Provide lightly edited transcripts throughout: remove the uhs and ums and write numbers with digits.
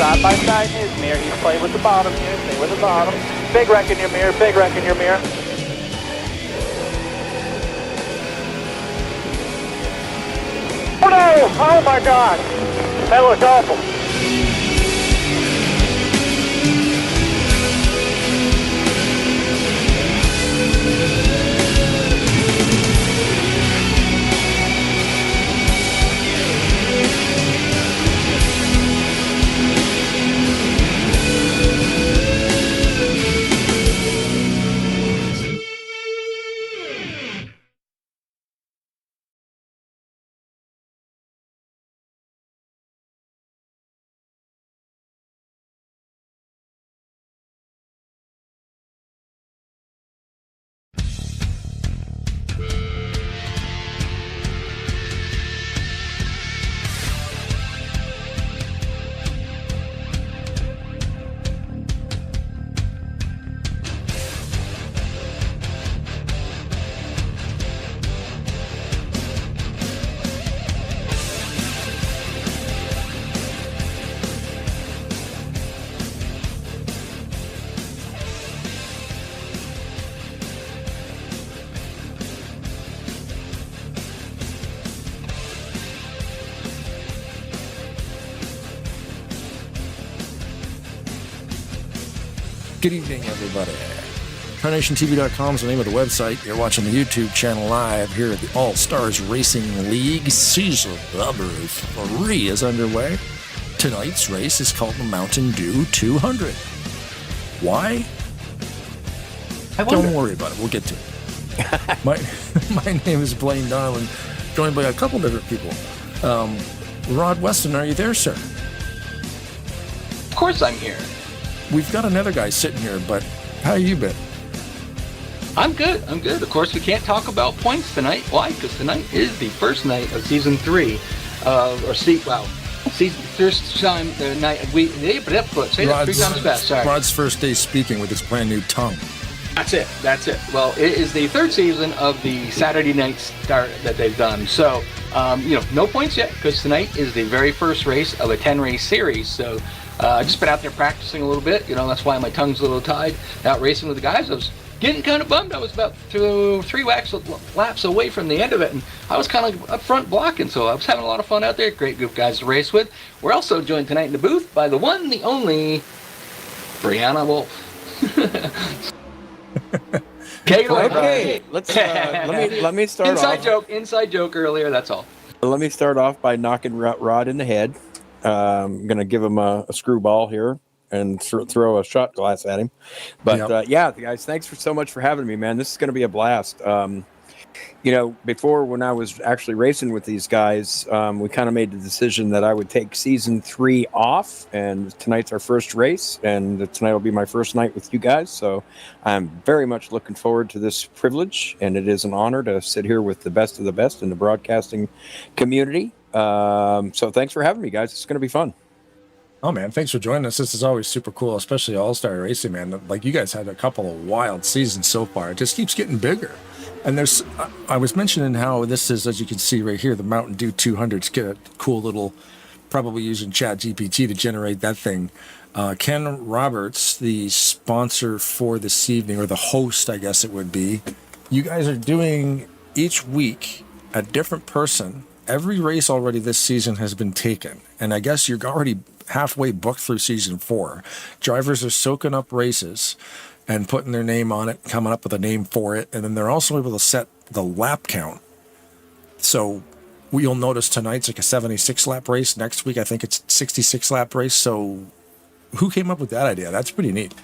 side by side in his mirror. He's playing with the bottom here. Stay with the bottom. Big wreck in your mirror. Big wreck in your mirror. Oh no! Oh my God! That looks awful. Good evening, everybody. TARNATIONTV.com is the name of the website. You're watching the YouTube channel live here at the All-Stars Racing League. Season number 3 is underway. Tonight's race is called the Mountain Dew 200. Why? Don't worry about it. We'll get to it. My name is Blaine Darlin, joined by a couple different people. Rod Weston, are you there, sir? Of course I'm here. We've got another guy sitting here, but how you been? I'm good. Of course, we can't talk about points tonight. Why? Because tonight is the first night of season 3. Season first time the night we say that 3 times fast. Sorry. Rod's first day speaking with his brand new tongue. That's it. Well, it is the 3rd season of the Saturday night start that they've done. So, no points yet because tonight is the very first race of a 10-race series. So. I've just been out there practicing a little bit. That's why my tongue's a little tied. Out racing with the guys, I was getting kind of bummed. I was about 3 laps away from the end of it, and I was kind of up front blocking, so I was having a lot of fun out there. Great group of guys to race with. We're also joined tonight in the booth by the one, the only, Brianna Wolf. Okay, let me start off. Inside joke earlier, that's all. Let me start off by knocking Rod in the head. I'm going to give him a screwball here and throw a shot glass at him. But guys, thanks so much for having me, man. This is going to be a blast. Before when I was actually racing with these guys, we kind of made the decision that I would take season 3 off, and tonight's our first race, and tonight will be my first night with you guys. So I'm very much looking forward to this privilege, and it is an honor to sit here with the best of the best in the broadcasting community. So thanks for having me, guys. It's going to be fun. Oh man, thanks for joining us. This is always super cool, especially All-Star Racing, man. Like, you guys had a couple of wild seasons so far. It just keeps getting bigger. And I was mentioning how this is, as you can see right here, the Mountain Dew 200's get a cool little, probably using ChatGPT to generate that thing. Ken Roberts, the sponsor for this evening, or the host, I guess it would be. You guys are doing each week a different person. Every race already this season has been taken, and I guess you're already halfway booked through season 4. Drivers are soaking up races and putting their name on it, coming up with a name for it, and then they're also able to set the lap count. So you'll notice tonight's like a 76-lap race. Next week, I think it's a 66-lap race. So who came up with that idea? That's pretty neat.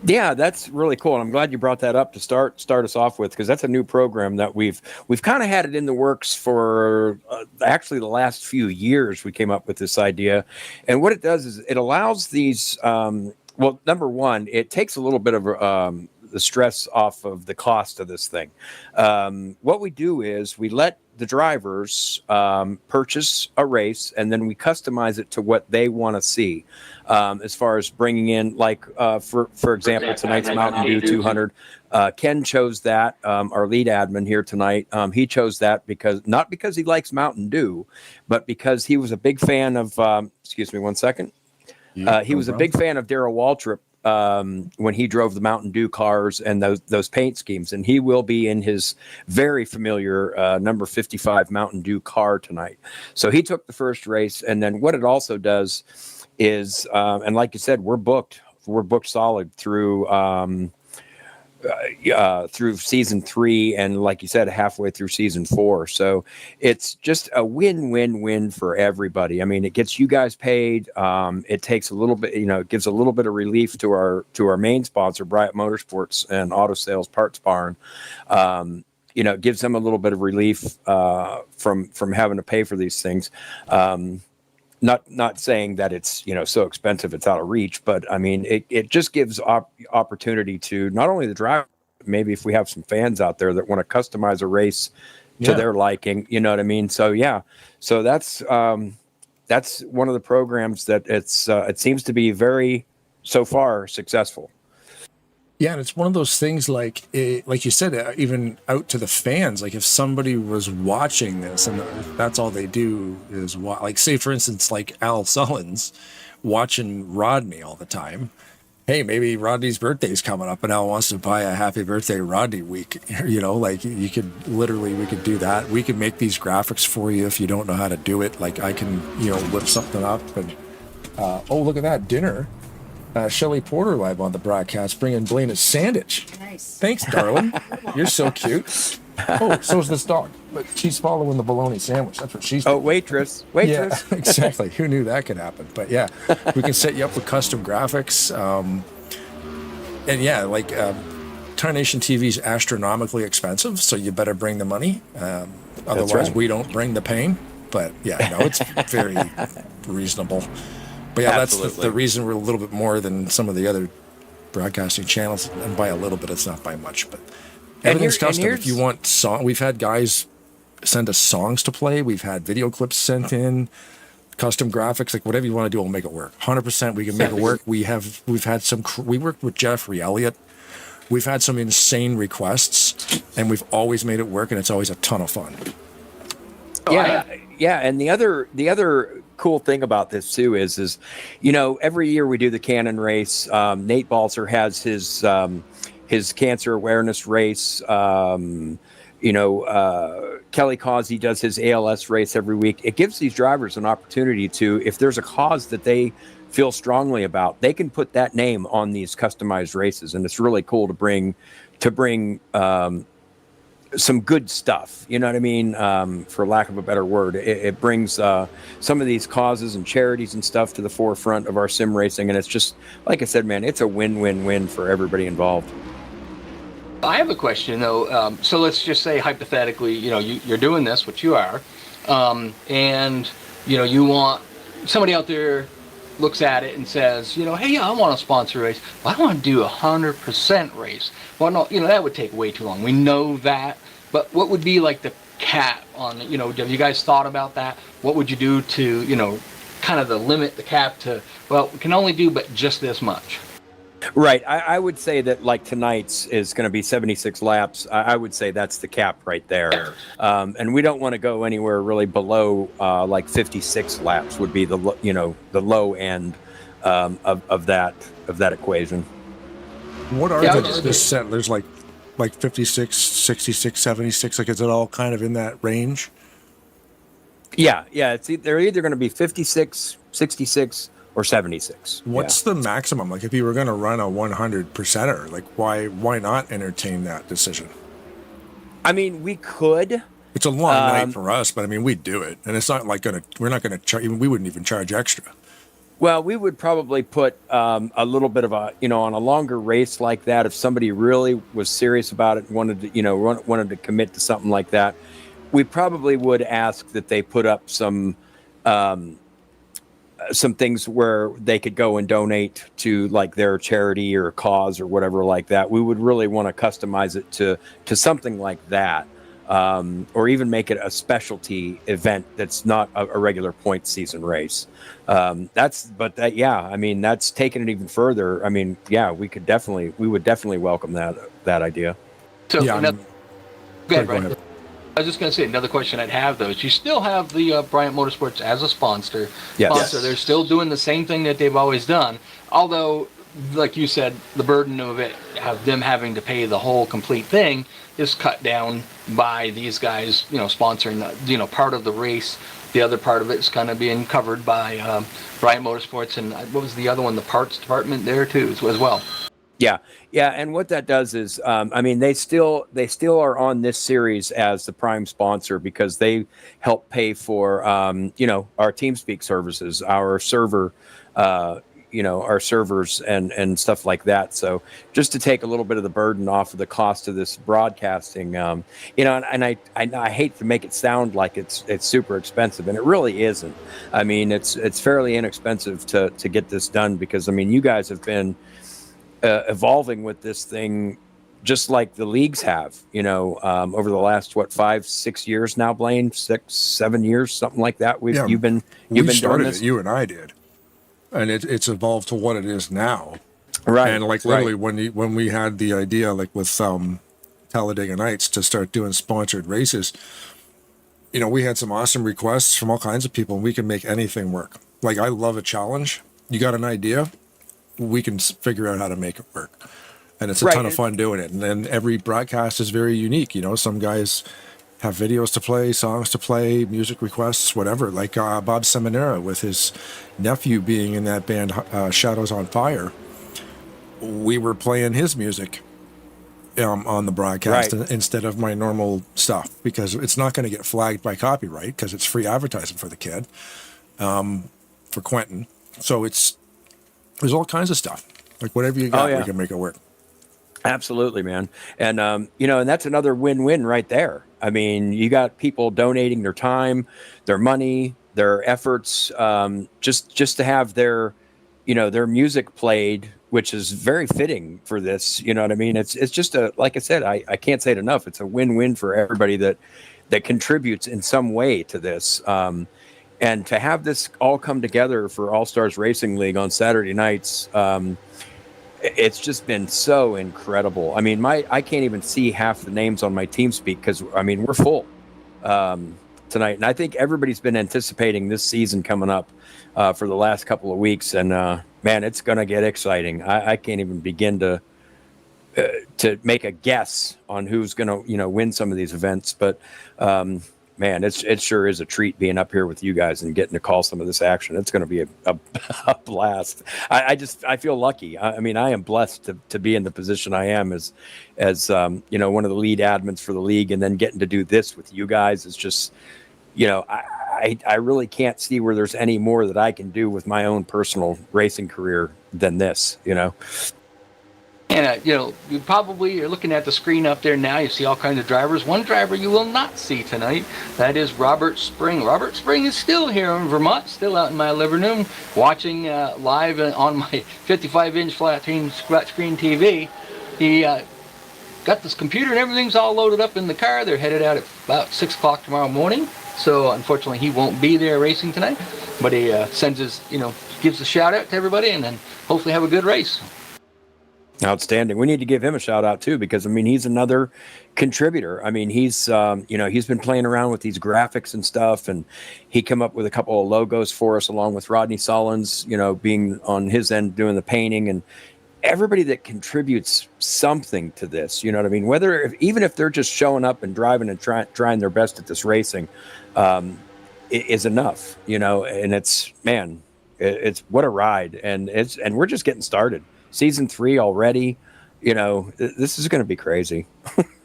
Yeah, that's really cool. And I'm glad you brought that up to start us off with, because that's a new program that we've kind of had it in the works for actually the last few years. We came up with this idea. And what it does is it allows these, number one, it takes a little bit of the stress off of the cost of this thing. What we do is we let the drivers purchase a race, and then we customize it to what they want to see. As far as bringing in, like, for example, tonight's Mountain Dew 200, Ken chose that, our lead admin here tonight. He chose that not because he likes Mountain Dew, but because he was a big fan of, excuse me one second. He was a big fan of Darrell Waltrip when he drove the Mountain Dew cars and those paint schemes, and he will be in his very familiar number 55 Mountain Dew car tonight. So he took the first race, and then what it also does is, and like you said, we're booked solid through season 3, and like you said, halfway through season 4. So it's just a win-win-win for everybody. I mean, it gets you guys paid. It takes a little bit, it gives a little bit of relief to our main sponsor, Bryant Motorsports and Auto Sales Parts Barn. It gives them a little bit of relief from having to pay for these things. Not saying that it's so expensive it's out of reach, but I mean it just gives opportunity to not only the driver, maybe if we have some fans out there that want to customize a race to their liking, you know what I mean? So so that's one of the programs that it seems to be very so far successful. Yeah, and it's one of those things like you said, even out to the fans. Like if somebody was watching this and that's all they do is like say for instance, like Al Sullins watching Rodney all the time. Hey, maybe Rodney's birthday's coming up and Al wants to buy a happy birthday Rodney week. Like we could do that. We could make these graphics for you if you don't know how to do it. Like I can, whip something up and oh, look at that dinner. Shelley Porter live on the broadcast, bringing Blaine a sandwich. Nice. Thanks, darling. You're so cute. Oh, so's this dog, but she's following the bologna sandwich. That's what she's doing. Oh, waitress. Yeah, exactly. Who knew that could happen? But yeah, we can set you up with custom graphics. And yeah, like TARNATION TV is astronomically expensive, so you better bring the money. Otherwise, right. We don't bring the pain. But yeah, no, it's very reasonable. But yeah, Absolutely. That's the reason we're a little bit more than some of the other broadcasting channels. And by a little bit, it's not by much. But everything's custom. If you want we've had guys send us songs to play. We've had video clips sent in, custom graphics, like whatever you want to do, we'll make it work. 100%, we can make it work. We worked with Jeffrey Elliott. We've had some insane requests, and we've always made it work, and it's always a ton of fun. Yeah, and the other cool thing about this too is every year we do the Cannon race. Nate Balser has his cancer awareness race. Kelly Causey does his ALS race every week. It gives these drivers an opportunity to, if there's a cause that they feel strongly about, they can put that name on these customized races, and it's really cool to bring some good stuff, you know what I mean? For lack of a better word, it brings some of these causes and charities and stuff to the forefront of our sim racing. And it's just, like I said, man, it's a win-win-win for everybody involved. I have a question though. So let's just say hypothetically, you're doing this, which you are, and you want somebody out there looks at it and says, hey, I want to sponsor a race. Well, I want to do 100% race. Well, no, that would take way too long. We know that. But what would be like the cap on, have you guys thought about that? What would you do to, kind of limit the cap to, well, we can only do but just this much? Right. I would say that like tonight's is going to be 76 laps. I would say that's the cap right there. And we don't want to go anywhere really below like 56 laps would be the low end of that equation. What are this set? There's like 56, 66, 76. Like, is it all kind of in that range? Yeah. They're either going to be 56, 66, or 76. What's the maximum? Like, if you were going to run a 100%er, like, why not entertain that decision? I mean, we could. It's a long night for us, but I mean, we'd do it, and it's not like we're not going to charge. We wouldn't even charge extra. Well, we would probably put a little bit of a, on a longer race like that, if somebody really was serious about it and wanted to commit to something like that, we probably would ask that they put up some things where they could go and donate to like their charity or cause or whatever like that. We would really want to customize it to something like that. Or even make it a specialty event that's not a regular point season race. That's taking it even further. I mean, yeah, we would definitely welcome that idea. So, yeah, go ahead, Brian. I was just going to say, another question I'd have, though, is you still have the Bryant Motorsports as a sponsor. Yes. They're still doing the same thing that they've always done. Although, like you said, the burden of it, of them having to pay the whole complete thing, is cut down by these guys, sponsoring, part of the race. The other part of it is kind of being covered by Bryant Motorsports, and what was the other one? The parts department there, too, as well. Yeah, and what that does is, they still are on this series as the prime sponsor because they help pay for, our TeamSpeak services, our server, our servers and stuff like that. So just to take a little bit of the burden off of the cost of this broadcasting, and I hate to make it sound like it's super expensive, and it really isn't. I mean, it's fairly inexpensive to get this done because you guys have been evolving with this thing just like the leagues have, over the last 5-6 years now, Blaine, 6-7 years, something like that. You've been doing this. You and I did, and it's evolved to what it is now. Right. And literally when we had the idea, with Talladega Nights, to start doing sponsored races, we had some awesome requests from all kinds of people, and we can make anything work. I love a challenge. You got an idea, we can figure out how to make it work. And it's a ton of fun doing it. And then every broadcast is very unique. Some guys have videos to play, songs to play, music requests, whatever. Like Bob Seminara with his nephew being in that band Shadows on Fire. We were playing his music on the broadcast instead of my normal stuff because it's not going to get flagged by copyright because it's free advertising for the kid, for Quentin. So there's all kinds of stuff. Whatever you got, we can make it work. Absolutely, man. And, and that's another win-win right there. You got people donating their time, their money, their efforts, just to have their music played, which is very fitting for this. You know what I mean? It's just like I said, I can't say it enough. It's a win-win for everybody that contributes in some way to this. And to have this all come together for All Stars Racing League on Saturday nights, it's just been so incredible. I can't even see half the names on my TeamSpeak because, we're full tonight. And I think everybody's been anticipating this season coming up for the last couple of weeks. And, man, it's going to get exciting. I can't even begin to make a guess on who's going to, win some of these events. But, man, it sure is a treat being up here with you guys and getting to call some of this action. It's going to be a blast. I feel lucky. I am blessed to be in the position I am as one of the lead admins for the league, and then getting to do this with you guys is just, I really can't see where there's any more that I can do with my own personal racing career than this, And, you're looking at the screen up there now. You see all kinds of drivers. One driver you will not see tonight. That is Robert Spring. Robert Spring is still here in Vermont, still out in my living room, watching live on my 55-inch flat screen TV. He got this computer and everything's all loaded up in the car. They're headed out at about 6 o'clock tomorrow morning. So, unfortunately, he won't be there racing tonight. But he sends his, gives a shout out to everybody and then hopefully have a good race. Outstanding. We need to give him a shout out too, because he's another contributor. He's he's been playing around with these graphics and stuff, and he came up with a couple of logos for us along with Rodney Sollins, being on his end doing the painting, and everybody that contributes something to this, even if they're just showing up and driving and trying their best at this racing, is enough, and it's what a ride, and we're just getting started. Season 3 already, this is going to be crazy.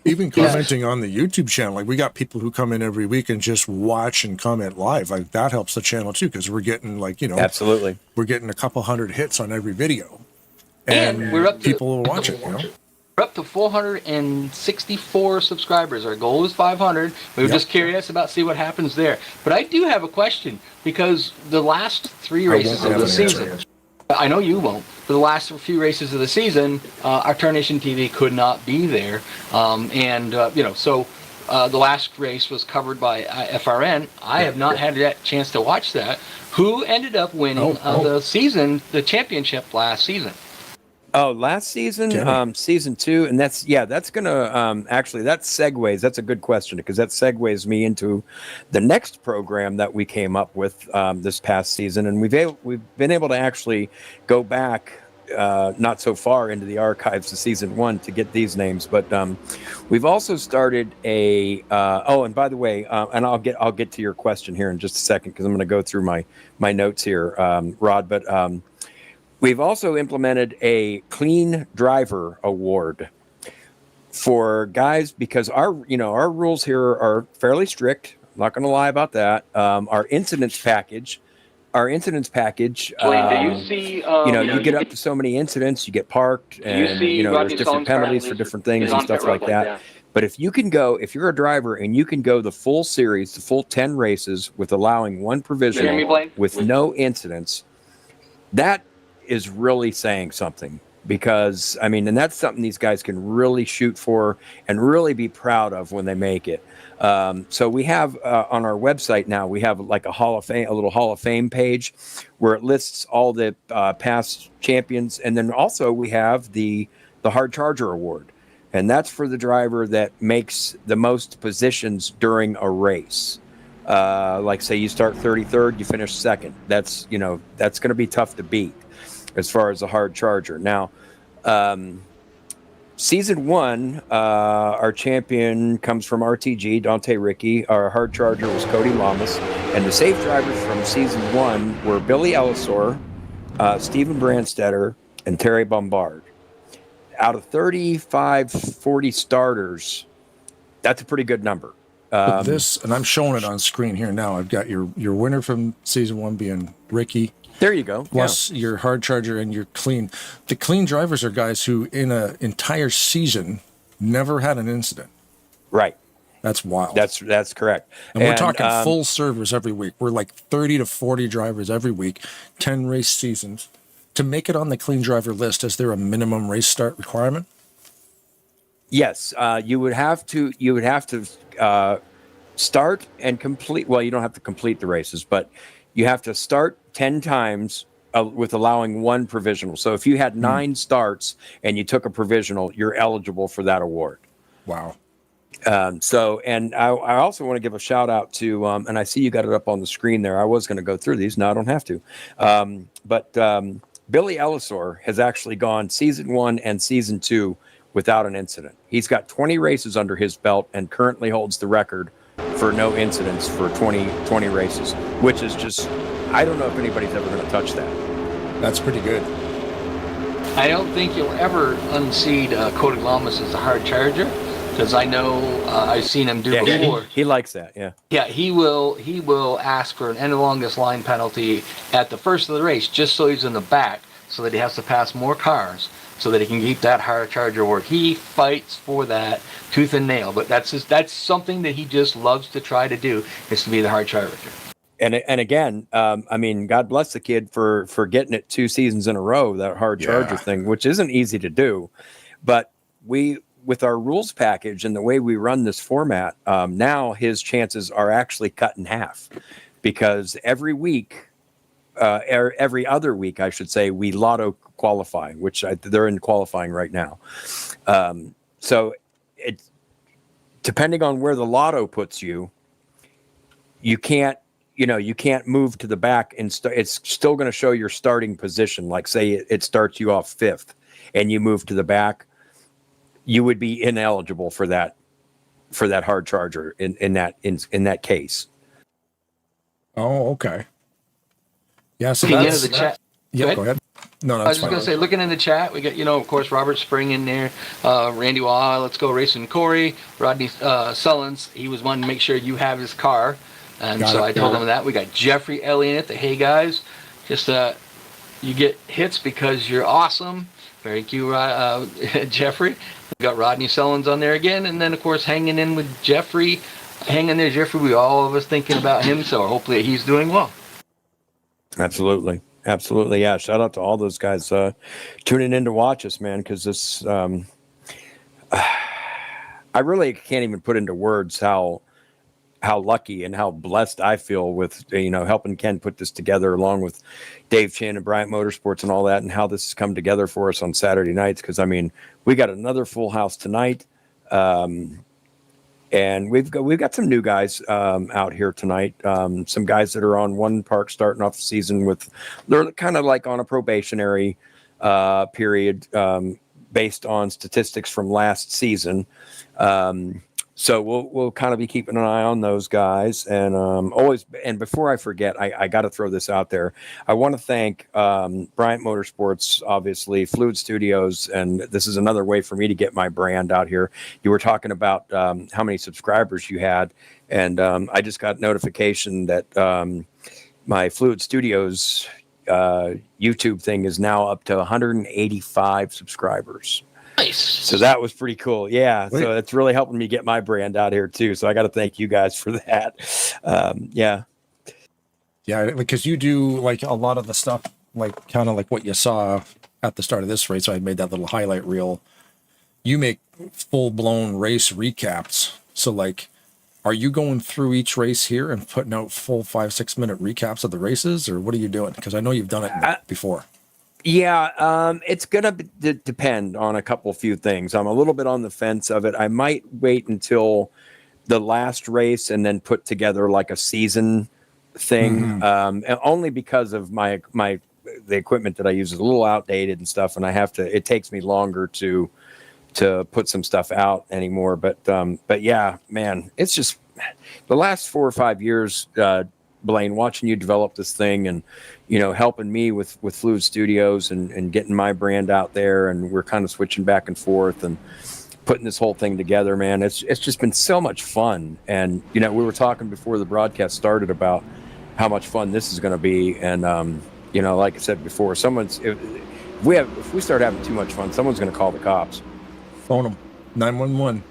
Even commenting on the YouTube channel, we got people who come in every week and just watch and comment live. That helps the channel too, because we're getting absolutely, we're getting a couple hundred hits on every video, and we're up to, people will watch it. We're up to 464 subscribers. Our goal is 500. We were just curious about see what happens there. But I do have a question, because the last 3 races of the season. I know you won't. For the last few races of the season, our TARNATION TV could not be there. So the last race was covered by FRN. I have not had that chance to watch that. Who ended up winning the championship last season? Oh, last season, Kenny. season 2, and that's gonna actually that segues. That's a good question because that segues me into the next program that we came up with this past season, and we've been able to actually go back not so far into the archives of season 1 to get these names, but we've also started a. And by the way, and I'll get to your question here in just a second because I'm going to go through my notes here, Rod, but. We've also implemented a clean driver award for guys because our rules here are fairly strict. I'm not going to lie about that. Our incidents package. Blaine, do you see? You get up to so many incidents, you get parked, and there's different penalties for different things and stuff like that. But if you're a driver and you can go the full series, the full 10 races with allowing one provisional with no incidents, that is really saying something because and that's something these guys can really shoot for and really be proud of when they make it. So we have on our website now, we have like a little Hall of Fame page where it lists all the past champions. And then also we have the Hard Charger Award. And that's for the driver that makes the most positions during a race. Like say you start 33rd, you finish second. That's going to be tough to beat as far as a hard charger. Now, season 1, our champion comes from RTG, Dante Ricky. Our hard charger was Cody Lamas. And the safe drivers from season 1 were Billy Ellisor, Stephen Brandstetter, and Terry Bombard. Out of 40 starters, that's a pretty good number. And I'm showing it on screen here now. I've got your winner from season 1 being Ricky. There you go. Plus your hard charger and your clean. The clean drivers are guys who in an entire season never had an incident. Right. That's wild. That's correct. And we're talking full servers every week. We're like 30 to 40 drivers every week, 10 race seasons. To make it on the clean driver list, is there a minimum race start requirement? Yes, you would have to start and complete. Well, you don't have to complete the races, but you have to start 10 times with allowing one provisional. So if you had 9 starts and you took a provisional, you're eligible for that award. Wow. And I also want to give a shout out to, and I see you got it up on the screen there. I was going to go through these. Now I don't have to. But Billy Ellisor has actually gone season 1 and season 2 without an incident. He's got 20 races under his belt and currently holds the record for no incidents for 20 races, which is just, I don't know if anybody's ever going to touch that. That's pretty good. I don't think you'll ever unseat Cody Lamas as a hard charger because I know I've seen him do before. He likes that, yeah. Yeah, he will ask for an end along this line penalty at the first of the race just so he's in the back so that he has to pass more cars so that he can keep that hard charger work. He fights for that tooth and nail, but that's something that he just loves to try to do, is to be the hard charger. And again, God bless the kid for getting it 2 seasons in a row, that hard charger thing, which isn't easy to do. But with our rules package and the way we run this format, now his chances are actually cut in half because every week, every other week, I should say, we lotto qualify, which they're in qualifying right now. So it, depending on where the lotto puts you, you can't move to the back and it's still going to show your starting position. Like say it starts you off 5th and you move to the back, you would be ineligible for that hard charger in that case. Oh, okay. Yeah, so looking into the chat. Yeah, go ahead. No, I was just going to say, looking in the chat, we got, of course, Robert Spring in there, Randy Waugh, Let's Go Racing Corey, Rodney Sullins. He was wanting to make sure you have his car. And I told him that. We got Jeffrey Elliott, the Hey Guys. Just you get hits because you're awesome. Thank you, Jeffrey. We got Rodney Sullins on there again. And then, of course, hanging in with Jeffrey. Hang in there, Jeffrey. We all of us thinking about him, so hopefully he's doing well. Absolutely. Yeah. Shout out to all those guys tuning in to watch us, man, because this, I really can't even put into words how how lucky and how blessed I feel with, helping Ken put this together along with Dave Chin and Bryant Motorsports and all that, and how this has come together for us on Saturday nights. Cause I mean, we got another full house tonight. And we've got some new guys out here tonight. Some guys that are on one park starting off the season they're kind of like on a probationary period based on statistics from last season. So we'll kind of be keeping an eye on those guys, and before I forget, I got to throw this out there. I want to thank Bryant Motorsports, obviously Fluid Studios, and this is another way for me to get my brand out here. You were talking about how many subscribers you had, and I just got notification that my Fluid Studios YouTube thing is now up to 185 subscribers. Nice. So that was pretty cool. Yeah. Wait. So it's really helping me get my brand out here too. So I got to thank you guys for that. Yeah. Yeah, because you do like a lot of the stuff, like kind of like what you saw at the start of this race. So I made that little highlight reel. You make full blown race recaps. So like, are you going through each race here and putting out full 5-6 minute recaps of the races, or what are you doing? Because I know you've done it before. Yeah, it's gonna depend on a few things. I'm a little bit on the fence of it. I might wait until the last race and then put together like a season thing, and only because of the equipment that I use is a little outdated and stuff, and it takes me longer to put some stuff out anymore. But yeah, man, it's just the last 4 or 5 years, Blaine, watching you develop this thing and, helping me with Fluid Studios and getting my brand out there. And we're kind of switching back and forth and putting this whole thing together, man. It's just been so much fun. And, we were talking before the broadcast started about how much fun this is going to be. And, like I said before, if we start having too much fun, someone's going to call the cops. Phone them. 911.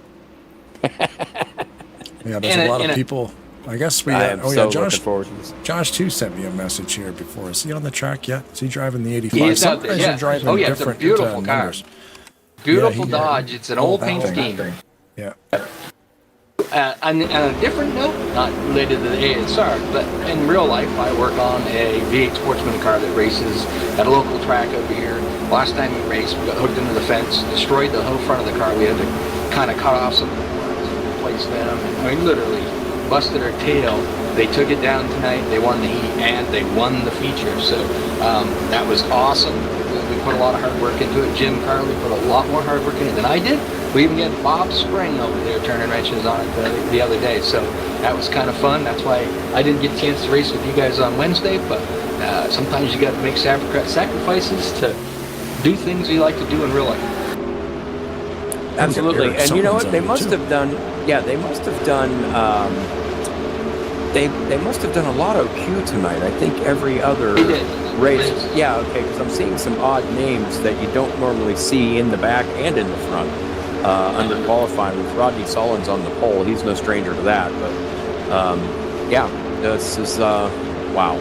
Yeah, there's a lot of people. I guess we. Josh. Looking forward to this. Josh too sent me a message here before. Is he on the track yet? Is he driving the 85? He is Some out there, guys yeah. are driving Oh, yeah, it's a different beautiful car. numbers. Beautiful Yeah, Dodge. It's an old paint that scheme. thing. Yeah. On a different note, not related to the ASR, but in real life, I work on a V8 Sportsman car that races at a local track over here. Last time we raced, we got hooked into the fence, destroyed the whole front of the car. We had to kind of cut off some of the parts and replace them. I mean, literally busted our tail. They took it down tonight. They won the heat and they won the feature. So that was awesome. We put a lot of hard work into it. Jim Carley put a lot more hard work in it than I did. We even get Bob Spring over there turning wrenches on it the other day. So that was kind of fun. That's why I didn't get a chance to race with you guys on Wednesday. But sometimes you got to make sacrifices to do things you like to do in real life. Absolutely. And you know what? They must have done. Yeah, they must have done. They must have done a lot of Q tonight. I think every other race. Yeah, okay, because I'm seeing some odd names that you don't normally see in the back and in the front under qualifying with Rodney Sullins on the pole. He's no stranger to that. But yeah, this is wow.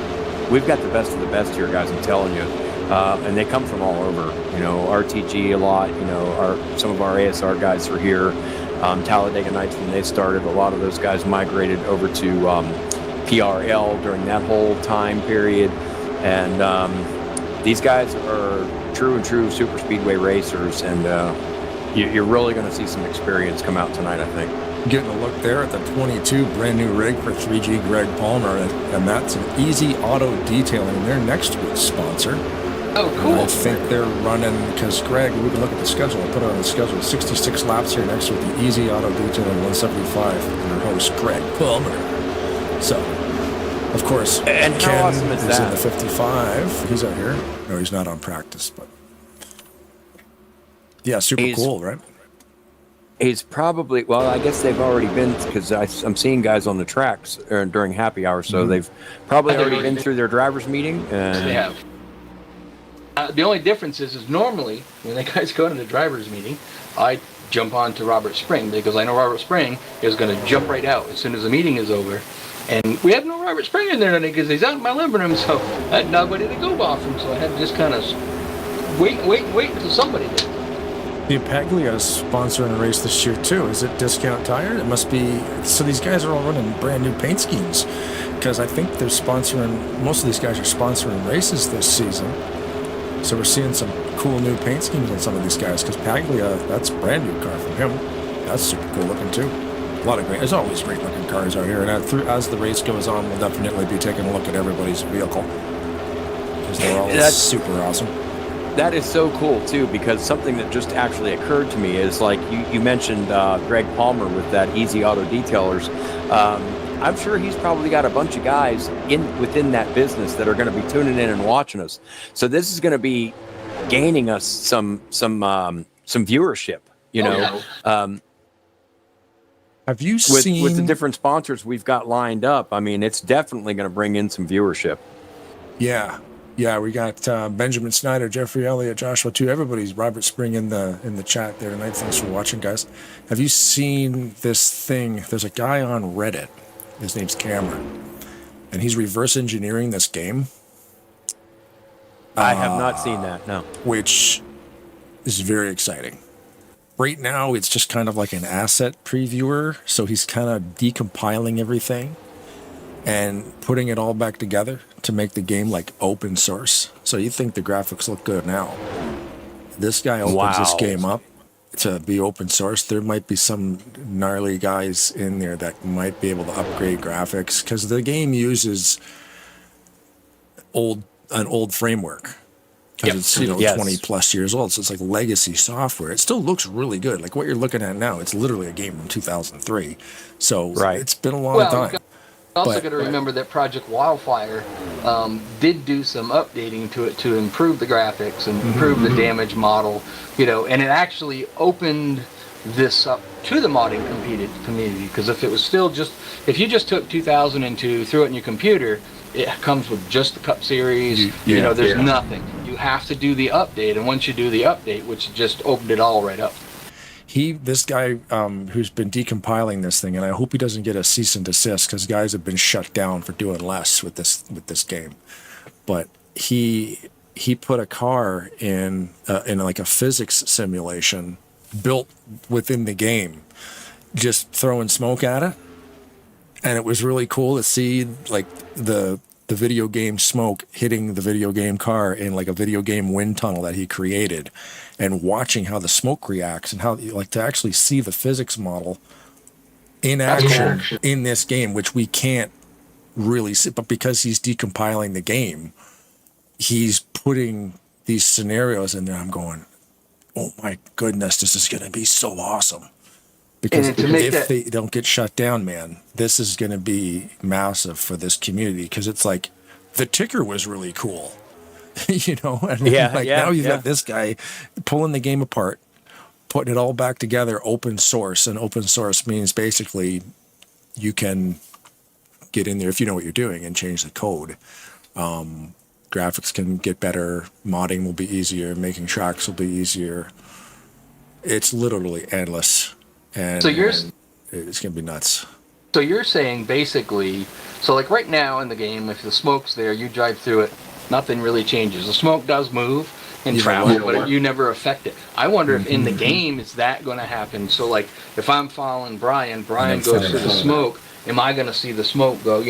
We've got the best of the best here, guys. I'm telling you. And they come from all over. RTG a lot. Some of our ASR guys are here. Talladega Nights, when they started, a lot of those guys migrated over to PRL during that whole time period. And these guys are true super speedway racers, and you're really going to see some experience come out tonight, I think. Getting a look there at the 22 brand new rig for 3G Greg Palmer, and that's an Easy Auto Detailing. They're next week's sponsor. Oh, cool. And I think they're running, because Greg, we can look at the schedule. I put it on the schedule. 66 laps here next with the Easy Auto Detailing 175 and their host, Greg Palmer. So, of course, and how Ken awesome is in that? the 55. He's out here. No, he's not on practice, but yeah, super cool, right? He's probably, well, I guess they've already been, because I'm seeing guys on the tracks during happy hour, so they've probably already been through their driver's meeting. And they have. The only difference is normally when the guys go to the driver's meeting, I jump on to Robert Spring because I know Robert Spring is going to jump right out as soon as the meeting is over. And we have no Robert Spring in there today because he's out in my living room, so I had nobody to go off him. So I had to just kind of wait until somebody did. The Paglia is sponsoring a race this year too. Is it Discount Tire? It must be. So these guys are all running brand new paint schemes, because I think they're sponsoring. Most of these guys are sponsoring races this season. So we're seeing some cool new paint schemes on some of these guys. Because Paglia, that's a brand new car from him. That's super cool looking too. A lot of great. There's always great looking cars out here. And as the race goes on, we'll definitely be taking a look at everybody's vehicle, because they're all super awesome. That is so cool too, because something that just actually occurred to me is, like you mentioned Greg Palmer with that Easy Auto Detailers. I'm sure he's probably got a bunch of guys within that business that are going to be tuning in and watching us. So this is going to be gaining us some viewership. You know, have you seen with the different sponsors we've got lined up? I mean, it's definitely going to bring in some viewership. Yeah. Yeah, we got Benjamin Snyder, Jeffrey Elliott, Joshua too. Everybody's Robert Spring in the chat there tonight. Thanks for watching, guys. Have you seen this thing? There's a guy on Reddit. His name's Cameron, and he's reverse engineering this game. I have not seen that. No, which is very exciting. Right now, it's just kind of like an asset previewer. So he's kind of decompiling everything and putting it all back together to make the game like open source. So you think the graphics look good now. This guy opens this game up to be open source. There might be some gnarly guys in there that might be able to upgrade graphics, because the game uses an old framework. Because it's 20 plus years old, so it's like legacy software. It still looks really good. Like what you're looking at now, it's literally a game from 2003. So it's been a long time. Also got to remember that Project Wildfire did do some updating to it to improve the graphics and improve the damage model, and it actually opened this up to the modding community. Because if you just took 2002, threw it in your computer, it comes with just the Cup Series. There's nothing. You have to do the update, and once you do the update, which just opened it all right up. This guy who's been decompiling this thing, and I hope he doesn't get a cease and desist, because guys have been shut down for doing less with this game. But he put a car in like a physics simulation built within the game, just throwing smoke at it, and it was really cool to see like the video game smoke hitting the video game car in like a video game wind tunnel that he created, and watching how the smoke reacts, and how like to actually see the physics model in action in this game, which we can't really see. But because he's decompiling the game, he's putting these scenarios in there. I'm going, oh my goodness, this is going to be so awesome. Because if they don't get shut down, man, this is going to be massive for this community. Because it's like the ticker was really cool, And now you've got this guy pulling the game apart, putting it all back together, open source. And open source means basically you can get in there if you know what you're doing and change the code. Graphics can get better. Modding will be easier. Making tracks will be easier. It's literally endless. And it's going to be nuts. So you're saying basically, like right now in the game, if the smoke's there, you drive through it, nothing really changes. The smoke does move and travel, but you never affect it. I wonder if in the game is that going to happen? So like if I'm following Brian goes through the smoke, am I going to see the smoke go,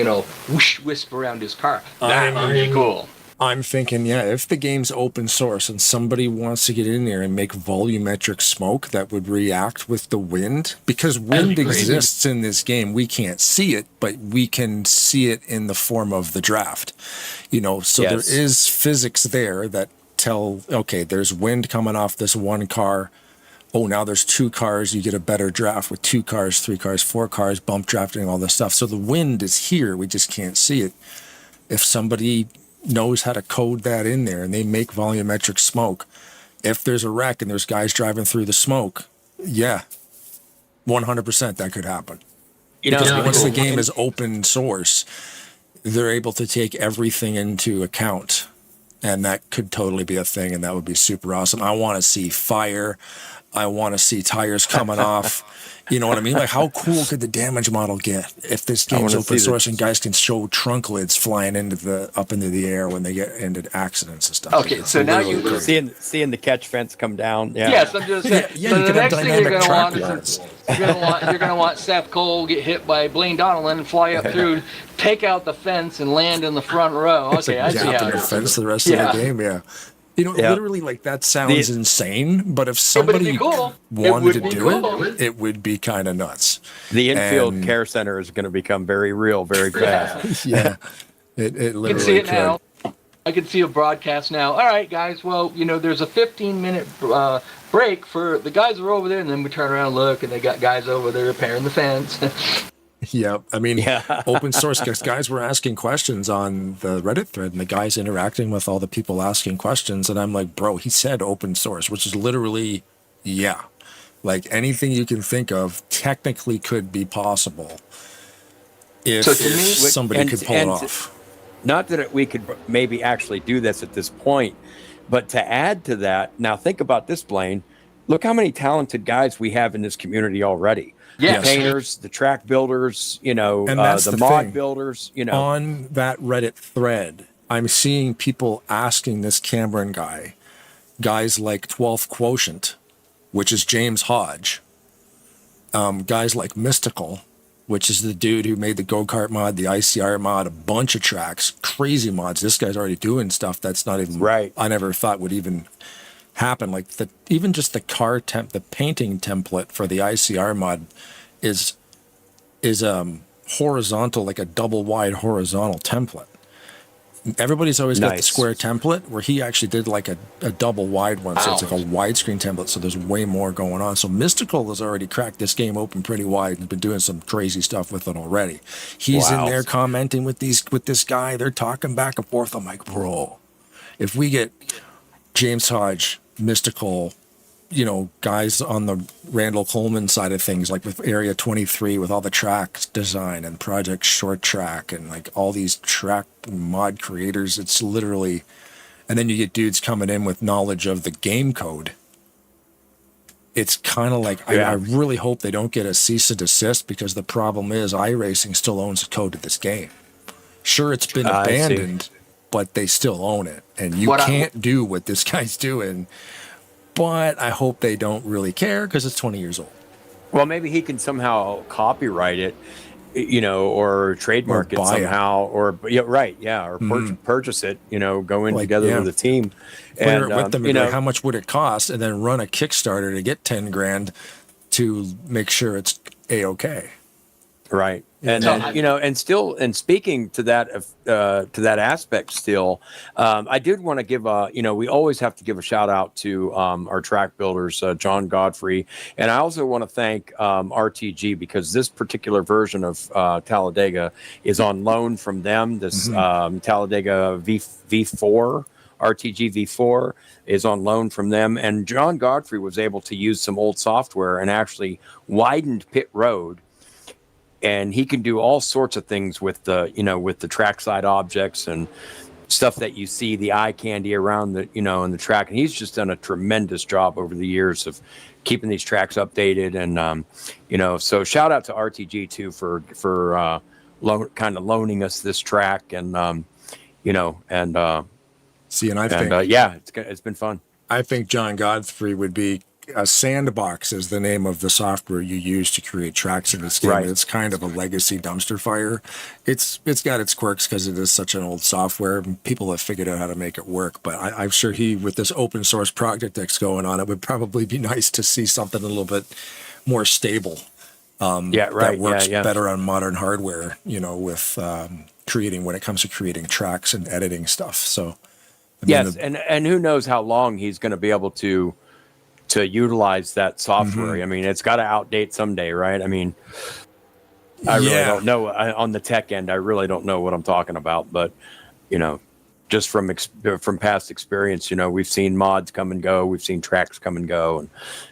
whoosh, wisp around his car? That would be cool. I'm thinking, if the game's open source and somebody wants to get in there and make volumetric smoke that would react with the wind, because wind exists in this game. We can't see it, but we can see it in the form of the draft. So there is physics there that tell, okay, there's wind coming off this one car. Oh, now there's two cars. You get a better draft with 2 cars, 3 cars, 4 cars, bump drafting, all this stuff. So the wind is here. We just can't see it. If somebody knows how to code that in there and they make volumetric smoke, if there's a wreck and there's guys driving through the smoke, 100% that could happen. Because once the game is open source, they're able to take everything into account, and that could totally be a thing, and that would be super awesome. I want to see fire. I want to see tires coming off. You know what I mean? Like, how cool could the damage model get if this game's open source and guys can show trunk lids flying up into the air when they get into accidents and stuff? Okay, so now you seeing the catch fence come down. Yeah. Yes, I'm just saying. Yeah, so you the could have next thing you're dynamic going to track want walls. is you're going to want Seth Cole get hit by Blaine Donnellan and fly up through, take out the fence and land in the front row. It's Okay, a I see gap how in it the is. fence the rest of the game. Yeah. You know, literally, like, that sounds insane, but if somebody wanted to do it, it would be kind of nuts. The infield care center is going to become very real very fast. Yeah, it literally I can see it could. now. I can see a broadcast now. All right, guys. Well, you know, there's a 15-minute break for the guys are over there, and then we turn around and look, and they got guys over there repairing the fence. Yeah, I mean, open source guys were asking questions on the Reddit thread, and the guys interacting with all the people asking questions, and I'm like, bro, he said open source, which is literally, like anything you can think of technically could be possible if So to me, somebody could pull it off. Not that we could maybe actually do this at this point, but to add to that, now think about this, Blaine. Look how many talented guys we have in this community already. Yes. The painters, the track builders, you know, And that's the the mod thing. builders, you know. On that Reddit thread, I'm seeing people asking this Cameron guys like 12th Quotient, which is James Hodge, guys like Mystical, which is the dude who made the go-kart mod, the ICR mod, a bunch of tracks, crazy mods. This guy's already doing stuff that's not even I never thought would even happen. Like even just the the painting template for the ICR mod is horizontal, like a double wide horizontal template. Everybody's always got the square template, where he actually did like a double wide one. So it's like a widescreen template. So there's way more going on. So Mystical has already cracked this game open pretty wide and been doing some crazy stuff with it already. He's in there commenting with this guy. They're talking back and forth. I'm like, bro, if we get James Hodge, Mystical, you know, guys on the Randall Coleman side of things, like with Area 23, with all the track design and Project Short Track and like all these track mod creators, it's literally, and then you get dudes coming in with knowledge of the game code. It's kind of like, I really hope they don't get a cease and desist, because the problem is iRacing still owns the code to this game. Sure, it's been abandoned, but they still own it. And you can't do what this guy's doing. But I hope they don't really care, because it's 20 years old. Well, maybe he can somehow copyright it, you know, or trademark it somehow, or purchase it, you know, go in together with a team. Clear And it with them, you know, like, how much would it cost, and then run a Kickstarter to get 10 grand to make sure it's A-okay. Right. And then, you know, and speaking to that aspect still, I did want to give we always have to give a shout out to our track builders, John Godfrey. And I also want to thank RTG, because this particular version of Talladega is on loan from them. This Talladega V4, RTG V4 is on loan from them. And John Godfrey was able to use some old software and actually widened pit road. And he can do all sorts of things with the trackside objects and stuff that you see, the eye candy around the, you know, in the track. And he's just done a tremendous job over the years of keeping these tracks updated. And, you know, so shout out to RTG too, for kind of loaning us this track. And, you know, and, it's been fun. I think John Godfrey would be, a sandbox is the name of the software you use to create tracks in this game. Right. It's kind of a legacy dumpster fire. It's got its quirks because it is such an old software, and people have figured out how to make it work. But I'm sure with this open source project that's going on, it would probably be nice to see something a little bit more stable. That works better on modern hardware, you know, with when it comes to creating tracks and editing stuff. So and who knows how long he's going to be able to utilize that software. I mean, it's got to outdate someday, right? I mean, I really don't know. On the tech end, I really don't know what I'm talking about. But, you know, just from past experience, you know, we've seen mods come and go. We've seen tracks come and go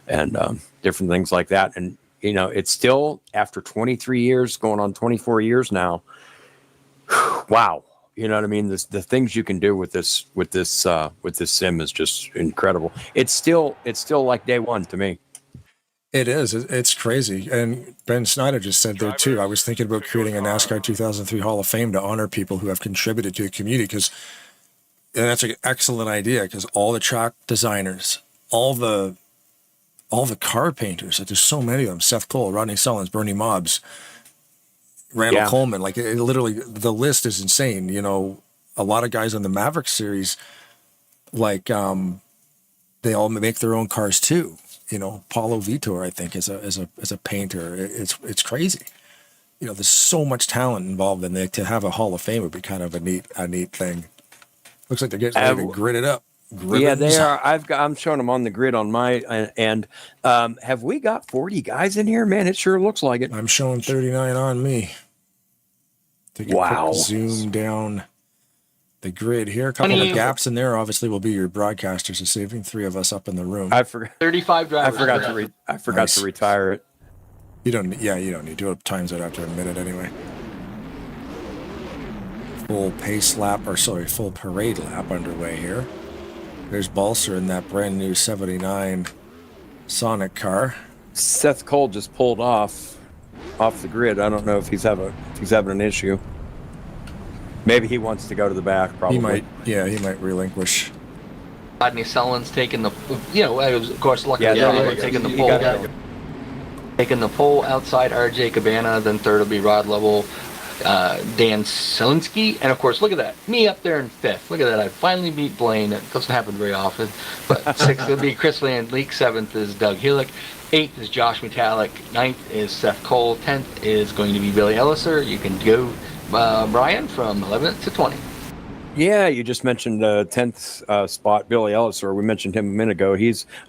and different things like that. And, you know, it's still, after 23 years, going on 24 years now, wow. You know what I mean? The things you can do with this sim is just incredible. It's still like day one to me. It is. It's crazy. And Ben Snyder just said there too. I was thinking about creating a NASCAR 2003 Hall of Fame to honor people who have contributed to the community, because that's an excellent idea, because all the track designers, all the car painters, there's so many of them. Seth Cole, Rodney Sullins, Bernie Mobbs, Randall Coleman. Like, it literally, the list is insane. You know, a lot of guys on the Maverick series, like, they all make their own cars too. You know, Paulo Vitor, I think, is a painter. It's crazy. You know, there's so much talent involved in it. To have a Hall of Fame would be kind of a neat thing. Looks like they're getting ready to grid it up. Yeah, they are. I'm showing them on the grid on my end. Have we got 40 guys in here? Man, it sure looks like it. I'm showing 39 on me. Take a quick zoom down the grid here. A couple of gaps in there obviously will be your broadcasters this evening. 3 of us up in the room. I forgot. 35 drivers. I forgot to retire it. You don't need to. It times it after a minute anyway. Full parade lap underway here. There's Balser in that brand new 79 Sonic car. Seth Cole just pulled off the grid. I don't know if he's having an issue. Maybe he wants to go to the back. Probably. He might relinquish. Rodney Sullins taking the, of course, luckily taking the pole. Taking the pole outside RJ Cabana, then third will be Rod Lovell, Dan Selinski, and of course, look at that, me up there in 5th. Look at that, I finally beat Blaine. It doesn't happen very often. But 6th will be Chris Van Leek, 7th is Doug Hillick, 8th is Josh Metallic, 9th is Seth Cole, 10th is going to be Billy Elliser. You can go, Brian, from 11th to 20th. Yeah, you just mentioned 10th spot, Billy Elliser. We mentioned him a minute ago.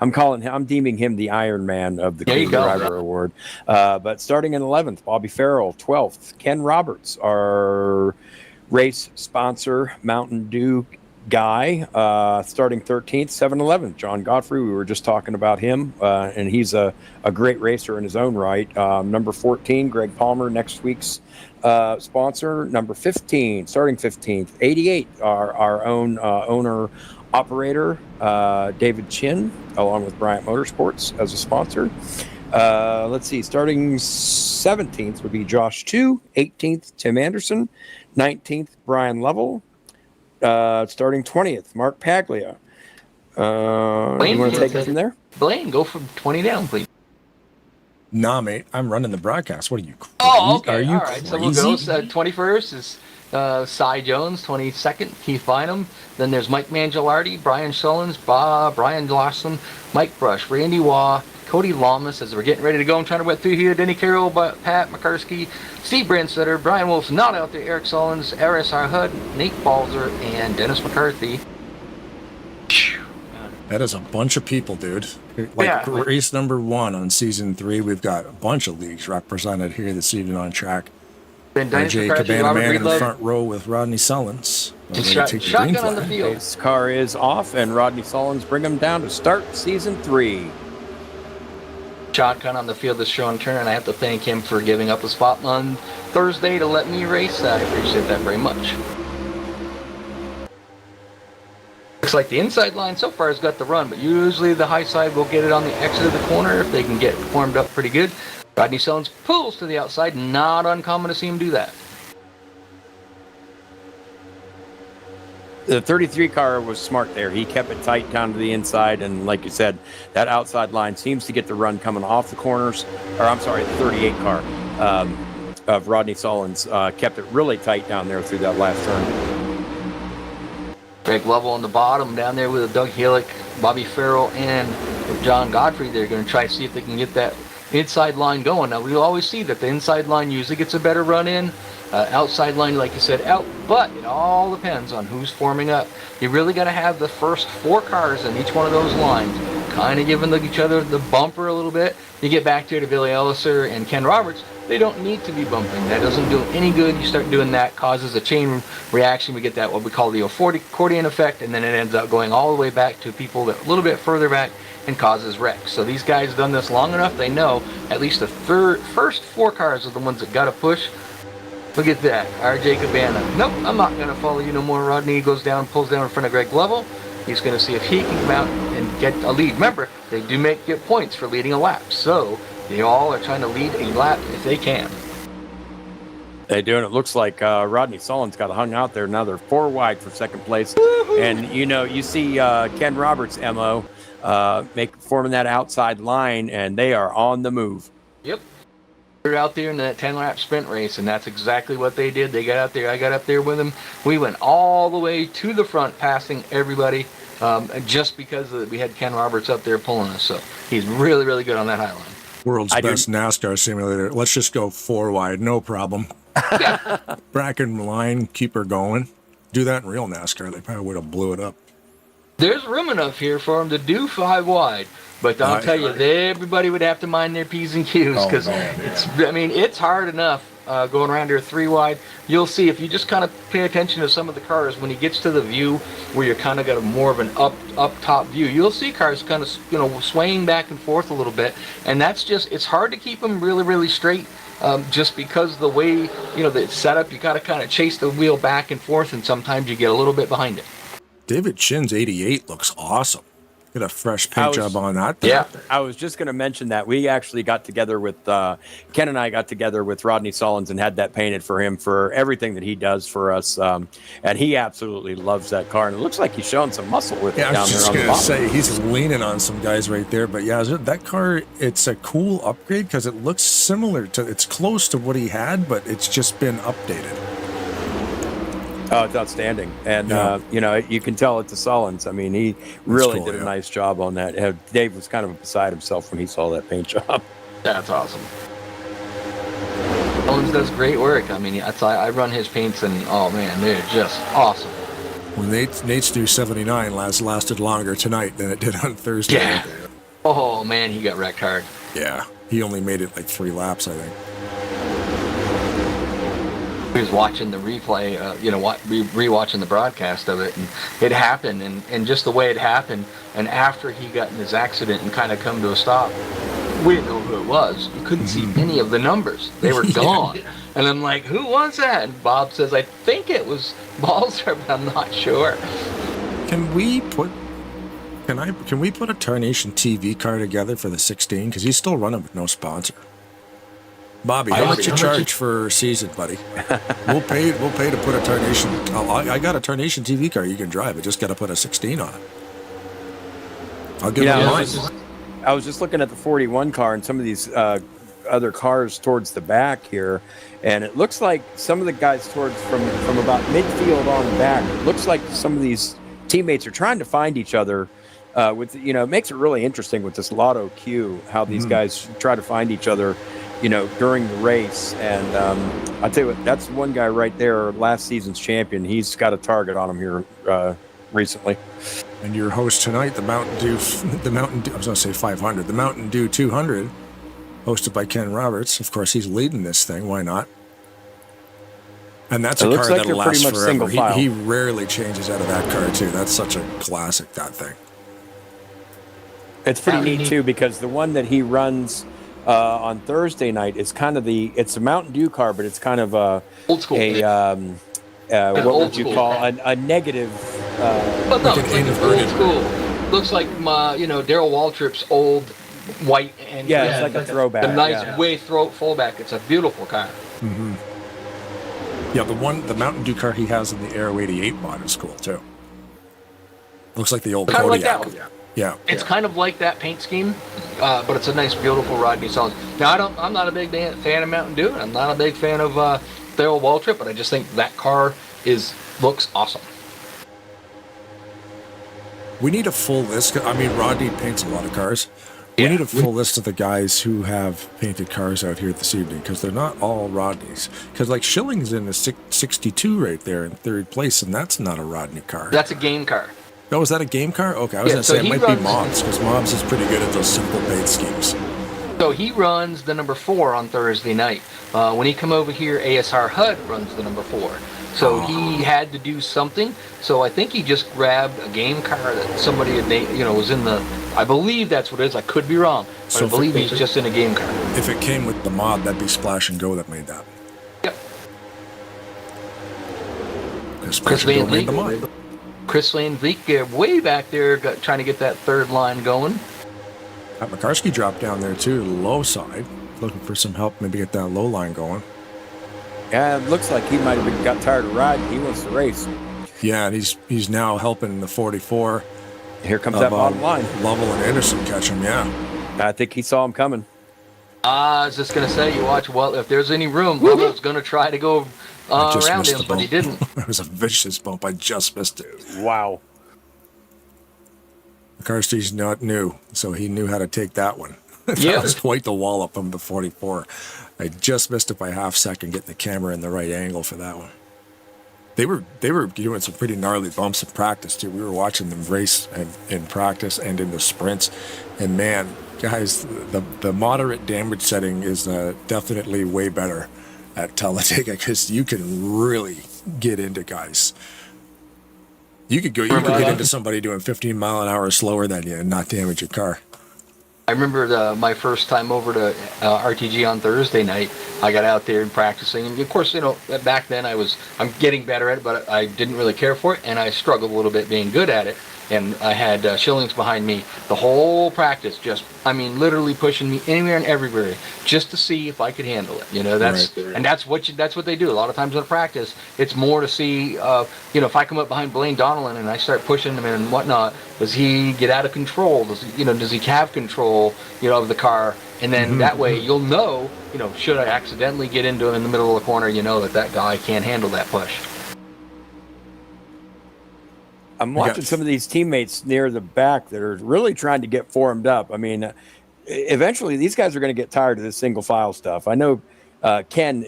I'm deeming him the Iron Man of the Crew Driver Award. But starting in 11th, Bobby Farrell. 12th, Ken Roberts, our race sponsor, Mountain Dew guy. Starting 13th, 7-Eleven, John Godfrey. We were just talking about him, and he's a great racer in his own right. Number 14, Greg Palmer, next week's sponsor. Number 15, starting 15th, 88, our own owner operator, David Chin, along with Bryant Motorsports as a sponsor. Let's see, starting 17th would be Josh 2, 18th, Tim Anderson, 19th, Brian Lovell, starting 20th, Mark Paglia. You want to take it from there? Blaine, go from 20 down, please. Nah, mate, I'm running the broadcast. What are you crazy? Oh, okay. Are you all right. crazy? So we'll go. 21st is Cy Jones. 22nd, Keith Bynum. Then there's Mike Mangialardi, Brian Shullins, Brian Lawson, Mike Brush, Randy Waugh, Cody Lamas, as we're getting ready to go. I'm trying to wet through here. Denny Carroll, Pat McCursky, Steve Brandstetter, Brian Wolf's not out there, Eric Sullins, RSR Hud, Nate Balzer, and Dennis McCarthy. That is a bunch of people, dude. Race number 1 on season 3, we've got a bunch of leagues represented here this evening on track. Then Dennis RJ McCarthy, Cabana Robert Man in the Breedlove. front row with Rodney Sullins. Shotgun on the field. His car is off, and Rodney Sullins bring him down to start season 3. Shotgun on the field this show and turn, and I have to thank him for giving up a spot on Thursday to let me race. I appreciate that very much. Looks like the inside line so far has got the run, but usually the high side will get it on the exit of the corner if they can get formed up pretty good. Rodney Sullins pulls to the outside. Not uncommon to see him do that. The 33 car was smart there. He kept it tight down to the inside, and like you said, that outside line seems to get the run coming off the corners. Or I'm sorry, the 38 car of Rodney Sullins kept it really tight down there through that last turn. Greg Lovell on the bottom down there with Doug Hillick, Bobby Farrell, and John Godfrey. They're going to try to see if they can get that inside line going. Now, we'll always see that the inside line usually gets a better run in. Outside line, like you said, out. But it all depends on who's forming up. You really got to have the first 4 cars in each one of those lines, kind of giving each other the bumper a little bit. You get back there to Billy Elliser and Ken Roberts. They don't need to be bumping. That doesn't do any good. You start doing that, causes a chain reaction. We get that, what we call the accordion effect, and then it ends up going all the way back to people that a little bit further back and causes wrecks. So these guys have done this long enough. They know at least the first 4 cars are the ones that got to push. Look at that, RJ Cabana. Nope, I'm not going to follow you no more, Rodney. He goes down, pulls down in front of Greg Lovell. He's going to see if he can come out and get a lead. Remember, they do get points for leading a lap, so they all are trying to lead a lap if they can. They do, and it looks like Rodney Sullivan's got hung out there. Now they're 4 wide for second place. And, you see Ken Roberts' MO forming that outside line, and they are on the move. Yep. They're out there in that 10-lap sprint race, and that's exactly what they did. They got out there. I got up there with them. We went all the way to the front, passing everybody, just because we had Ken Roberts up there pulling us. So he's really, really good on that high line. World's best NASCAR simulator. Let's just go 4 wide, no problem. Bracket line, keep her going. Do that in real NASCAR, they probably would have blew it up. There's room enough here for them to do 5 wide, but I'll tell you, everybody would have to mind their P's and Q's, because it's hard enough going around here 3 wide. You'll see if you just kind of pay attention to some of the cars when he gets to the view where you're kind of got more of an up top view. You'll see cars kind of swaying back and forth a little bit, and that's just, it's hard to keep them really, really straight. Just because the way that it's set up, you got to kind of chase the wheel back and forth, and sometimes you get a little bit behind it. David Chin's 88 looks awesome. Get a fresh paint job on that thing. Yeah, I was just going to mention that we actually got together with Ken and I got together with Rodney Sullins and had that painted for him for everything that he does for us, and he absolutely loves that car, and it looks like he's showing some muscle with it down there on the bottom. I was just going to say he's leaning on some guys right there, but yeah, that car, it's a cool upgrade because it looks similar to, it's close to what he had, but it's just been updated. Oh, it's outstanding. And, you can tell it's the Sullins. I mean, he really did a nice job on that. Dave was kind of beside himself when he saw that paint job. That's awesome. Sullins does great work. I mean, I run his paints, and, oh, man, they're just awesome. Well, Nate's through 79 lasted longer tonight than it did on Thursday. Yeah. Oh, man, he got wrecked hard. Yeah. He only made it like 3 laps, I think. He was watching the replay, rewatching the broadcast of it, and it happened, and just the way it happened, and after he got in his accident and kind of come to a stop, we didn't know who it was. You couldn't see any of the numbers. They were gone. And I'm like, who was that? And Bob says, I think it was Balzer, but I'm not sure. Can we put a Tarnation TV car together for the 16? Because he's still running with no sponsor. Bobby, how much you charge for season, buddy? We'll pay to put a Tarnation. I got a Tarnation TV car you can drive. I just got to put a 16 on it. I'll give you mine. I was just looking at the 41 car and some of these other cars towards the back here, and it looks like some of the guys from about midfield on back. It looks like some of these teammates are trying to find each other. It makes it really interesting with this Lotto Q, how these guys try to find each other, during the race. And I'll tell you what, that's one guy right there, last season's champion. He's got a target on him here recently. And your host tonight, the Mountain Dew, I was going to say 500, the Mountain Dew 200, hosted by Ken Roberts. Of course, he's leading this thing. Why not? And that's a car that'll last forever. He rarely changes out of that car, too. That's such a classic, that thing. It's pretty neat, too, because the one that he runs on Thursday night is kind of it's a Mountain Dew car, but it's kind of old school. What would you call a negative? But no, it's like old school. Looks like Darrell Waltrip's old white and it's like a throwback. A nice way fullback. It's a beautiful car. Mm-hmm. Yeah, the Mountain Dew car he has in the Aero 88 mod is cool too. Looks like the old kind Kodiak. Like that. Yeah, it's kind of like that paint scheme, but it's a nice, beautiful Rodney Sullins. Now, I'm not a big fan of Mountain Dew, and I'm not a big fan of Darrell Waltrip, but I just think that car looks awesome. We need a full list. I mean, Rodney paints a lot of cars. We need a full list of the guys who have painted cars out here this evening, because they're not all Rodneys. Because like Schilling's in the 62 right there in 3rd place, and that's not a Rodney car. That's a game car. Oh, is that a game car? Okay, I was going to say it might be Mobs, because Mobs is pretty good at those simple paint schemes. So he runs the number 4 on Thursday night. When he come over here, ASR HUD runs the number 4. So he had to do something. So I think he just grabbed a game car that somebody had, was in the. I believe that's what it is. I could be wrong, but so I believe he's just in a game car. If it came with the mod, that'd be Splash and Go that made that. Yep. Because Splash and Go made the mod. Chris Van Vliet way back there trying to get that third line going. Pat McCarskey dropped down there too, the low side, looking for some help, maybe get that low line going. Yeah, it looks like he might have got tired of riding. He wants to race. Yeah, and he's now helping the 44. Here comes that bottom line. Lovell and Anderson catch him, yeah. I think he saw him coming. I was just going to say, you watch, well, if there's any room, Lovell's going to try to go around him, but he didn't. It was a vicious bump. I just missed it. Wow. McCarsty's not new, so he knew how to take that one. Yeah. That was quite the wallop from the 44. I just missed it by half second, getting the camera in the right angle for that one. They were doing some pretty gnarly bumps in practice too. We were watching them race in practice and in the sprints, and man, guys, the moderate damage setting is definitely way better at Talladega because you can really get into guys. You could get into somebody doing 15 mile an hour slower than you and not damage your car. I remember my first time over to RTG on Thursday night. I got out there and practicing, and of course, back then I'm getting better at it, but I didn't really care for it, and I struggled a little bit being good at it. And I had Schillings behind me the whole practice, literally pushing me anywhere and everywhere, just to see if I could handle it. That's right. And that's what they do. A lot of times in practice, it's more to see, if I come up behind Blaine Donnellan and I start pushing him and whatnot, does he get out of control? Does he have control, of the car? And then that way you'll know, should I accidentally get into him in the middle of the corner, that guy can't handle that push. I'm watching some of these teammates near the back that are really trying to get formed up. I mean, eventually these guys are going to get tired of this single file stuff. I know Ken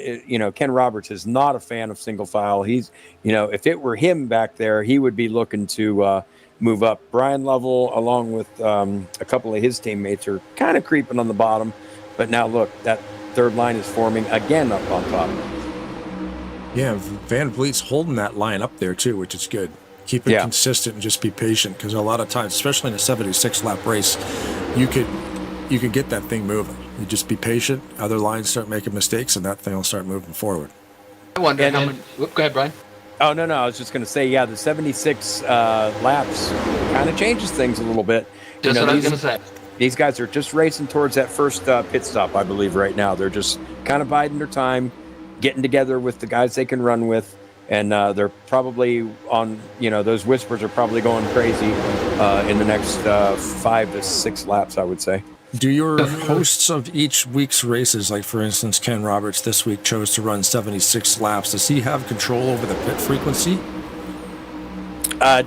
Roberts is not a fan of single file. He's, if it were him back there, he would be looking to move up. Brian Lovell, along with a couple of his teammates, are kind of creeping on the bottom. But now look, that third line is forming again up on top. Yeah, Van Vliet's holding that line up there too, which is good. Keep it consistent and just be patient, because a lot of times, especially in a 76 lap race, you could get that thing moving. You just be patient. Other lines start making mistakes, and that thing will start moving forward. I wonder how many. Go ahead, Brian. Oh no, I was just going to say, the 76 laps kind of changes things a little bit. Just what I was going to say. These guys are just racing towards that first pit stop, I believe, right now. They're just kind of biding their time, getting together with the guys they can run with. And they're probably on, those whispers are probably going crazy in the next 5 to 6 laps, I would say. Do your hosts of each week's races, like for instance, Ken Roberts this week chose to run 76 laps, does he have control over the pit frequency?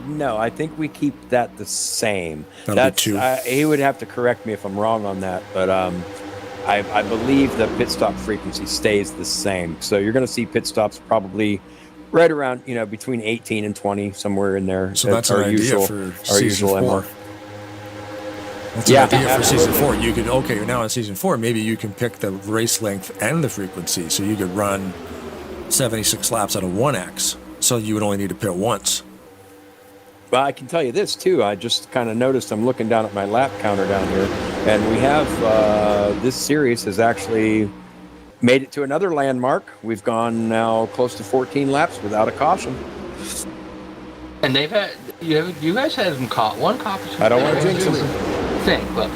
No, I think we keep that the same. That's 2. He would have to correct me if I'm wrong on that, but I believe the pit stop frequency stays the same. So you're going to see pit stops probably right around, between 18 and 20, somewhere in there. So that's our idea for season 4. MR. That's an idea for season 4. You could, you're now in season 4, maybe you can pick the race length and the frequency. So you could run 76 laps out of 1X. So you would only need to pit once. Well, I can tell you this too. I just kind of noticed, I'm looking down at my lap counter down here, and we have, this series has actually made it to another landmark. We've gone now close to 14 laps without a caution. And they've had, you guys had them caught one caution. I don't want to jinx them. Thing, but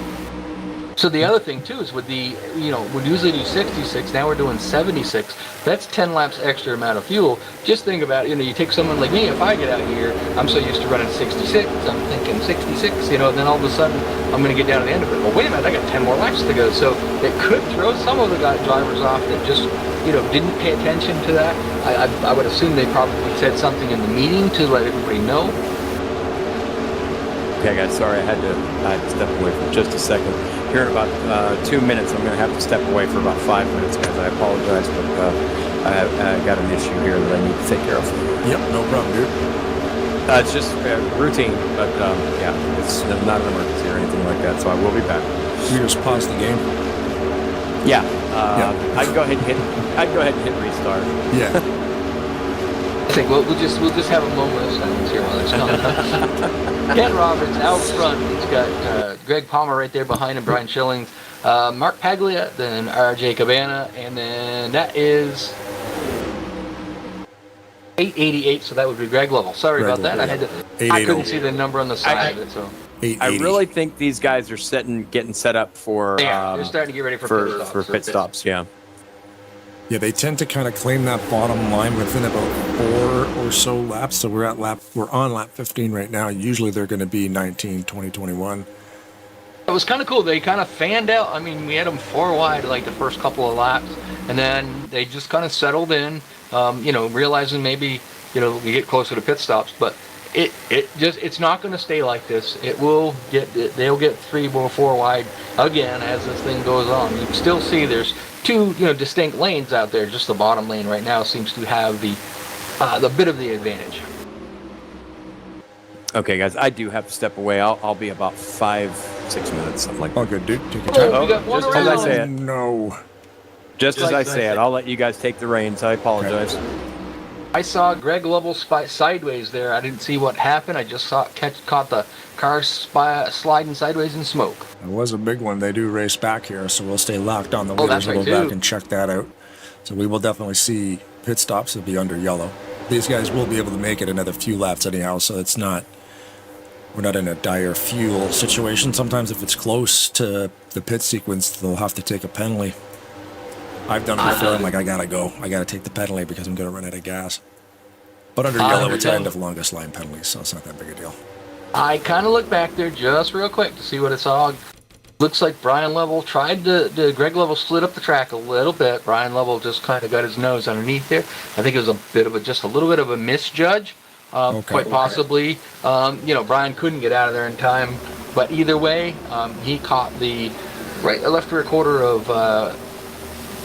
so the other thing too is with the, we usually do 66. Now we're doing 76. That's 10 laps extra amount of fuel. Just think about it. You take someone like me. If I get out here, I'm so used to running 66. I'm thinking 66. Then all of a sudden I'm going to get down to the end of it. Well, wait a minute, I got 10 more laps to go. So it could throw some of the drivers off that just didn't pay attention to that. I would assume they probably said something in the meeting to let everybody know. Okay, guys, sorry, I had to step away for just a second. Here in about 2 minutes, I'm going to have to step away for about 5 minutes, guys. I apologize, but I got an issue here that I need to take care of. Yep, no problem, dude. It's just routine, but it's not an emergency or anything like that, so I will be back. You just pause the game? Yeah. I'd go ahead and hit restart. Yeah. I think we'll just have a moment of silence here while it's going. Ken Roberts out front. He's got Greg Palmer right there behind him, Brian Schillings, Mark Paglia, then RJ Cabana, and then that is 888, so that would be Greg Lovell. Sorry Greg about that. Lovell, I yeah. couldn't see the number on the side of it, so. 880. I really think these guys are getting set up for Yeah, they're starting to get ready for pit stops. Yeah. Yeah, they tend to kind of claim that bottom line within about 4 or so laps. So we're on lap 15 right now. Usually they're going to be 19, 20, 21. It was kind of cool. They kind of fanned out. I mean, we had them 4 wide like the first couple of laps, and then they just kind of settled in, realizing maybe, we get closer to pit stops, but it's not going to stay like this. They'll get 3 or 4 wide again as this thing goes on. You can still see there's 2, distinct lanes out there. Just the bottom lane right now seems to have the bit of the advantage. Okay, guys, I do have to step away. I'll be about 5-6 minutes, something like that. Oh, good, dude. Take your time. We got one just as I around. say it. No. Just as I say it, I'll let you guys take the reins. I apologize. Okay. I saw Greg Lovell sideways there. I didn't see what happened. I just caught the car sliding sideways in smoke. It was a big one. They do race back here, so we'll stay locked on the Oh, leaders. that's We'll right, go back too. and check that out. So we will definitely see pit stops. It'll be under yellow. These guys will be able to make it another few laps anyhow, so we're not in a dire fuel situation. Sometimes if it's close to the pit sequence, they'll have to take a penalty. I've done it before. I'm like, I gotta go. I gotta take the penalty because I'm gonna run out of gas. But under yellow, it's end of longest line penalties, so it's not that big a deal. I kind of looked back there just real quick to see what I saw. Looks like Brian Lovell tried to Greg Lovell split up the track a little bit. Brian Lovell just kind of got his nose underneath there. I think it was just a little bit of a misjudge. Quite possibly. Brian couldn't get out of there in time. But either way, he caught the left rear quarter of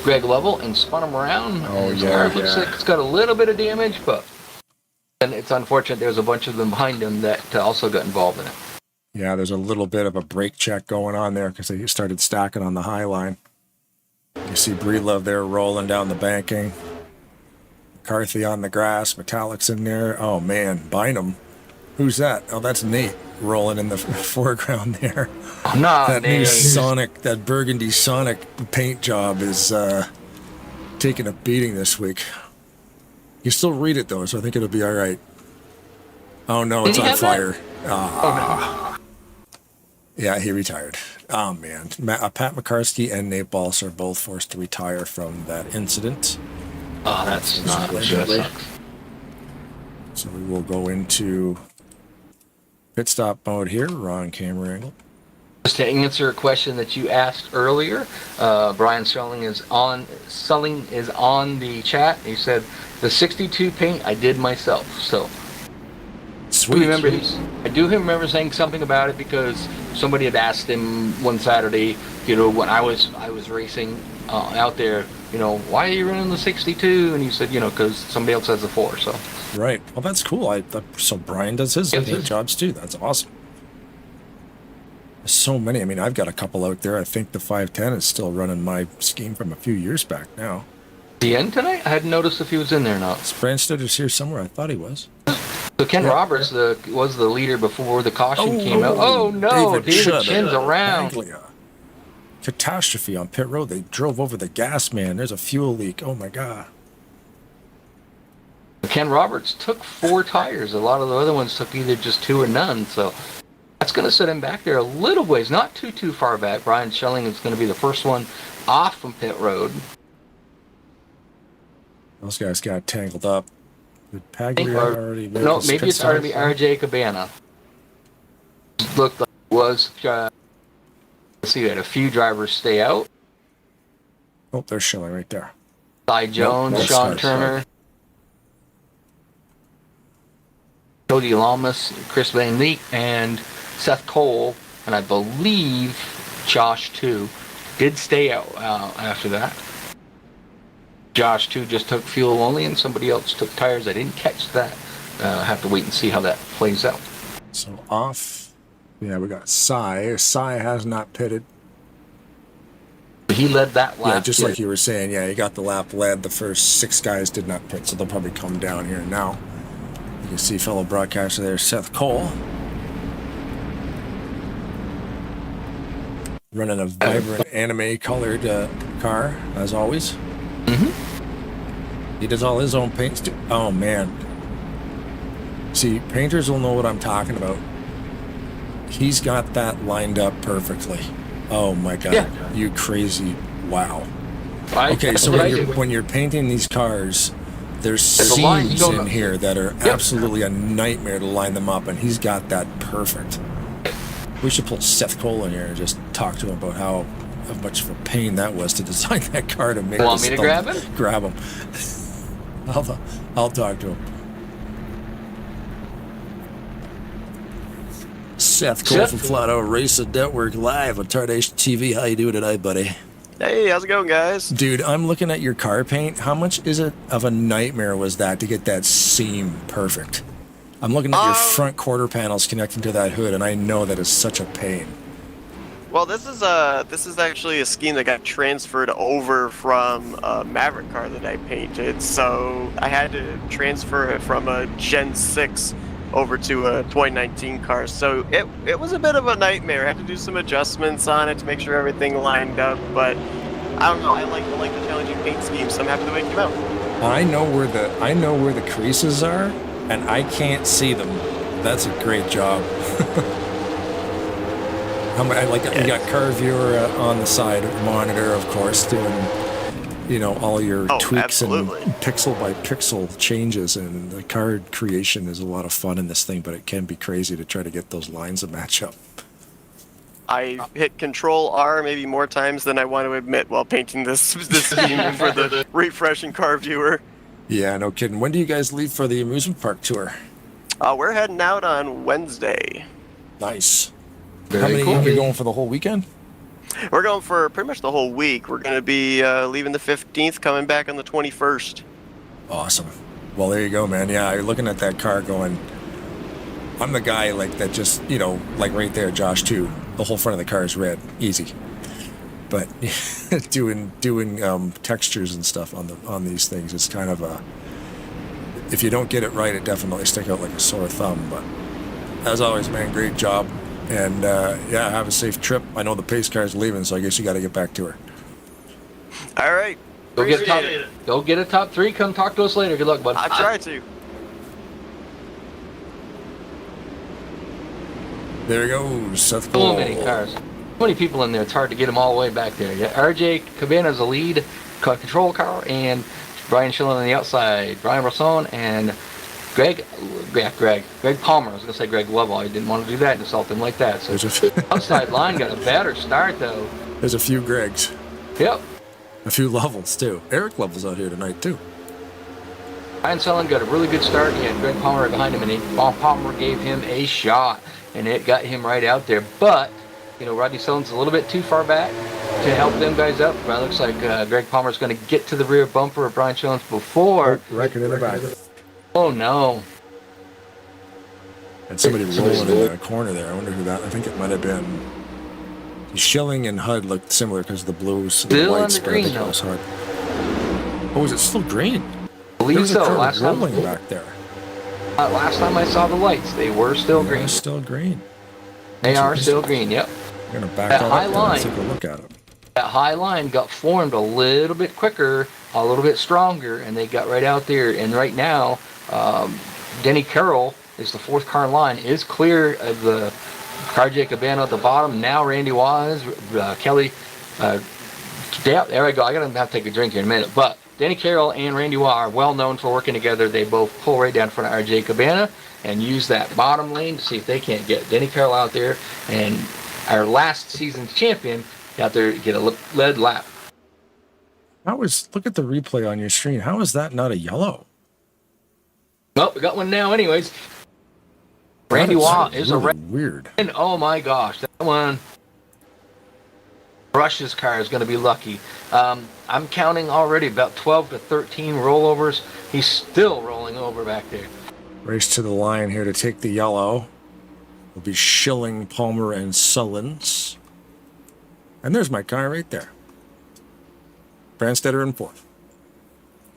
Greg Lovell and spun him around. Oh, His yeah, car looks yeah. like it's got a little bit of damage, but and it's unfortunate there's a bunch of them behind him that also got involved in it. Yeah, there's a little bit of a brake check going on there because they started stacking on the high line. You see Breedlove there rolling down the banking. McCarthy on the grass. Metallic's in there. Oh, man. Bynum. Who's that? Oh, that's Nate rolling in the foreground there. That new Sonic, that burgundy Sonic paint job is taking a beating this week. You still read it, though, so I think it'll be all right. Oh, no, it's on fire. Yeah, he retired. Oh, man. Pat McCarskey and Nate Balser are both forced to retire from that incident. Oh, that's not good. So we will go into pit stop mode here. Wrong camera angle. Just to answer a question that you asked earlier, Brian Selling is on the chat. He said the 62 paint I did myself. So Sweet. I do remember saying something about it because somebody had asked him one Saturday, when I was racing out there, why are you running the 62? And he said, because somebody else has the 4. So Right. Well, that's cool. So Brian does his paint jobs too. That's awesome. There's so many. I mean, I've got a couple out there. I think the 510 is still running my scheme from a few years back now. the end tonight? I hadn't noticed if he was in there or not. Branstadter's here somewhere. I thought he was. So Ken Roberts was the leader before the caution came out. Oh no, David Chin's around. Anglia. Catastrophe on pit road. They drove over the gas man. There's a fuel leak. Oh my God. Ken Roberts took 4 tires. A lot of the other ones took either just 2 or none. So that's going to set him back there a little ways. Not too far back. Brian Schelling is going to be the first one off from pit road. Those guys got tangled up. Did Paglia already make No, his maybe pit it's going to stop? be RJ Cabana. Looked like it was. Let's see, we had a few drivers stay out. Oh, there's Schilling right there. Ty Jones, Nope, Sean start. Turner, Cody Lamas, Chris Van Leek, and Seth Cole, and I believe Josh too, did stay out after that. Josh too just took fuel only, and somebody else took tires. I didn't catch that. Have to wait and see how that plays out. So off. Yeah, we got Cy. Cy has not pitted. He led that lap. Yeah, just like you were saying. Yeah, he got the lap led. The first 6 guys did not pit, so they'll probably come down here now. You can see fellow broadcaster there, Seth Cole. Running a vibrant anime-colored car, as always. He does all his own paints too. Oh man. See, painters will know what I'm talking about. He's got that lined up perfectly. Oh my God, Yeah. you crazy. Wow. Okay, That's so what I do. when you're painting these cars, there's There's a line seams going in up. here that are absolutely a nightmare to line them up, and he's got that perfect. We should pull Seth Cole in here and just talk to him about how much of a pain that was to design that car to make Want this me to stuff. grab him? Grab him. I'll talk to him. Seth Cole from Flat Out Racing Network live on TARNATION TV. How you doing tonight, buddy? Hey, how's it going, guys? Dude, I'm looking at your car paint. How much is it of a nightmare was that to get that seam perfect? I'm looking at your front quarter panels connecting to that hood, and I know that is such a pain. Well, this is actually a scheme that got transferred over from a Maverick car that I painted. So I had to transfer it from a Gen 6 over to a 2019 car. So it was a bit of a nightmare. I had to do some adjustments on it to make sure everything lined up. But I don't know. I like the challenging paint scheme, so I'm happy the way it came out. I know where the creases are, and I can't see them. That's a great job. You got car viewer on the side monitor, of course, doing all your tweaks absolutely. and pixel by pixel changes, and the card creation is a lot of fun in this thing, but it can be crazy to try to get those lines to match up. I hit Control R maybe more times than I want to admit while painting this scheme for the refreshing car viewer. Yeah, no kidding. When do you guys leave for the amusement park tour? We're heading out on Wednesday. Nice. Very How many cool. are we going for the whole weekend? We're going for pretty much the whole week. We're going to be leaving the 15th, coming back on the 21st. Awesome. Well, there you go, man. Yeah, you're looking at that car going, I'm the guy that just, right there, Josh, too. The whole front of the car is red. Easy. But doing textures and stuff on these things, it's kind of if you don't get it right, it definitely stick out like a sore thumb. But as always, man, great job. And have a safe trip. I know the pace car's leaving, so I guess you got to get back to her. All right. Go get a top 3. Come talk to us later. Good luck, bud. I try to. There he goes, Seth So Cole. many cars. So many people in there. It's hard to get them all the way back there. Yeah, RJ Cabana's the lead control car, and Brian Schillen on the outside. Brian Rosson and Greg Palmer. I was gonna say Greg Lovell. I didn't want to do that and insult him like that. So outside line got a better start though. There's a few Gregs. Yep. A few Levels, too. Eric Level's out here tonight, too. Brian Schillen got a really good start. He had Greg Palmer right behind him, and Palmer gave him a shot, and it got him right out there. But Rodney Schillen's a little bit too far back to help them guys up. But it looks like Greg Palmer's going to get to the rear bumper of Brian Schillen's before. Record in the back. Oh no. And somebody rolling in the corner there. I wonder who that. I think it might have been. Schilling and HUD looked similar because of the blues and the Still on whites. the but I green, think it though. was HUD. Oh, is it still green? I believe There's a so. car Last rolling back there. time I saw the lights, they were still green. They're still green. They are still green. Yep. I'm gonna back That that high up line. and take a look at it. That high line got formed a little bit quicker, a little bit stronger, and they got right out there. And right now, Denny Carroll is the 4th car in line, is clear of the RJ Cabana at the bottom. Now Randy Wise, Kelly. There we go. I gotta have to take a drink here in a minute. But Denny Carroll and Randy Wise are well known for working together. They both pull right down in front of RJ Cabana and use that bottom lane to see if they can't get Denny Carroll out there and our last season's champion out there to get a lead lap. Look at the replay on your screen. How is that not a yellow? Well, we got one now anyways. Randy Watt is a really red. weird. And oh my gosh, that one. Rush's car is going to be lucky. I'm counting already about 12 to 13 rollovers. He's still rolling over back there. Race to the line here to take the yellow. Will be Schilling, Palmer, and Sullins. And there's my car right there. Brandstetter in 4th.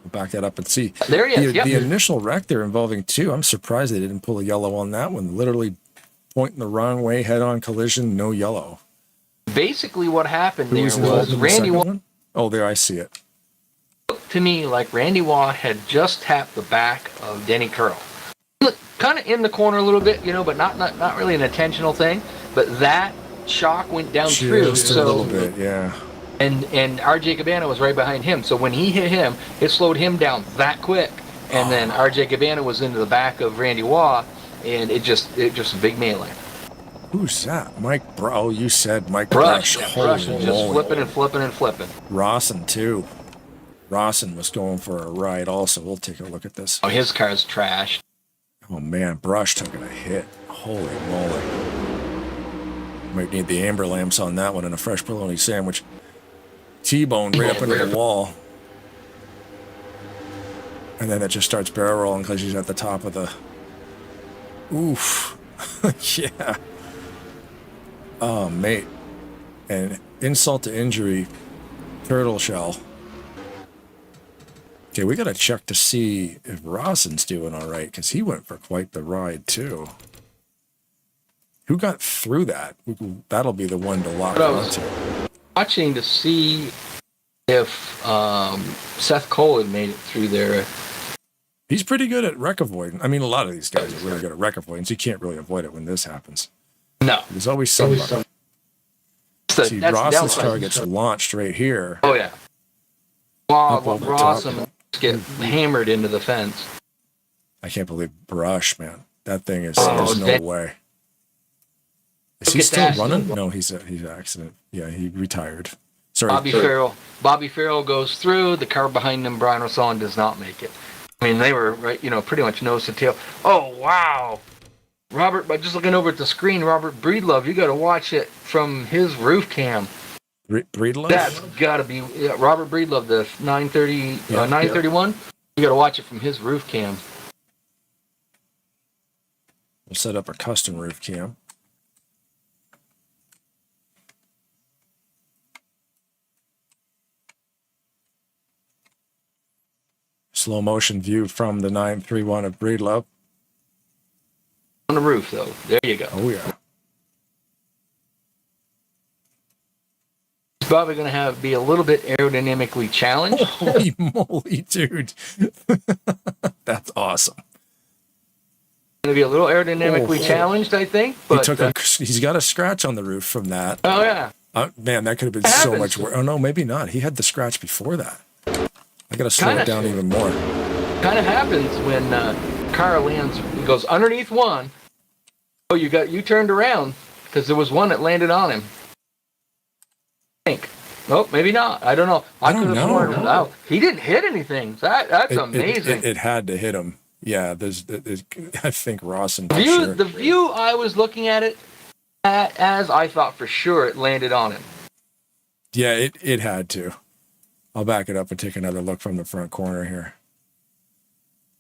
We'll back that up and see. There he is. The initial wreck there involving 2. I'm surprised they didn't pull a yellow on that one. Literally pointing the wrong way, head-on collision, no yellow. Basically what happened Who there was involved was in the Randy second Watt one? Oh, there, I see it. to me like Randy Waugh had just tapped the back of Denny Curl. Kind of in the corner a little bit, but not really an intentional thing. But that shock went down through. Just a little bit, yeah. And RJ Cabana was right behind him. So when he hit him, it slowed him down that quick. And then RJ Cabana was into the back of Randy Waugh, and it just a big melee. Who's that? Mike Brush. Oh, you said Mike Brush. Brush. Brush Holy was just moly. flipping and flipping and flipping. Rawson, too. Rawson was going for a ride also. We'll take a look at this. Oh, his car's trashed. Oh, man. Brush took a hit. Holy moly. Might need the amber lamps on that one and a fresh bologna sandwich. T-bone right up into the wall. And then it just starts barrel rolling because he's at the top of the... Oof. Yeah. Oh, mate. And insult to injury, turtle shell. Okay, we got to check to see if Rawson's doing all right, because he went for quite the ride, too. Who got through that? That'll be the one to lock onto. Watching to see if Seth Cole had made it through there. He's pretty good at wreck avoidance. I mean, a lot of these guys are really good at wreck avoidance. You can't really avoid it when this happens. No. There's always somebody. See, Rawson's car gets launched right here. Oh, yeah. Wow, over Rawson get hammered into the fence. I can't believe Brush, man. That thing is, there's no way. Is he still running? No, he's accident. Yeah, he retired. Sorry. Bobby Farrell goes through. The car behind him, Brian Rosson, does not make it. I mean, they were right, pretty much nose to tail. Oh, wow. Robert, by just looking over at the screen, Robert Breedlove, you got to watch it from his roof cam. Breedlove? That's got to be Robert Breedlove, the 931. You got to watch it from his roof cam. We'll set up a custom roof cam. Slow motion view from the 931 of Breedlove. On the roof, though. There you go. Oh, yeah. He's probably going to be a little bit aerodynamically challenged. Holy moly, dude. That's awesome. Going to be a little aerodynamically challenged, I think. But He's got a scratch on the roof from that. Oh, yeah. Man, that could have been so much worse. Oh, no, maybe not. He had the scratch before that. I got to slow it down even more. Kind of happens when car lands. He goes underneath one. Oh, you turned around because there was one that landed on him. I think. Nope, maybe not. I don't know. I could have sworn out. He didn't hit anything. That's amazing. It had to hit him. Yeah, I think Rawson for sure. The view I was looking at it as I thought for sure it landed on him. Yeah, it had to. I'll back it up and take another look from the front corner here.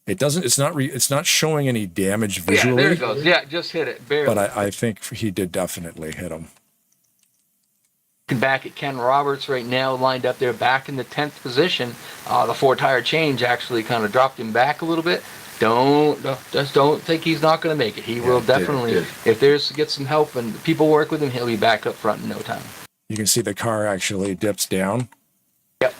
It doesn't. It's not showing any damage visually. Yeah, there it goes. Yeah, just hit it barely. But I think he did definitely hit him. Looking back at Ken Roberts right now, lined up there back in the 10th position. The 4-tire change actually kind of dropped him back a little bit. Just don't think he's not going to make it. He will definitely. If get some help and people work with him, he'll be back up front in no time. You can see the car actually dips down. Yep.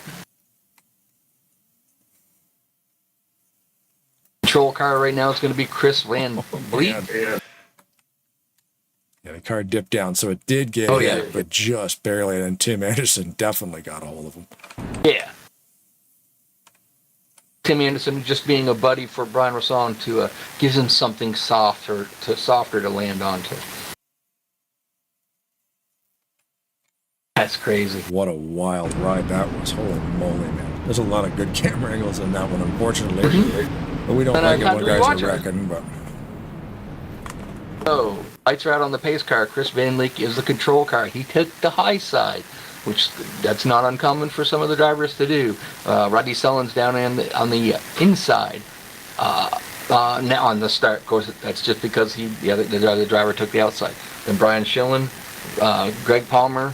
Control car right now is going to be Chris Van Vliet. Yeah, the car dipped down, so it did get hit, but just barely. And Tim Anderson definitely got a hold of him. Yeah. Tim Anderson just being a buddy for Brian Rosson to gives him something softer to land onto. That's crazy. What a wild ride that was. Holy moly, man. There's a lot of good camera angles in that one, unfortunately. But we don't like it when guys are wrecking. But... So, lights are out on the pace car. Chris Van Leek is the control car. He took the high side, which that's not uncommon for some of the drivers to do. Rodney Sullen's down on the inside. Now on the start, of course, that's just because the other driver took the outside. Then Brian Schillen, Greg Palmer,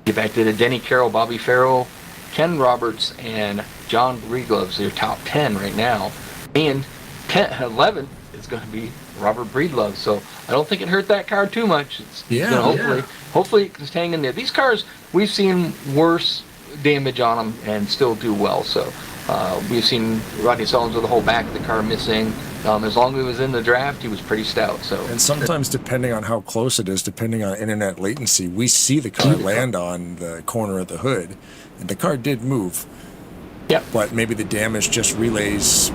get back to the Denny Carroll, Bobby Farrell, Ken Roberts, and John Breedlove's their top 10 right now. And 11 is going to be Robert Breedlove. So I don't think it hurt that car too much. Hopefully it can hang in there. These cars, we've seen worse damage on them and still do well. So we've seen Rodney Sullins with the whole back of the car missing. As long as he was in the draft, he was pretty stout. So, and sometimes, depending on how close it is, depending on internet latency, we see the car land on the corner of the hood, and the car did move. Yeah. But maybe the damage just relays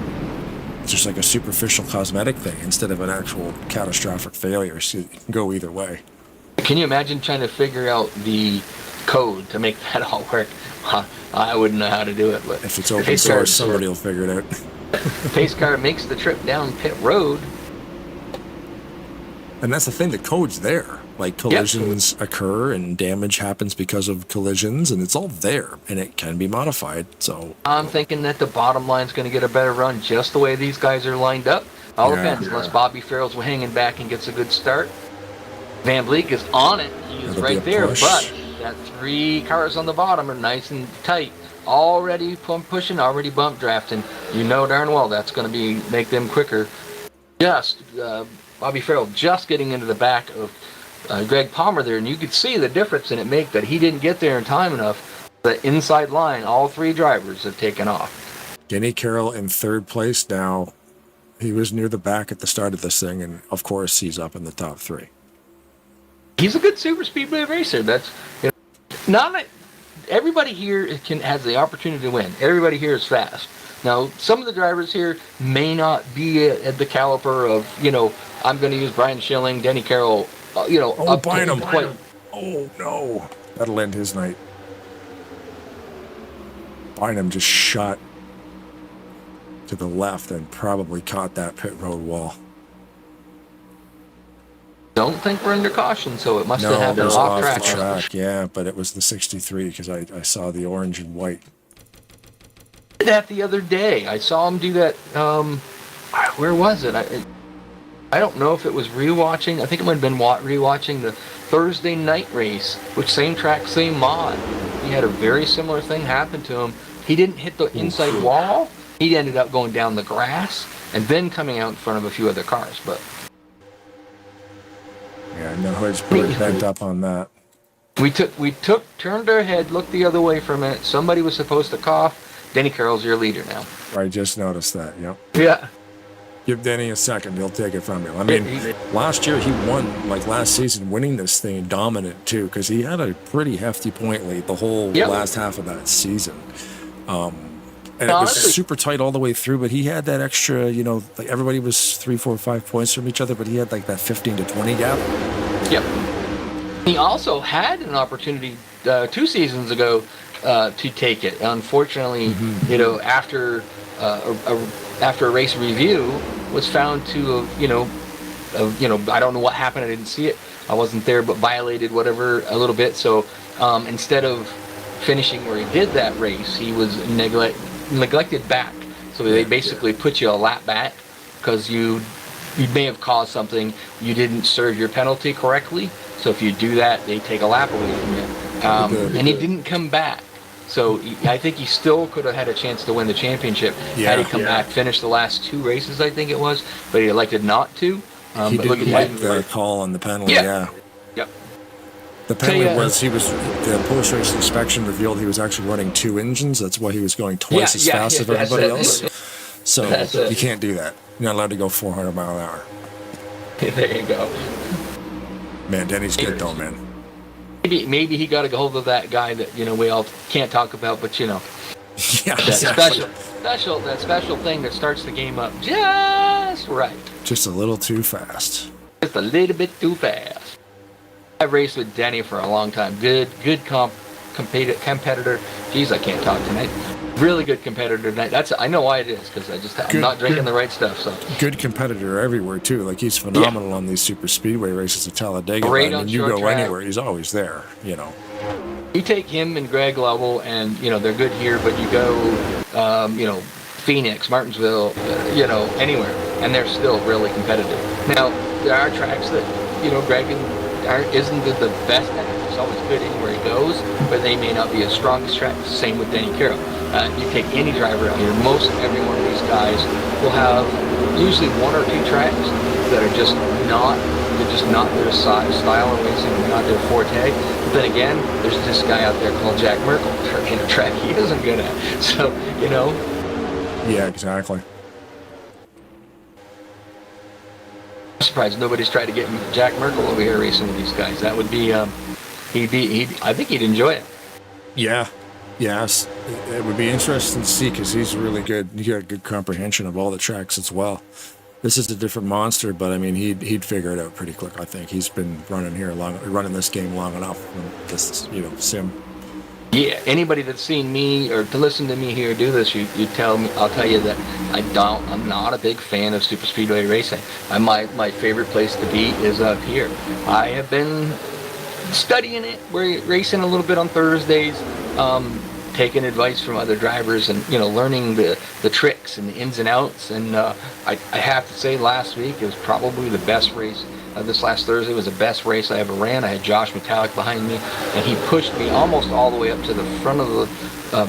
just like a superficial cosmetic thing instead of an actual catastrophic failure. So it can go either way. Can you imagine trying to figure out the code to make that all work? I wouldn't know how to do it. But if it's open source, somebody will figure it out. The pace car makes the trip down pit road. And that's the thing, the code's there. Like, collisions occur and damage happens because of collisions, and it's all there, and it can be modified. So I'm thinking that the bottom line's going to get a better run just the way these guys are lined up. All depends, unless Bobby Farrell's hanging back and gets a good start. Van Bleek is on it. He is right there, but that 3 cars on the bottom are nice and tight. Already pushing, already bump drafting. You know darn well that's going to make them quicker. Bobby Farrell just getting into the back of Greg Palmer there, and you could see the difference in it make that he didn't get there in time enough. The inside line, all 3 drivers have taken off. Denny Carroll in 3rd place now. He was near the back at the start of this thing, and of course he's up in the top 3. He's a good super speedway racer. That's not everybody here has the opportunity to win. Everybody here is fast. Now, some of the drivers here may not be at the caliber of, I'm going to use Brian Schilling, Denny Carroll, up Bynum. quite. Oh, no. That'll end his night. Bynum just shot to the left and probably caught that pit road wall. Don't think we're under caution, so it must have happened off track. The track. Yeah, but it was the 63 because I saw the orange and white. Did that the other day. I saw him do that. Where was it? I don't know if it was rewatching. I think it might have been rewatching the Thursday night race, which same track, same mod. He had a very similar thing happen to him. He didn't hit the inside wall. He ended up going down the grass and then coming out in front of a few other cars. But yeah, no, hood's pretty bent up on that. We turned our head, looked the other way for a minute. Somebody was supposed to cough. Denny Carroll's your leader now. I just noticed that. Yep. Yeah. Give Denny a second; he'll take it from you. I mean, last year he won, like last season, winning this thing dominant too, because he had a pretty hefty point lead the whole last half of that season. And it was super tight all the way through, but he had that extra, like everybody was 3, 4, 5 points from each other, but he had like that 15 to 20 gap. Yep. He also had an opportunity 2 seasons ago to take it. Unfortunately, after a race review was found to have, I don't know what happened. I didn't see it. I wasn't there, but violated whatever a little bit. So instead of finishing where he did that race, he was neglected back. So they basically put you a lap back because you may have caused something. You didn't serve your penalty correctly. So if you do that, they take a lap away from you. And he didn't come back. So I think he still could have had a chance to win the championship had he come back, finished the last 2 races, I think it was, but he elected not to. He didn't like the call on the penalty, Yep. The penalty was the post-race inspection revealed he was actually running 2 engines. That's why he was going twice as fast as everybody else. So you can't do that. You're not allowed to go 400 mile an hour. There you go. Man, Denny's good though, man. Maybe he got a hold of that guy that we all can't talk about, but Yeah, that special thing that starts the game up just right. Just a little too fast. Just a little bit too fast. I've raced with Denny for a long time. Good competitor. Jeez, I can't talk tonight. Really good competitor tonight. I know why it is, because I'm not drinking the right stuff. So good competitor everywhere too. Like he's phenomenal on these super speedway races at Talladega. Great on you go track. anywhere, he's always there. You take him and Greg Lovell, and they're good here. But you go, Phoenix, Martinsville, anywhere, and they're still really competitive. Now there are tracks that Greg isn't the best at. He's always good anywhere he goes, but they may not be his strongest tracks. Same with Denny Carroll. You take any driver out here, most every one of these guys will have usually 1 or 2 tracks that are just not their style of racing, not their forte. Then again, there's this guy out there called Jack Merkel in a track he isn't good at. So, you know. Yeah, exactly. I'm surprised nobody's tried to get Jack Merkel over here racing with these guys. That would be, I think he'd enjoy it. Yeah. Yes. It would be interesting to see because he's really good. He got good comprehension of all the tracks as well. This is a different monster, but I mean, he'd figure it out pretty quick. I think he's been running this game long enough. This, sim. Yeah, anybody that's seen me or to listen to me here do this, you tell me. I'll tell you that I'm not a big fan of super speedway racing. My favorite place to be is up here. I have been studying it. We're racing a little bit on Thursdays. Taking advice from other drivers and learning the tricks and the ins and outs, and I have to say last week it was probably the best race. This last Thursday was the best race I ever ran. I had Josh Metallic behind me, and he pushed me almost all the way up to the front of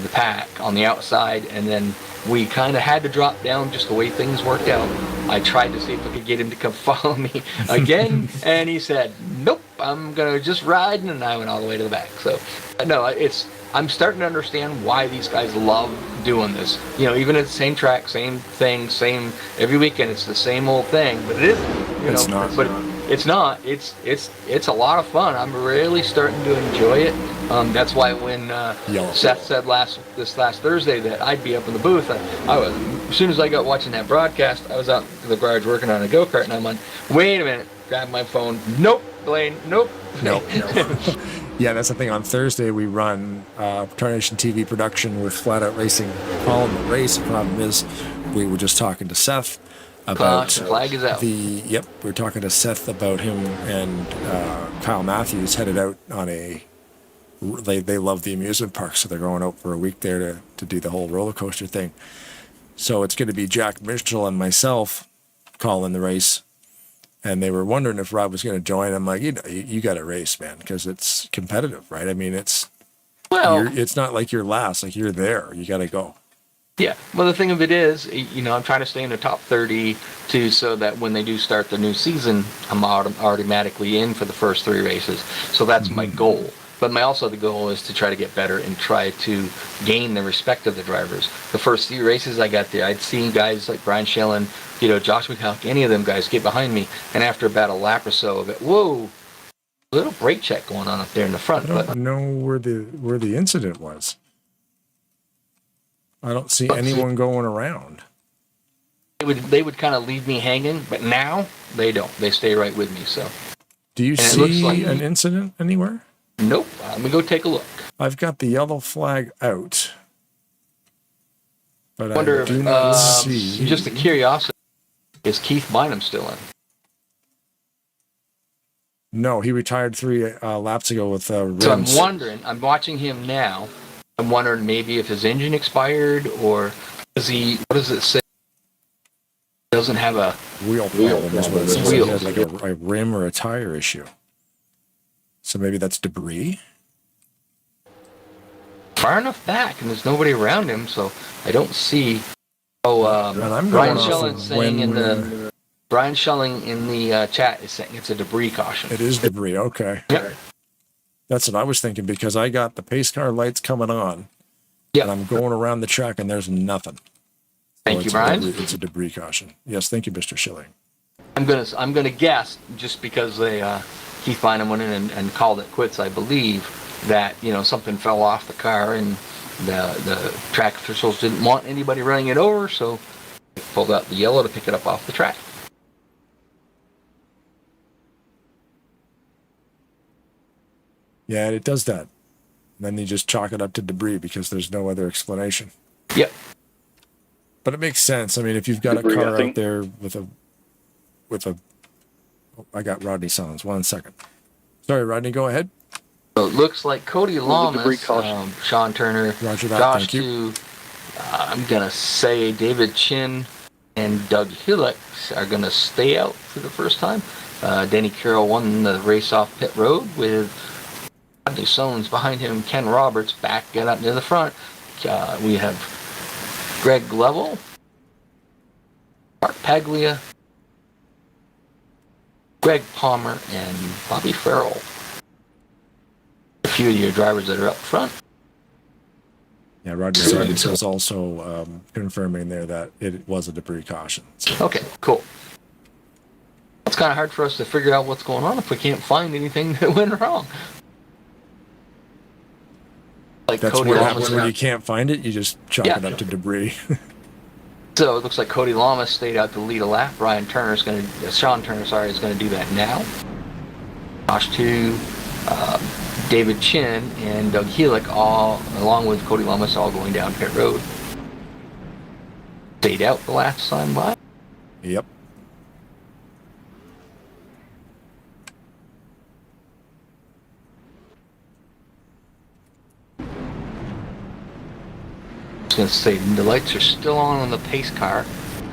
the pack on the outside, and then we kind of had to drop down just the way things worked out. I tried to see if I could get him to come follow me again, and he said, "Nope, I'm gonna just ride," and I went all the way to the back. So, no, I'm starting to understand why these guys love doing this. Even at the same track, same thing, same every weekend. It's the same old thing, but it isn't. It's not. But it's not. It's a lot of fun. I'm really starting to enjoy it. That's why when Seth said this last Thursday that I'd be up in the booth, I was, as soon as I got watching that broadcast, I was out in the garage working on a go-kart, and I'm like, wait a minute, grab my phone. Nope, Blaine. Nope. No. Yeah, that's the thing. On Thursday, we run TARNATION TV production with Flat Out Racing calling the race. The problem is, we were just talking to Seth about flag is out. we were talking to Seth about him and Kyle Matthews headed out on they love the amusement park, so they're going out for a week there to do the whole roller coaster thing. So it's going to be Jack Mitchell and myself calling the race. And they were wondering if Rob was going to join. I'm like, you got to race, man, because it's competitive, right? I mean, it's not like you're last, like you're there. You got to go. Yeah. Well, the thing of it is, I'm trying to stay in the top 30 too, so that when they do start the new season, I'm automatically in for the first 3 races. So that's my goal. But the goal is to try to get better and try to gain the respect of the drivers. The first 3 races I got there, I'd seen guys like Brian Schillen, Josh McCall, any of them guys get behind me, and after about a lap or so of it, whoa, a little brake check going on up there in the front. I don't know where the incident was. I don't see anyone going around. They would kind of leave me hanging, but now they don't. They stay right with me. So. Do you see an incident anywhere? Nope. Let me go take a look. I've got the yellow flag out, but I do not see. Just a curiosity, is Keith Bynum still in? No, he retired 3 laps ago with rims. So I'm wondering. I'm watching him now. I'm wondering maybe if his engine expired or does he? What does it say? Doesn't have a wheel problem. Is what it says. He Wheels. had like a rim or a tire issue. So maybe that's debris. Far enough back, and there's nobody around him, so I don't see. Brian Schelling in the chat is saying it's a debris caution. It is debris. Okay. Yep. That's what I was thinking because I got the pace car lights coming on. Yeah. And I'm going around the track and there's nothing. Thank you, Brian. It's a debris caution. Yes, thank you, Mr. Schilling. I'm gonna guess just because they Keith Bynum went in and called it quits. I believe that something fell off the car and the track officials didn't want anybody running it over, so they pulled out the yellow to pick it up off the track. Yeah, it does that. And then you just chalk it up to debris because there's no other explanation. Yep. But it makes sense. I mean, if you've got a car out there with a oh, I got Rodney Sons. 1 second. Sorry, Rodney, go ahead. So it looks like Cody Lamas, Sean Turner, Roger that, Josh thank you. I'm going to say David Chin and Doug Hillix are going to stay out for the first time. Denny Carroll won the race off pit road with Rodney Sones behind him, Ken Roberts back and up near the front. We have Greg Level, Mark Paglia, Greg Palmer, and Bobby Farrell. few of your drivers that are up front. Yeah, Roger Sargent was also confirming there that it was a debris caution. So. Okay, cool. It's kind of hard for us to figure out what's going on if we can't find anything that went wrong. Like That's Cody what Lamas happens when you can't find it. You just chalk it up to debris. So it looks like Cody Lamas stayed out to lead a lap. Sean Turner, is going to do that now. Josh 2, David Chin, and Doug Heelick, all along with Cody Lamas, all going down pit road. Stayed out the last time by. Yep. I was going to say the lights are still on the pace car.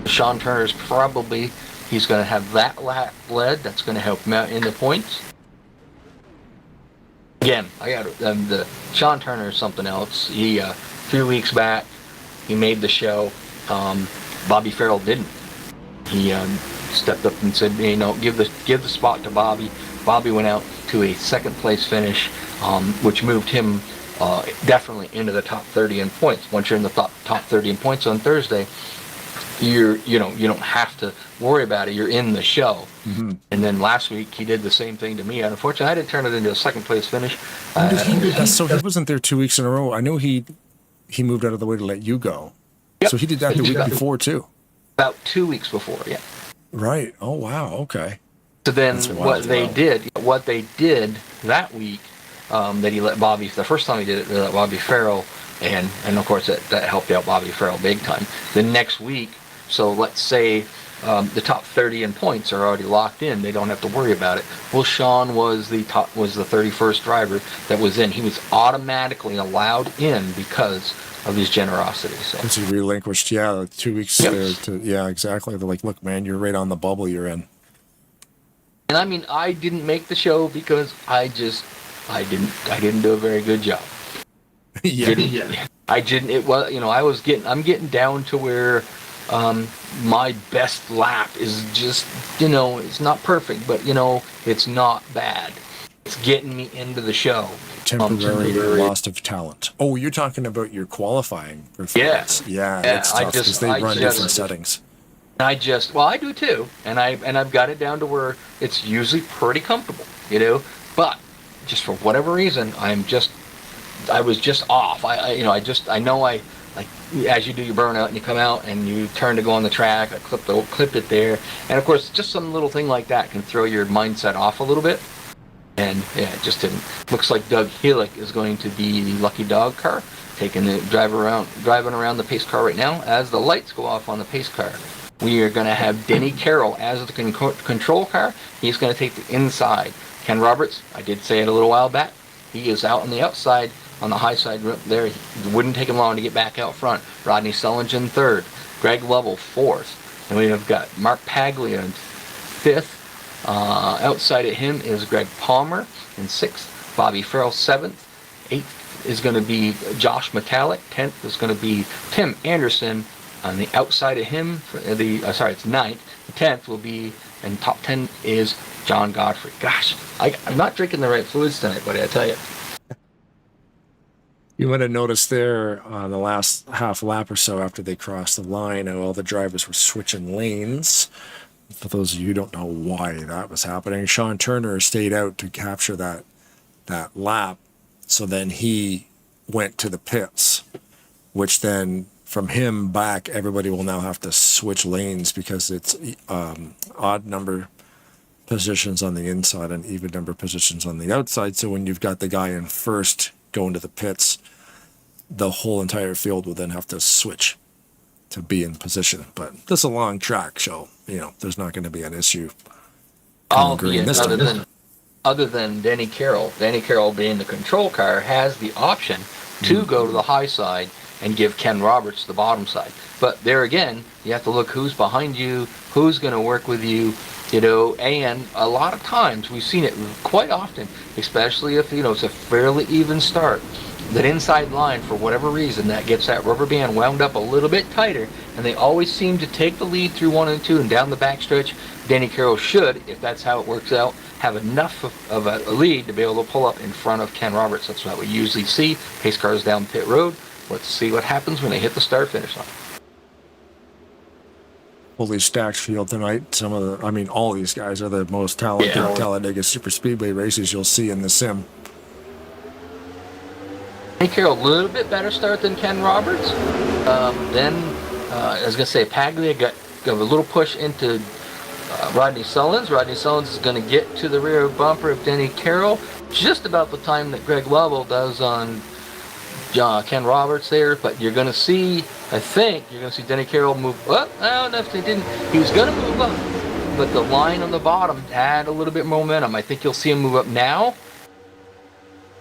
Sean Turner's he's going to have that lap led. That's going to help him out in the points. Again, I got the Sean Turner is something else. He 3 weeks back, he made the show. Bobby Farrell didn't. He stepped up and said, give the spot to Bobby. Bobby went out to a second place finish, which moved him definitely into the top 30 in points. Once you're in the top 30 in points on Thursday, you don't have to worry about it. You're in the show. Mm-hmm. And then last week he did the same thing to me. Unfortunately, I had to turn it into a second place finish. So he wasn't there 2 weeks in a row. I know he moved out of the way to let you go. Yep. So he did that the week before too. About 2 weeks before, yeah. Right. Oh wow. Okay. So then what they did that week, that he let Bobby, the first time he did it, they let Bobby Farrell, and of course that helped out Bobby Farrell big time. The next week, so let's say the top 30 in points are already locked in, they don't have to worry about it. Well, Sean was the 31st driver that was in. He was automatically allowed in because of his generosity. So he relinquished, 2 weeks exactly. They're like, look, man, you're right on the bubble you're in. And I mean, I didn't make the show because I didn't do a very good job. I didn't. It was. I'm getting down to where my best lap is just, it's not perfect, but it's not bad. It's getting me into the show. Temporary loss of talent. Oh, you're talking about your qualifying performance. Yeah, that's tough because they run different settings. I do too, and I've got it down to where it's usually pretty comfortable, but just for whatever reason, I was just off. I know as you do your burnout and you come out and you turn to go on the track, I clipped it there, and of course just some little thing like that can throw your mindset off a little bit. And it just didn't. Looks like Doug Heelick is going to be the lucky dog car, driving around the pace car right now as the lights go off on the pace car. We are going to have Denny Carroll as the control car. He's going to take the inside. Ken Roberts, I did say it a little while back, he is out on the outside, on the high side there. It wouldn't take him long to get back out front. Rodney Sullivan third. Greg Lovell fourth. And we have got Mark Paglia in fifth. Outside of him is Greg Palmer in sixth. Bobby Farrell seventh. Eighth is going to be Josh Metallic. 10th is going to be Tim Anderson. On the outside of him, it's ninth. The 10th will be, and top 10 is John Godfrey. Gosh, I'm not drinking the right fluids tonight, buddy, I tell you. You might have noticed there on the last half lap or so after they crossed the line, all the drivers were switching lanes. For those of you who don't know why that was happening, Sean Turner stayed out to capture that lap. So then he went to the pits, which then from him back, everybody will now have to switch lanes because it's odd number positions on the inside and even number positions on the outside. So when you've got the guy in first going to the pits, the whole entire field will then have to switch to be in position. But this is a long track, so there's not going to be an issue. Other than Denny Carroll being the control car has the option to go to the high side and give Ken Roberts the bottom side. But there again, you have to look who's behind you, who's going to work with you, and a lot of times we've seen it quite often, especially if it's a fairly even start. That inside line, for whatever reason, that gets that rubber band wound up a little bit tighter, and they always seem to take the lead through 1 and 2 and down the backstretch. Denny Carroll should, if that's how it works out, have enough of a lead to be able to pull up in front of Ken Roberts. That's what we usually see. Pace cars down pit road. Let's see what happens when they hit the start-finish line. Fully stacked field tonight. Some of the, I mean, all these guys are the most talented Talladega Super Speedway races you'll see in the sim. Danny Carroll, a little bit better start than Ken Roberts. Then, I was going to say, Paglia got a little push into Rodney Sullins. Rodney Sullins is going to get to the rear bumper of Denny Carroll just about the time that Greg Lovell does on Ken Roberts there. But you're going to see, I think, you're going to see Denny Carroll move up. I don't know if they didn't. He was going to move up, but the line on the bottom had a little bit more momentum. I think you'll see him move up now.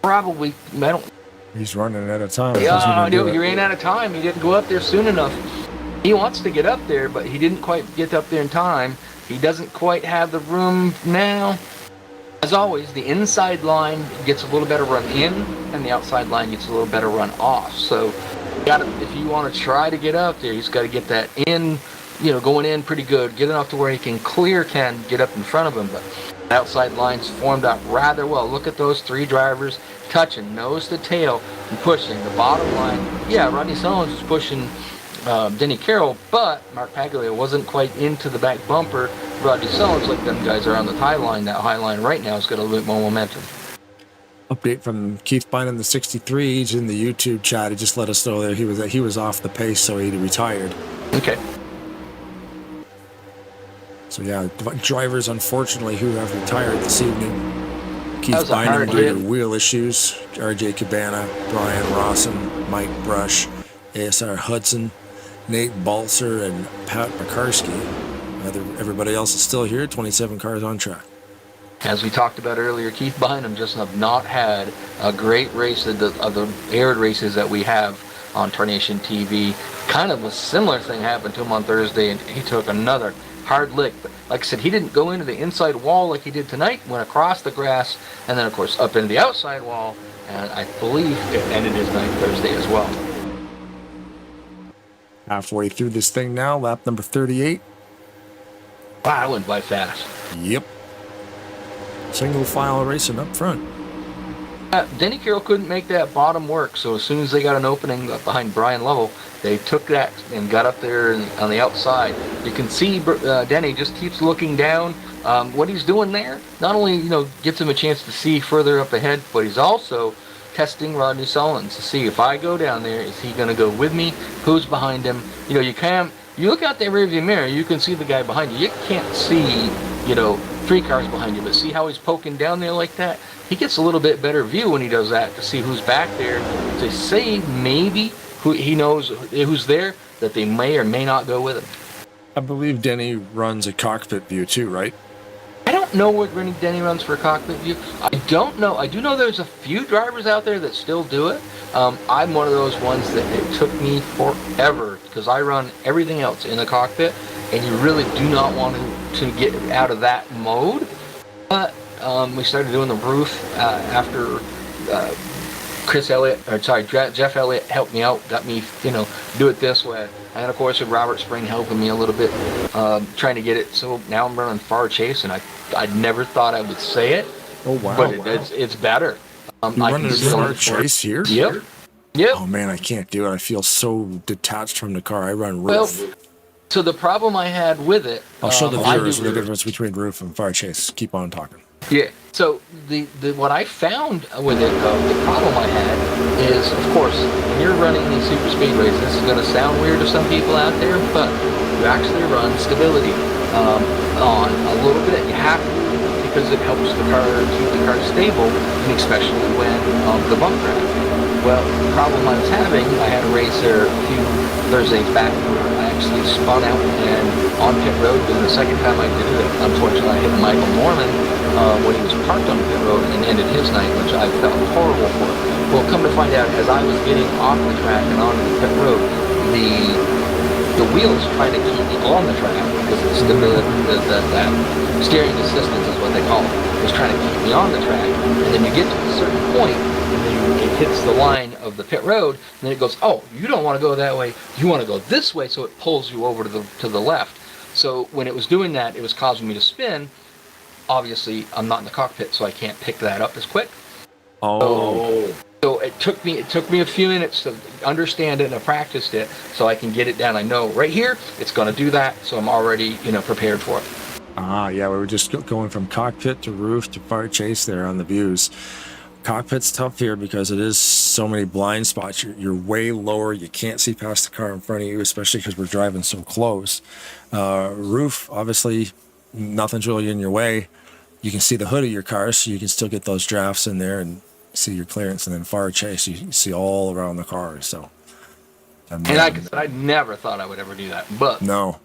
Probably, I don't. He's running out of time. Yeah, he ran out of time. He didn't go up there soon enough. He wants to get up there, but he didn't quite get up there in time. He doesn't quite have the room now. As always, the inside line gets a little better run in, and the outside line gets a little better run off. So, if you want to try to get up there, he's got to get that in, going in pretty good, get enough to where he can clear Ken, get up in front of him. But the outside line's formed out rather well. Look at those three drivers touching nose to tail and pushing. The bottom line, Rodney Sullins was pushing Denny Carroll, but Mark Paglia wasn't quite into the back bumper. Rodney Sullins, like them guys are on the high line. That high line right now has got a little bit more momentum. Update from Keith Bynum, the 63. He's in the YouTube chat. He just let us know that he was off the pace, so he retired. Okay. So drivers unfortunately who have retired this evening. Keith Bynum due to wheel issues. RJ Cabana, Brian Rawson, Mike Brush, ASR Hudson, Nate Balser, and Pat McCarsky. Everybody else is still here. 27 cars on track. As we talked about earlier, Keith Bynum just have not had a great race of the aired races that we have on Tarnation TV. Kind of a similar thing happened to him on Thursday, and he took another hard lick. But like I said, he didn't go into the inside wall like he did tonight, went across the grass, and then of course up into the outside wall, and I believe it ended his night Thursday as well. Halfway through this thing now, lap number 38. Wow, that went by fast. Yep. Single file racing up front. Denny Carroll couldn't make that bottom work, so as soon as they got an opening behind Brian Lovell, they took that and got up there on the outside. You can see Denny just keeps looking down. What he's doing there, not only gets him a chance to see further up ahead, but he's also testing Rodney Sullins to see if I go down there, is he going to go with me? Who's behind him? You look out the rearview mirror, you can see the guy behind you. You can't see, three cars behind you, but see how he's poking down there like that? He gets a little bit better view when he does that to see who's back there, to say maybe who he knows who's there, that they may or may not go with him. I believe Denny runs a cockpit view too, right? I don't know what Denny runs for a cockpit view. I don't know. I do know there's a few drivers out there that still do it. I'm one of those ones that it took me forever because I run everything else in the cockpit, and you really do not want to get out of that mode. But we started doing the roof after Jeff Elliott helped me out, got me, do it this way. And of course with Robert Spring helping me a little bit, trying to get it. So now I'm running far chase, and I never thought I would say it. Oh wow! But it's better. You running a far chase here? Yep. Oh man, I can't do it. I feel so detached from the car. I run roof. Well, so the problem I had with it, I'll show the viewers the difference between roof and far chase. Keep on talking. Yeah. So the what I found with it, the problem I had is, of course, when you're running these super speedways, this is going to sound weird to some people out there, but you actually run stability on a little bit. You have to, because it helps the car keep the car stable, and especially when the bump track. Well, the problem I was having, I had a race there a few Thursdays back where I actually spun out and on pit road, and the second time I did it, unfortunately I hit Michael Norman when he was parked on pit road and ended his night, which I felt horrible for. Well, come to find out, as I was getting off the track and onto the pit road, the wheels trying to keep me on the track because the stability, that steering assistance is what they call it, was trying to keep me on the track. And then you get to a certain point, and then it hits the line of the pit road, and then it goes, oh, you don't want to go that way, you want to go this way, so it pulls you over to the left. So when it was doing that, it was causing me to spin. obviously I'm not in the cockpit, so I can't pick that up as quick. Oh. So it took me a few minutes to understand it, and I practiced it so I can get it down. I know right here it's going to do that, so I'm already prepared for it. Yeah, we were just going from cockpit to roof to far chase there on the views. Cockpit's tough here because it is so many blind spots. You're way lower. You can't see past the car in front of you, especially because we're driving so close. Roof, obviously, nothing's really in your way. You can see the hood of your car, so you can still get those drafts in there and see your clearance. And then far chase, you can see all around the car. So, and like I said, I never thought I would ever do that, but no.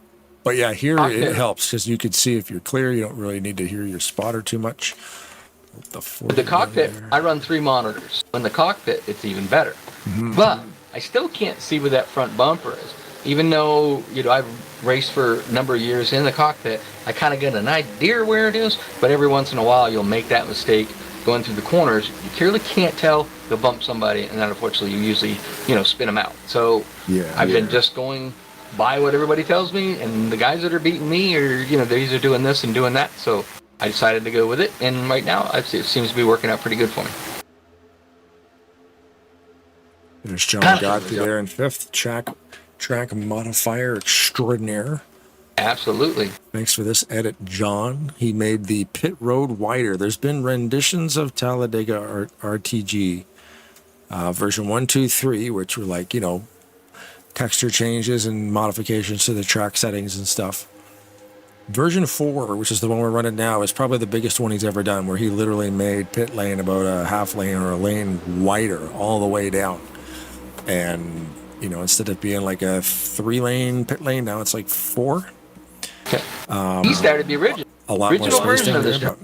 But yeah, here it helps because you can see if you're clear. You don't really need to hear your spotter too much. With the cockpit, I run 3 monitors. In the cockpit, it's even better. Mm-hmm. But I still can't see where that front bumper is. Even though I've raced for a number of years in the cockpit, I kind of get an idea where it is. But every once in a while, you'll make that mistake going through the corners. You clearly can't tell. You'll bump somebody, and then unfortunately, you usually spin them out. So I've been just going by what everybody tells me, and the guys that are beating me are they're either doing this and doing that. So I decided to go with it, and right now it seems to be working out pretty good for me. There's John Godfrey there in 5th, track modifier extraordinaire. Absolutely. Thanks for this edit, John. He made the pit road wider. There's been renditions of Talladega RTG version 1, 2, 3, which were like, texture changes and modifications to the track settings and stuff. Version 4, which is the one we're running now, is probably the biggest one he's ever done, where he literally made pit lane about a half lane or a lane wider all the way down. And, instead of being like a 3-lane pit lane, now it's like 4. Okay. He started the original version of this track.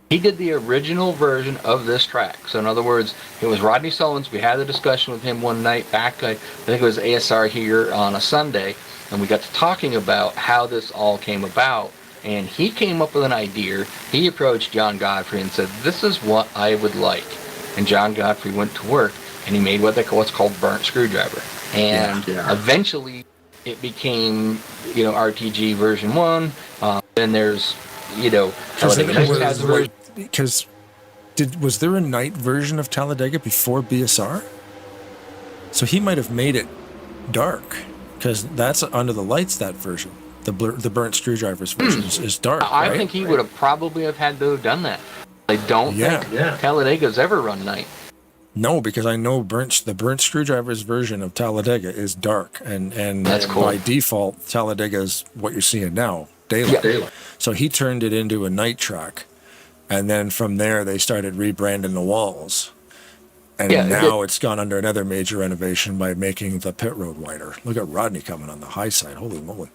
He did the original version of this track. So in other words, it was Rodney Sullins. We had the discussion with him one night back, I think it was ASR here on a Sunday, and we got to talking about how this all came about. And he came up with an idea. He approached John Godfrey and said, "This is what I would like." And John Godfrey went to work, and he made what's called burnt screwdriver. And eventually it became, RTG version 1. Then there's, because was there a night version of Talladega before BSR? So he might have made it dark, because that's under the lights. That version, the burnt screwdrivers version, is dark. I think he would have probably have to have done that. I don't think Talladega's ever run night. No, because I know the burnt screwdrivers version of Talladega is dark, and that's cool. By default, Talladega is what you're seeing now, daylight. Yeah. So he turned it into a night track, and then from there they started rebranding the walls, and now it's gone under another major renovation by making the pit road wider. Look at Rodney coming on the high side. Holy moly!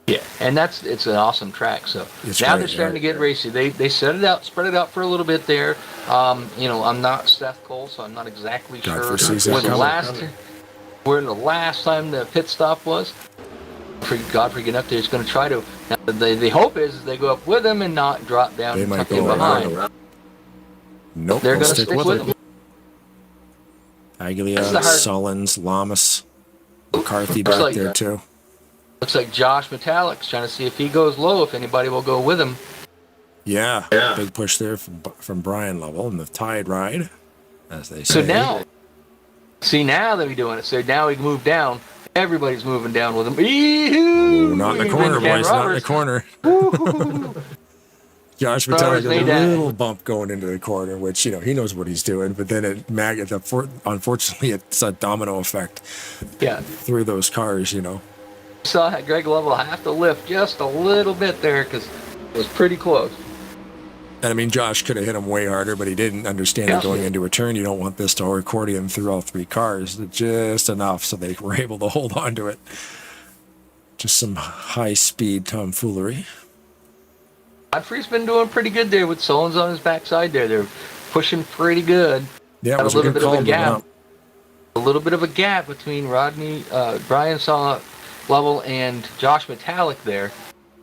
Yeah, and it's an awesome track. So it's now great, they're starting to get racy. They spread it out for a little bit there. I'm not Seth Cole, so I'm not exactly sure where the last time the pit stop was. For Godfrey getting up there, he's going to try to. Now, the hope is they go up with him and not drop down and tuck in behind. Nope, they're going to stick with him. Aglia, Sullins, Lamas, McCarthy back there too. Looks like Josh Metallic's trying to see if he goes low, if anybody will go with him. Yeah. Big push there from Brian Lovell in the tide ride, as they say. So now that we're doing it. So now we move down. Everybody's moving down with him. Ooh, not in the corner, boys. Not in the corner. Josh Metallic, a little bump going into the corner, which, he knows what he's doing. But then unfortunately, it's a domino effect through those cars, Saw Greg Lovell have to lift just a little bit there because it was pretty close. And I mean, Josh could have hit him way harder, but he didn't understand it going into a turn. You don't want this to accordion through all 3 cars, just enough so they were able to hold on to it. Just some high-speed tomfoolery. Godfrey's been doing pretty good there with Sullins on his backside there. They're pushing pretty good. Yeah, it was a good call. A little bit of a gap between Brian Lovell and Josh Metallic there.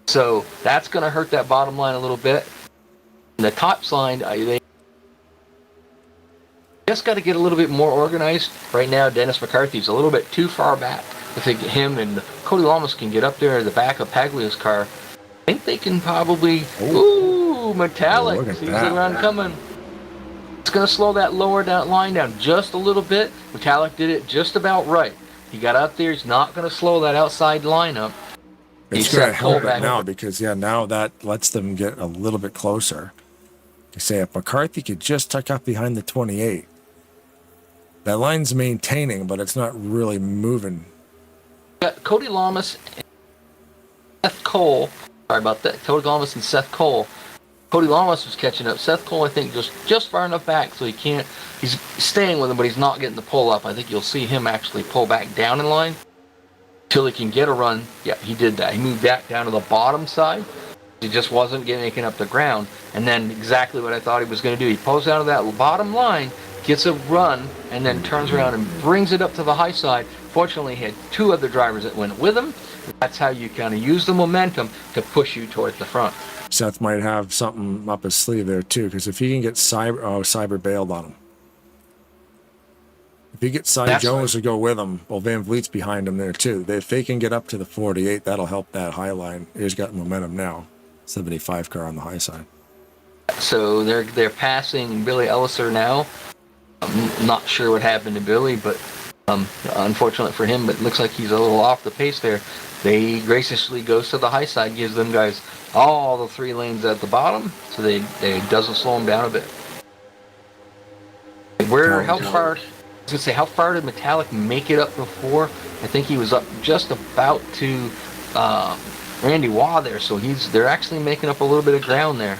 So that's going to hurt that bottom line a little bit. And the top line, they just got to get a little bit more organized. Right now, Dennis McCarthy's a little bit too far back. I think him and Cody Lamas can get up there at the back of Paglia's car. think they can probably. Ooh, Metallic look at sees that. the run coming. It's going to slow that lower line down just a little bit. Metallic did it just about right. He got up there. He's not going to slow that outside line up. It's going to help it now because, now that lets them get a little bit closer. You say if McCarthy could just tuck up behind the 28, that line's maintaining, but it's not really moving. Got Cody Lamas and Seth Cole. Sorry about that. Cody Lamas and Seth Cole. Cody Lamas was catching up. Seth Cole, I think, just far enough back so he can't. He's staying with him, but he's not getting the pull up. I think you'll see him actually pull back down in line until he can get a run. Yeah, he did that. He moved back down to the bottom side. He just wasn't making up the ground. And then exactly what I thought he was going to do. He pulls out of that bottom line, gets a run, and then turns around and brings it up to the high side. Fortunately, he had two other drivers that went with him. That's how you kind of use the momentum to push you towards the front. Seth might have something up his sleeve there too, because if he can get Cyber bailed on him. If he gets Cy Jones to go with him, well, Van Vliet's behind him there too. If they can get up to the 48, that'll help that high line. He's got momentum now. 75 car on the high side. So they're passing Billy Elliser now. I'm not sure what happened to Billy, but unfortunate for him, but it looks like he's a little off the pace there. They graciously goes to the high side, gives them guys all the 3 lanes at the bottom, so they doesn't slow them down a bit. How far did Metallic make it up before? I think he was up just about to Randy Waugh there, so they're actually making up a little bit of ground there.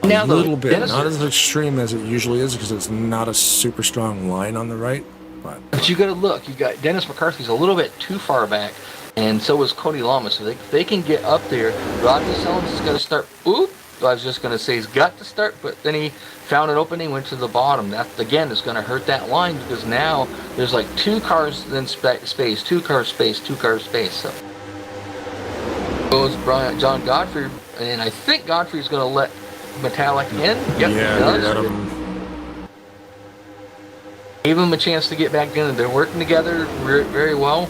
A little bit, not as extreme as it usually is because it's not a super strong line on the right. But you got to look. You got Dennis McCarthy's a little bit too far back, and so is Cody Lamas. So they can get up there. Rodney Sellens is going to start. Oop! I was just going to say he's got to start, but then he found an opening, went to the bottom. That again is going to hurt that line because now there's like 2 cars then space, 2 cars space, 2 cars space. So goes John Godfrey, and I think Godfrey's going to let Metallic in. Yep, yeah, he let him. Gave him a chance to get back in, and they're working together very well.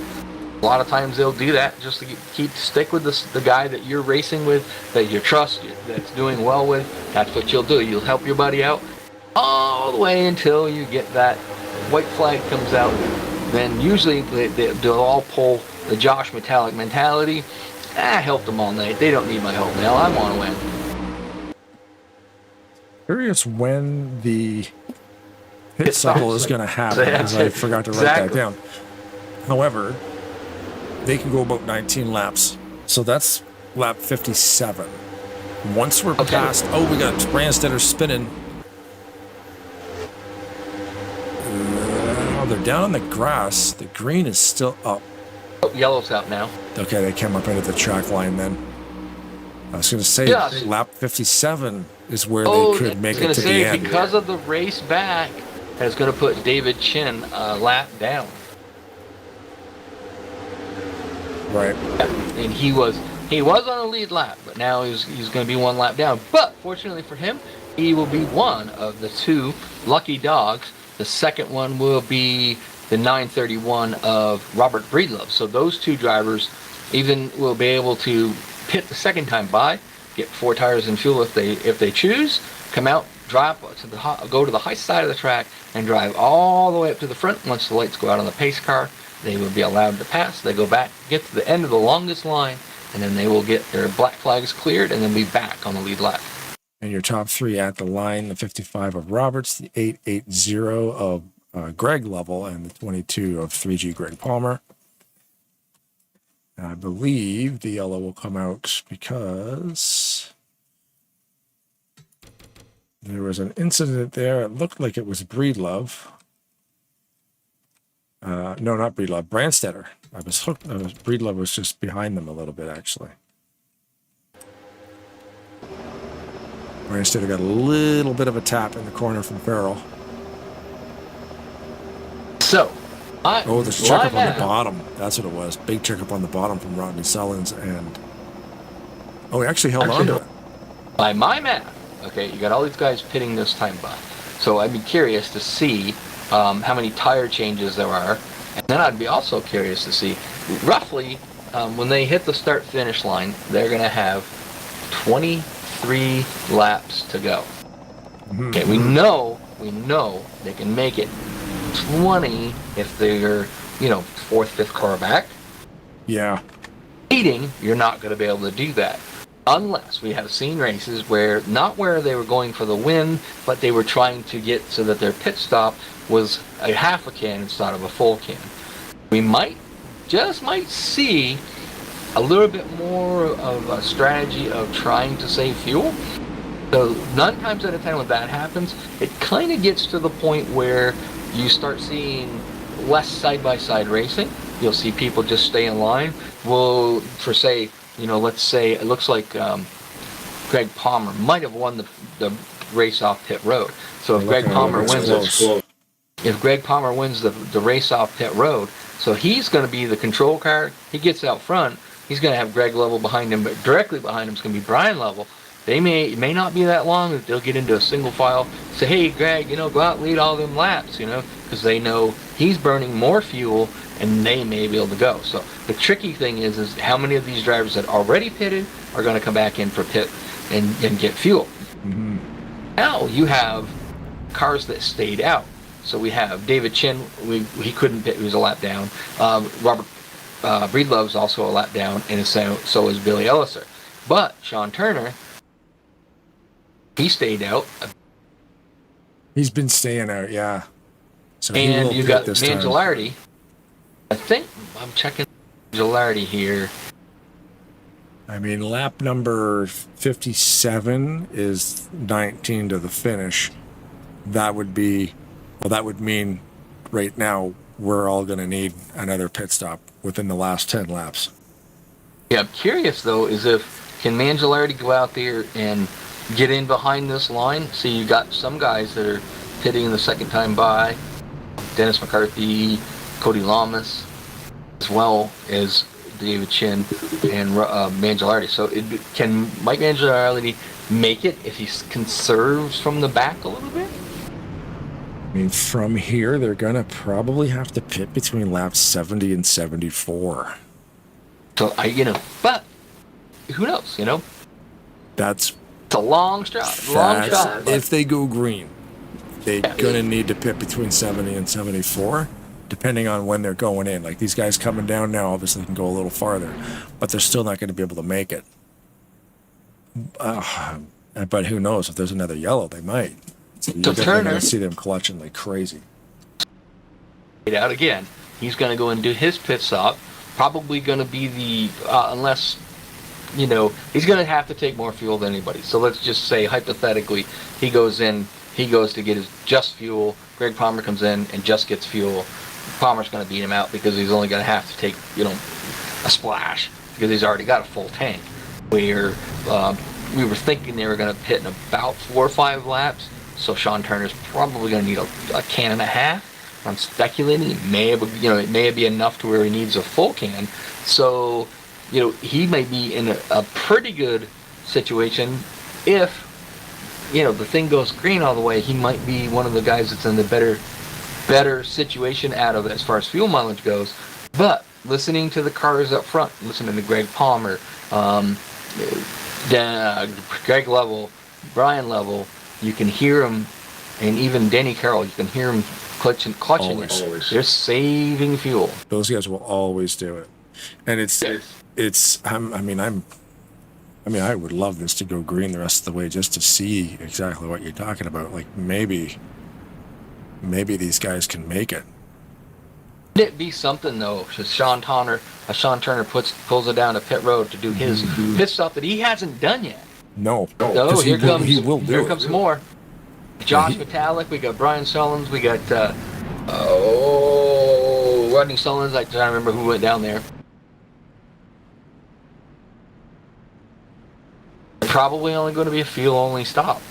A lot of times they'll do that just to stick with the guy that you're racing with, that you trust, that's doing well with. That's what you'll do. You'll help your buddy out all the way until you get that white flag comes out. Then usually they'll all pull the Josh Metallic mentality. I helped them all night. They don't need my help now. I want to win. Curious when the hit cycle is going to happen, because I forgot to write that down. However, they can go about 19 laps. So that's lap 57. Once we're past... Oh, we got Brandstetter spinning. They're down on the grass. The green is still up. Oh, yellow's out now. Okay, they came up into the track line then. I was going to say, lap 57 is where they could make it to the end. Because of the race back, it's going to put David Chin a lap down. Right. And he was on a lead lap, but now he's going to be 1 lap down. But fortunately for him, he will be one of the 2 lucky dogs. The second one will be the 931 of Robert Breedlove. So those 2 drivers even will be able to pit the second time by, get 4 tires and fuel if they choose, come out, go to the high side of the track, and drive all the way up to the front. Once the lights go out on the pace car, they will be allowed to pass. They go back, get to the end of the longest line, and then they will get their black flags cleared and then be back on the lead lap. And your top 3 at the line, the 55 of Roberts, the 880 of Greg Lovell, and the 22 of 3G Greg Palmer. And I believe the yellow will come out because there was an incident there. It looked like it was Breedlove. No, not Breedlove. Brandstetter. Breedlove was just behind them a little bit, actually. Brandstetter got a little bit of a tap in the corner from Farrell. So, there's a checkup on the bottom. That's what it was. Big checkup on the bottom from Rodney Sellens, and he actually held on to it. By my math, okay, you got all these guys pitting this time by. So I'd be curious to see how many tire changes there are, and then I'd be also curious to see roughly when they hit the start-finish line, they're going to have 23 laps to go. Okay, we know they can make it 20 if they're, fourth, fifth car back. Yeah. Leading, you're not going to be able to do that. Unless we have seen races where, not where they were going for the win, but they were trying to get so that their pit stop was a half a can instead of a full can. We might see a little bit more of a strategy of trying to save fuel. So 9 times out of 10 when that happens, it kind of gets to the point where you start seeing less side-by-side racing. You'll see people just stay in line. Well, for say, let's say it looks like Greg Palmer might have won the race off pit road. So if Greg Palmer wins the race off pit road, so he's going to be the control car. He gets out front. He's going to have Greg level behind him, but directly behind him is going to be Brian level. It may not be that long that they'll get into a single file. Say, hey, Greg, go out and lead all them laps, because they know he's burning more fuel and they may be able to go. So the tricky thing is how many of these drivers that already pitted are going to come back in for pit and get fuel. Mm-hmm. Now you have cars that stayed out. So we have David Chin, he couldn't pit, he was a lap down. Robert Breedlove's also a lap down, and so is Billy Elliser. But Sean Turner, he stayed out. He's been staying out, yeah. So and you got this Mangialardi. I think I'm checking Mangialardi here. I mean, lap number 57 is 19 to the finish. That would mean right now we're all going to need another pit stop within the last 10 laps. Yeah, I'm curious though, can Mangialardi go out there and get in behind this line? See, you got some guys that are pitting the second time by, Dennis McCarthy, Cody Lamas, as well as David Chin and Mangialardi. So can Mike Mangialardi make it if he conserves from the back a little bit? I mean, from here, they're going to probably have to pit between laps 70 and 74. So, but who knows, It's a long shot. If they go green, they're going to need to pit between 70 and 74, depending on when they're going in. Like these guys coming down now, obviously can go a little farther, but they're still not going to be able to make it. But who knows? If there's another yellow, they might. So you're going to see them clutching like crazy. Out again. He's going to go and do his pit stop. Probably going to be unless, he's going to have to take more fuel than anybody. So let's just say, hypothetically, he goes to get his just fuel. Greg Palmer comes in and just gets fuel. Palmer's going to beat him out because he's only going to have to take, a splash because he's already got a full tank. Where we were thinking they were going to pit in about 4 or 5 laps. So Sean Turner's probably going to need a can and a half. I'm speculating it may be enough to where he needs a full can. So, he may be in a pretty good situation if, the thing goes green all the way. He might be one of the guys that's in the better situation out of it as far as fuel mileage goes. But listening to the cars up front, listening to Greg Palmer, Greg Level, Brian Level, you can hear them, and even Denny Carroll, you can hear them clutching. Always. They're saving fuel. Those guys will always do it, and I would love this to go green the rest of the way just to see exactly what you're talking about. Like maybe these guys can make it. Wouldn't it be something though? Sean Turner pulls it down to pit road to do his pit stop that he hasn't done yet. No, here will comes more. Josh Metallic, we got Brian Sullins, we got Rodney Sullins. I don't remember who went down there. Probably only going to be a fuel-only stop,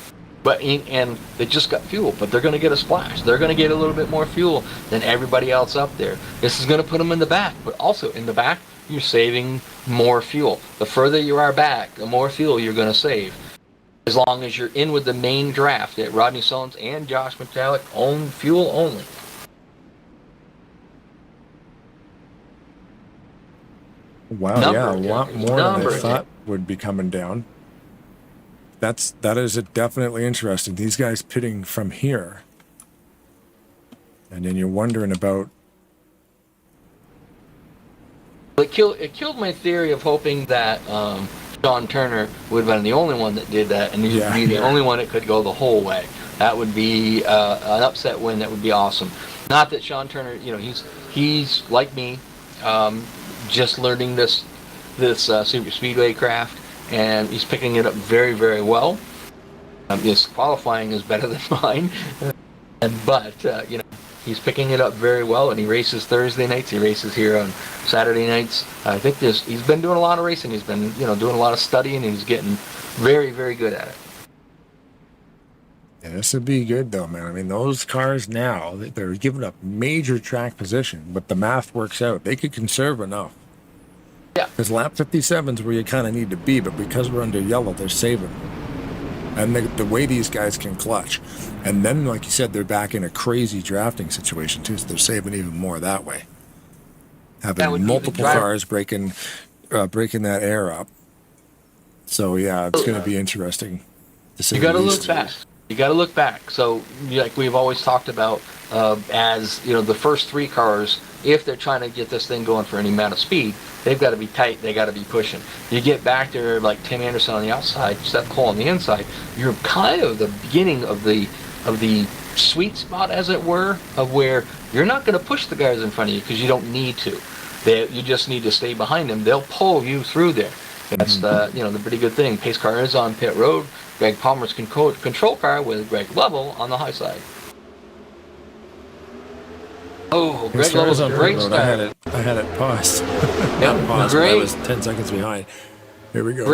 and they just got fuel, but they're going to get a splash. They're going to get a little bit more fuel than everybody else up there. This is going to put them in the back, but also in the back, you're saving more fuel. The further you are back, the more fuel you're going to save. As long as you're in with the main draft that Rodney Sullins and Josh Metallic own fuel only. Wow, Number yeah, a of lot tickets, more than number I of thought would be coming down. That is definitely interesting. These guys pitting from here, and then you're wondering about. It killed my theory of hoping that Sean Turner would have been the only one that did that, and he would be the only one that could go the whole way. That would be an upset win. That would be awesome. Not that Sean Turner, he's like me, just learning this super speedway craft, and he's picking it up very, very well. His qualifying is better than mine, but he's picking it up very well, and he races Thursday nights. He races here on Saturday nights. I think he's been doing a lot of racing. He's been doing a lot of studying, and he's getting very, very good at it. Yeah, this would be good though, man. I mean, those cars now, they're giving up major track position, but the math works out. They could conserve enough. Yeah. Because lap 57 is where you kind of need to be, but because we're under yellow, they're saving. And the way these guys can clutch. And then, like you said, they're back in a crazy drafting situation too, so they're saving even more that way. Having multiple cars breaking that air up. So yeah, it's going to be interesting to see. You got to look back. You got to look back. So, like we've always talked about, as the first three cars, if they're trying to get this thing going for any amount of speed, they've got to be tight. They got to be pushing. You get back there like Tim Anderson on the outside, Seth Cole on the inside. You're kind of the beginning of the sweet spot, as it were, of where you're not going to push the guys in front of you because you don't need to. You just need to stay behind them. They'll pull you through there. That's the pretty good thing. Pace car is on pit road. Greg Palmer's control car with Greg Lovell on the high side. Oh, Greg Lovell's a great start. I had it paused. Yep, great. I was 10 seconds behind. Here we go.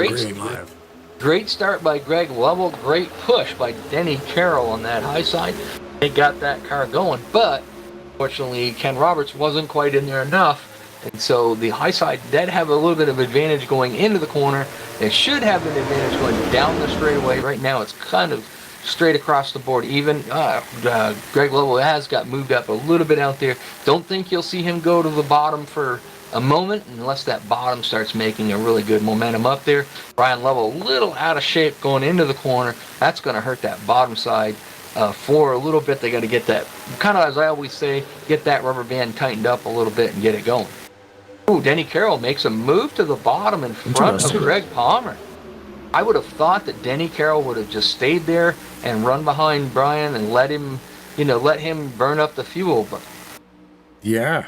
Great start by Greg Lovell. Great push by Denny Carroll on that high side. They got that car going, but fortunately Ken Roberts wasn't quite in there enough. And so the high side did have a little bit of advantage going into the corner. They should have an advantage going down the straightaway. Right now it's kind of straight across the board. Even Greg Lovell has got moved up a little bit out there. Don't think you'll see him go to the bottom for a moment unless that bottom starts making a really good momentum up there. Brian Lovell a little out of shape going into the corner. That's going to hurt that bottom side for a little bit. They got to get that, kind of as I always say, get that rubber band tightened up a little bit and get it going. Ooh, Denny Carroll makes a move to the bottom in front of Greg Palmer. I would have thought that Denny Carroll would have just stayed there and run behind Brian and let him burn up the fuel. But yeah,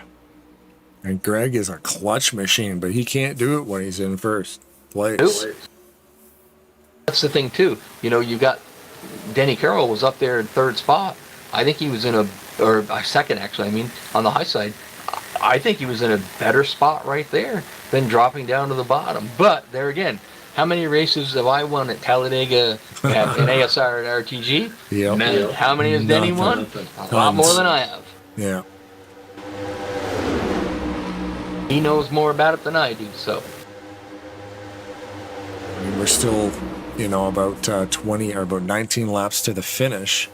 and Greg is a clutch machine, but he can't do it when he's in first place. Nope. That's the thing too. You got Denny Carroll was up there in third spot. I think he was in a second actually. I mean, on the high side. I think he was in a better spot right there than dropping down to the bottom. But there again, how many races have I won at Talladega at an ASR at RTG? Yep. How many has Denny won? A lot more than I have. Yeah. He knows more about it than I do, so. I mean, we're still, about 20 or about 19 laps to the finish.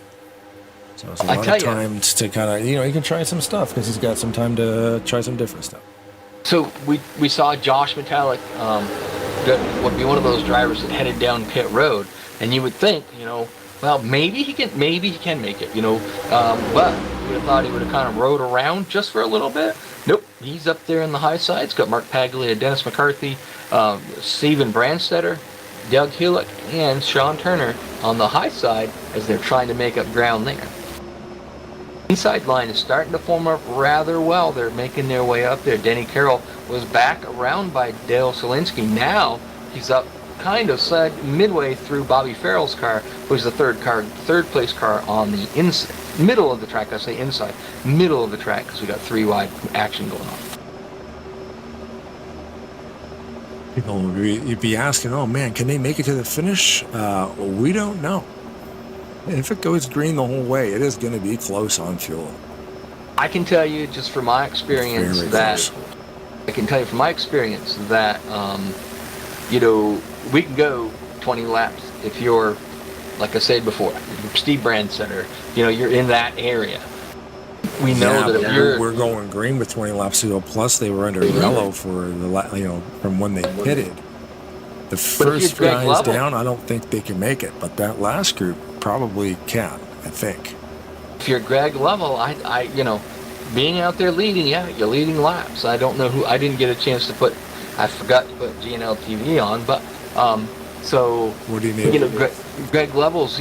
So it's a lot of time to kind of, he can try some stuff because he's got some time to try some different stuff. So we saw Josh Metallic that would be one of those drivers that headed down pit road, and you would think, well, maybe he can make it, but you would have thought he would have kind of rode around just for a little bit. Nope, he's up there in the high side. It's got Mark Paglia, Dennis McCarthy, Steven Brandstetter, Doug Hillock, and Sean Turner on the high side as they're trying to make up ground there. Inside line is starting to form up rather well. They're making their way up there. Denny Carroll was back around by Dale Solinsky. Now he's up kind of midway through Bobby Farrell's car, who's the third place car on the middle of the track. I say inside, middle of the track because we got three wide action going on. People would be asking, oh man, can they make it to the finish? We don't know. If it goes green the whole way, it is going to be close on fuel. I can tell you just from my experience that we can go 20 laps if you're, like I said before, Steve Brandstetter, you're in that area. We know that if you're we're going green with 20 laps to go. Plus, they were under yellow for from when they pitted. The first guys down, I don't think they can make it, but that last group probably can. I think. If you're Greg Lovell, I being out there leading, you're leading laps. I don't know who. I didn't get a chance to put. I forgot to put GNL TV on, but so what do you need? Greg Lovell's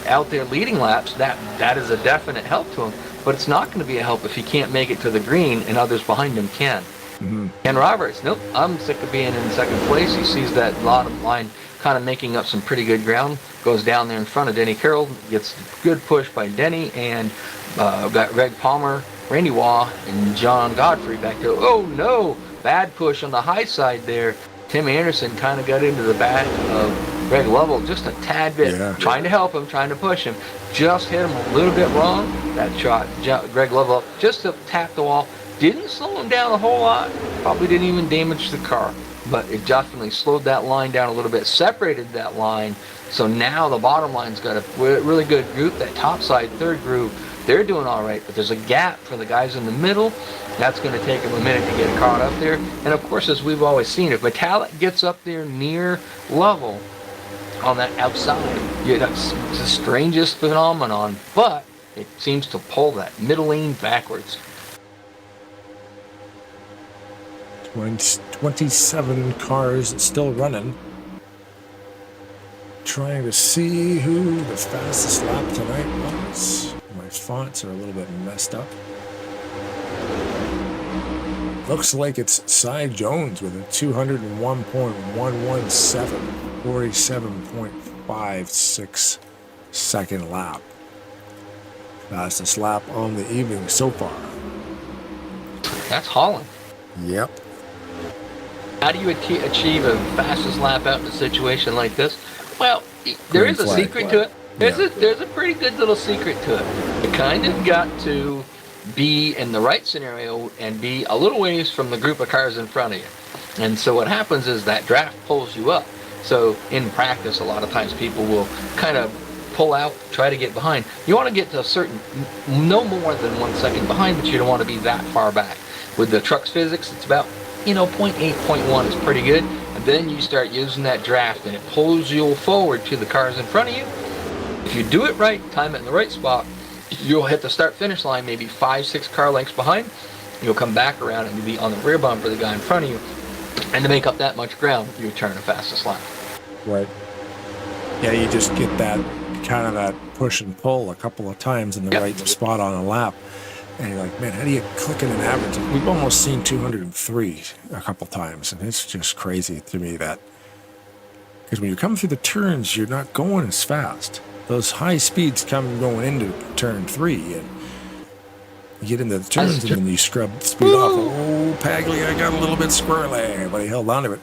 out there leading laps. That is a definite help to him. But it's not going to be a help if he can't make it to the green and others behind him can. Mm-hmm. Ken Roberts, nope, I'm sick of being in second place. He sees that bottom line kind of making up some pretty good ground, goes down there in front of Denny Carroll, gets good push by Denny, and got Greg Palmer, Randy Waugh, and John Godfrey back there. Oh no, bad push on the high side there. Tim Anderson kind of got into the back of Greg Lovell just a tad bit, trying to help him, trying to push him. Just hit him a little bit wrong. That shot, Greg Lovell, just to tap the wall. Didn't slow him down a whole lot. Probably didn't even damage the car. But it definitely slowed that line down a little bit, separated that line. So now the bottom line's got a really good group. That top side, third group, they're doing all right. But there's a gap for the guys in the middle. That's going to take them a minute to get caught up there. And of course, as we've always seen, if Metallic gets up there near Lovell on that outside, that's the strangest phenomenon. But it seems to pull that middle lane backwards. 27 cars still running. Trying to see who the fastest lap tonight was. My fonts are a little bit messed up. Looks like it's Cy Jones with a 201.117, 47.56 second lap. Fastest lap on the evening so far. That's Holland. Yep. How do you achieve a fastest lap out in a situation like this? Well, there is a secret to it. There's a pretty good little secret to it. You kind of got to be in the right scenario and be a little ways from the group of cars in front of you. And so what happens is that draft pulls you up. So in practice, a lot of times people will kind of pull out, try to get behind. You want to get to a certain, no more than 1 second behind, but you don't want to be that far back. With the truck's physics, it's about 0.8, 0.1 is pretty good. And then you start using that draft and it pulls you forward to the cars in front of you. If you do it right, time it in the right spot, you'll hit the start-finish line maybe 5-6 car lengths behind. You'll come back around and you'll be on the rear bumper of the guy in front of you. And to make up that much ground, you turn the fastest lap. Right. Yeah, you just get that kind of that push and pull a couple of times in the right spot on a lap. And you're like, man, how do you click in an average? We've almost seen 203 a couple times, and it's just crazy to me that because when you come through the turns, you're not going as fast. Those high speeds come going into turn 3, and you get into the turns, and then you scrub speed off. Oh, Paglia got a little bit squirrely, but he held on to it.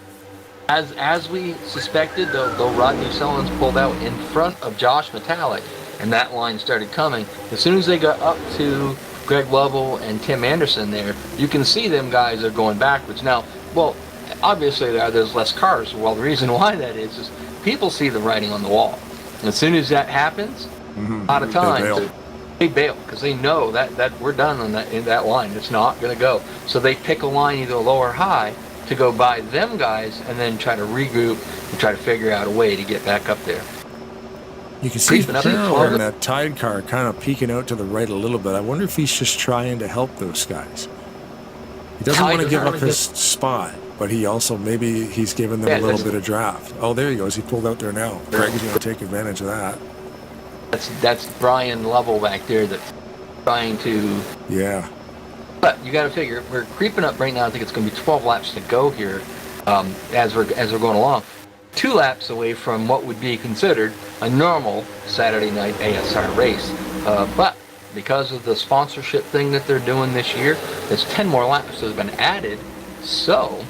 As we suspected, though Rodney Sellens pulled out in front of Josh Metallic, and that line started coming. As soon as they got up to Greg Lovell and Tim Anderson there, you can see them guys are going backwards. Now, well, obviously there's less cars. Well, the reason why that is people see the writing on the wall. And as soon as that happens, a lot of times they bail because they know that we're done in that line. It's not going to go. So they pick a line either low or high to go by them guys and then try to regroup and try to figure out a way to get back up there. You can see Carroll in that Tide car kind of peeking out to the right a little bit. I wonder if he's just trying to help those guys. He doesn't want to give up his spot, but he also, maybe he's giving them a little bit of draft. Oh, there he goes. He pulled out there now. Craig's going to take advantage of that. That's Brian Lovell back there that's trying to... Yeah. But you got to figure, we're creeping up right now. I think it's going to be 12 laps to go here as we're going along. 2 laps away from what would be considered a normal Saturday night ASR race. But because of the sponsorship thing that they're doing this year, there's 10 more laps that have been added. So...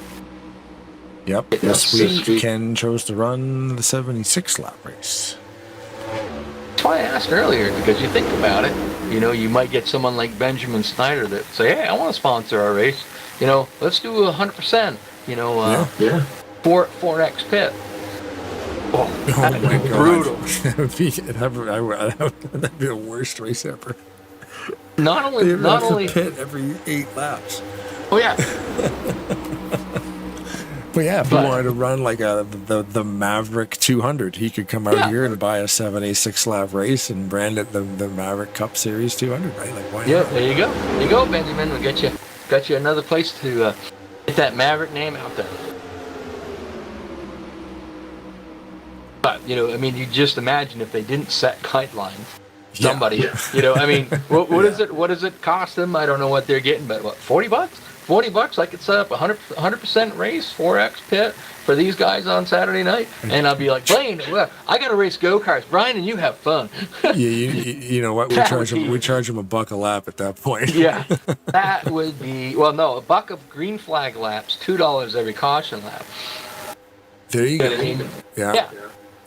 Yep, this week Ken chose to run the 76 lap race. That's why I asked earlier, because you think about it, you might get someone like Benjamin Snyder that say, hey, I want to sponsor our race. Let's do 100%, 4X pit. Oh, that'd be brutal. That'd be the worst race ever. Not They only, have not to only. pit every 8 laps. Oh yeah. But yeah, if he But- wanted to run like the Maverick 200, he could come out Yeah. here and buy a 7A6 lap race and brand it the Maverick Cup Series 200, right? Like, why Yeah, not? there you go. There you go, Benjamin. We got you another place to get that Maverick name out there. But you know, I mean, you just imagine if they didn't set guidelines. Yeah. Somebody, you know, I mean, what is it? What does it cost them? I don't know what they're getting, but what, $40? $40, I could set up 100% race, 4X pit for these guys on Saturday night, and I'll be like, Blaine, well, I got to race go-karts. Brian, and you have fun. Yeah, you know what? We That charge would him. be- We charge him $1 a lap at that point. Yeah, that would be, well, no, $1 of green flag laps, $2 every caution lap. There you You know what I go. mean? Yeah. Yeah.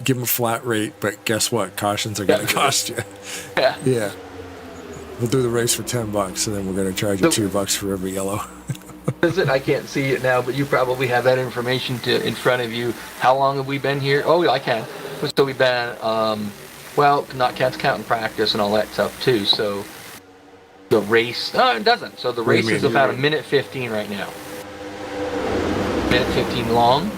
Give him a flat rate, but guess what? Cautions are going to cost you. Yeah. Yeah. We'll do the race for $10, and then we're going to charge you So- $2 for every yellow. Is it? I can't see it now, but you probably have that information in front of you. How long have we been here? Oh, yeah, I can. So we've been, well, not counting practice and all that stuff too. So the race, no, it doesn't. So the What do you race is mean? about a minute 15 right now. Minute 15 long.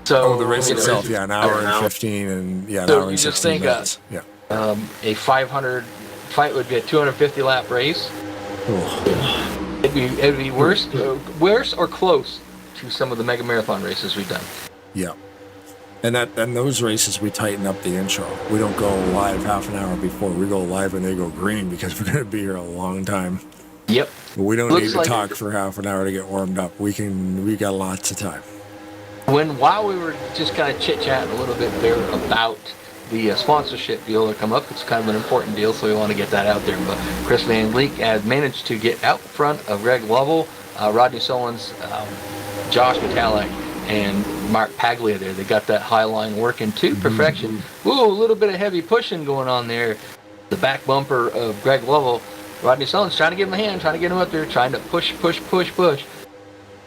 So Oh, the race you know, itself, yeah, an hour and 15, and yeah, an So hour you and just 16 think, minutes. Yeah. a 500 fight would be a 250 lap race. Ooh. It'd be worse or close to some of the mega marathon races we've done. Yeah. And those races, we tighten up the intro. We don't go live half an hour before. We go live when they go green because we're going to be here a long time. Yep. But we don't Looks need to like- talk for half an hour to get warmed up. We got lots of time. While we were just kind of chit-chatting a little bit there about the sponsorship deal that come up, it's kind of an important deal, so we want to get that out there. But Chris Van Leek has managed to get out front of Greg Lovell, Rodney Solons, Josh Metallic, and Mark Paglia there. They got that high line working to perfection. Ooh, a little bit of heavy pushing going on there. The back bumper of Greg Lovell, Rodney Solons trying to give him a hand, trying to get him up there, trying to push.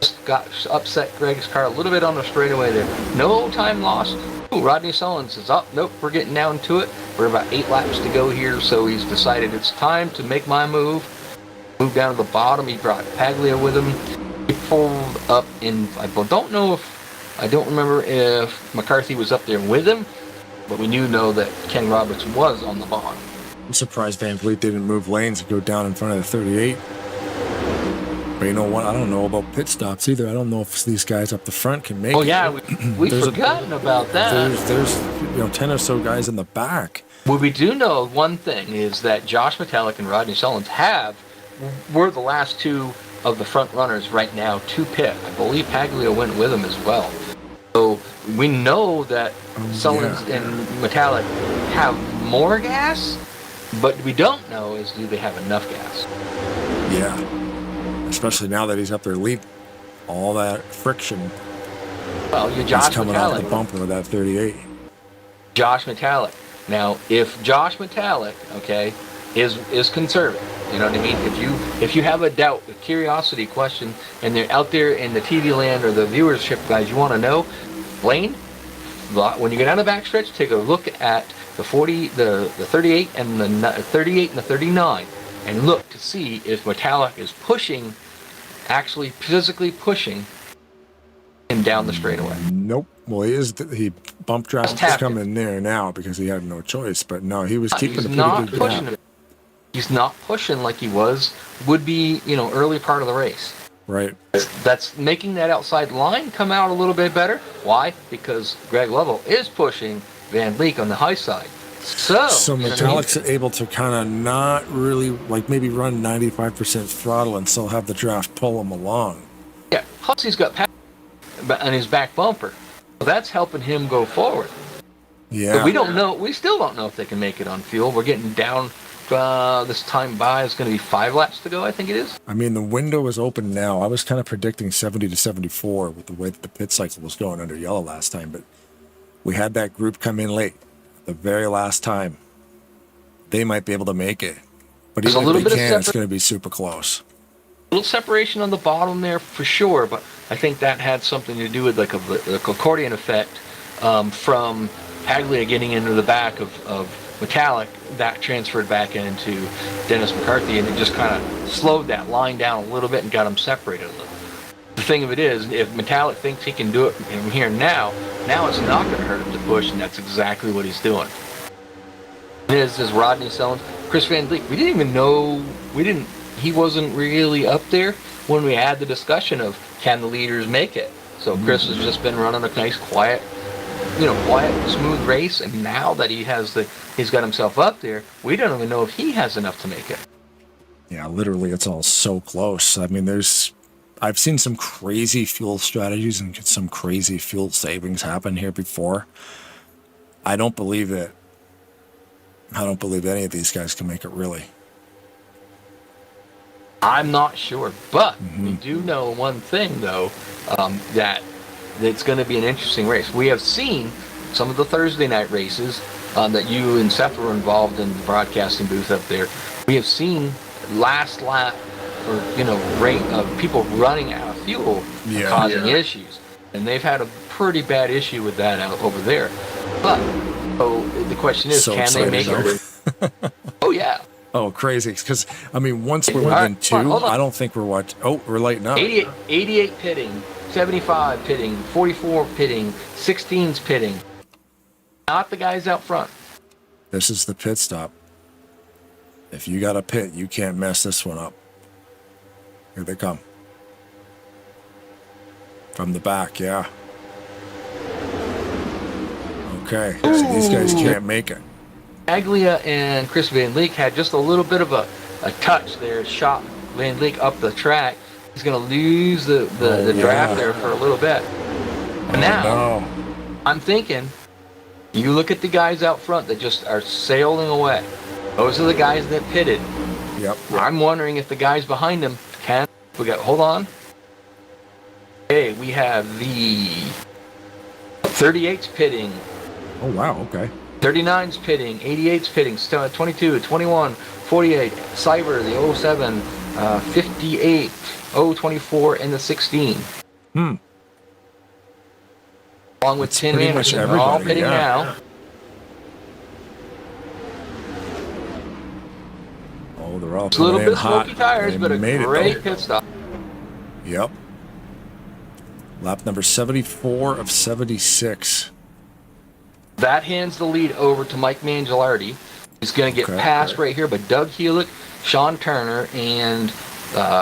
Just got upset Greg's car a little bit on the straightaway there. No time lost. Ooh, Rodney Solons is up. Nope, we're getting down to it. We're about 8 laps to go here, so he's decided it's time to make my move. Moved down to the bottom. He brought Paglia with him. He pulled up in, I don't remember if McCarthy was up there with him, but we know that Ken Roberts was on the bottom. I'm surprised Van Vliet didn't move lanes and go down in front of the 38. But you know what? I don't know about pit stops either. I don't know if these guys up the front can make it. Oh yeah, we've There's forgotten about that. There's 10 or so guys in the back. Well, we do know one thing is that Josh Metallic and Rodney Solons were the last two of the front runners right now to pit. I believe Paglia went with them as well. So we know that Solons and Metallic have more gas, but we don't know is do they have enough gas. Yeah. Especially now that he's up there lead. All that friction Well, you're is Josh coming off the Metallic. bumper of that 38. Josh Metallic. Now, if Josh Metallic, okay, is conservative, you know what I mean? If you have a doubt, a curiosity question, and they're out there in the TV land or the viewership guys, you want to know, Blaine, when you get down the backstretch, take a look at the 38 and the 38 and the 39, and look to see if Metallic is actually physically pushing him down the straightaway. Nope. Well, he bump That's draft tactic. coming there now because he had no choice. But no, he was keeping He's a pretty not good pushing gap. him. He's not pushing like he would be, early part of the race. Right. That's making that outside line come out a little bit better. Why? Because Greg Lovell is pushing Van Leek on the high side. So So Metallic's able to kind of not really, like maybe run 95% throttle and still have the draft pull him along. yeah, plus he's got power on his back bumper. So that's helping him go forward. Yeah. But we still don't know if they can make it on fuel. We're getting down, this time by, it's going to be 5 laps to go, I think it is. I mean, the window is open now. I was kind of predicting 70 to 74 with the way that the pit cycle was going under yellow last time, but we had that group come in late, the very last time. They might be able to make it, but There's a even little if they bit of can, it's separ- going to be super close. A little separation on the bottom there for sure, but I think that had something to do with like a accordion effect from Paglia getting into the back of Metallic, that transferred back into Dennis McCarthy, and it just kind of slowed that line down a little bit and got them separated a little. The thing of it is, if Metallic thinks he can do it from here now it's not going to hurt him to push, and that's exactly what he's doing. This is Rodney Sellens, Chris Van Vliet. We didn't even know, he wasn't really up there when we had the discussion of can the leaders make it. So Chris has just been running a nice, quiet, smooth race, and now that he's got himself up there, we don't even know if he has enough to make it. Yeah, literally, it's all so close. I mean, I've seen some crazy fuel strategies and some crazy fuel savings happen here before. I don't believe any of these guys can make it, really. I'm not sure, but we do know one thing, though, that it's going to be an interesting race. We have seen some of the Thursday night races that you and Seth were involved in the broadcasting booth up there. We have seen last lap or rate of people running out of fuel causing issues, and they've had a pretty bad issue with that out over there. But the question is, can they make it? Oh yeah. Oh, crazy! Because I mean, once we're within two, I don't think we're watching. Oh, we're lighting up. 88 pitting, 75 pitting, 44 pitting, 16's pitting. Not the guys out front. This is the pit stop. If you got a pit, you can't mess this one up. Here they come. From the back, yeah. Okay, so these guys can't make it. Paglia and Chris Van Leek had just a little bit of a touch there, shot Van Leek up the track. He's going to lose the draft there for a little bit. And now, I'm thinking, you look at the guys out front that just are sailing away. Those are the guys that pitted. Yep. I'm wondering if the guys behind them can. Hold on. Hey, we have the 38's pitting. Oh, wow, okay. 39's pitting, 88's pitting, 22, 21, 48, Cyber, the 07, 58, 024, and the 16. Along with Tim Anderson, they're all pitting now. Oh, they're all It's a little bit hot. smoky tires, but a great pit stop. Yep. Lap number 74 of 76. That hands the lead over to Mike Mangialardi. He's going to get passed right here by Doug Heulick, Sean Turner, and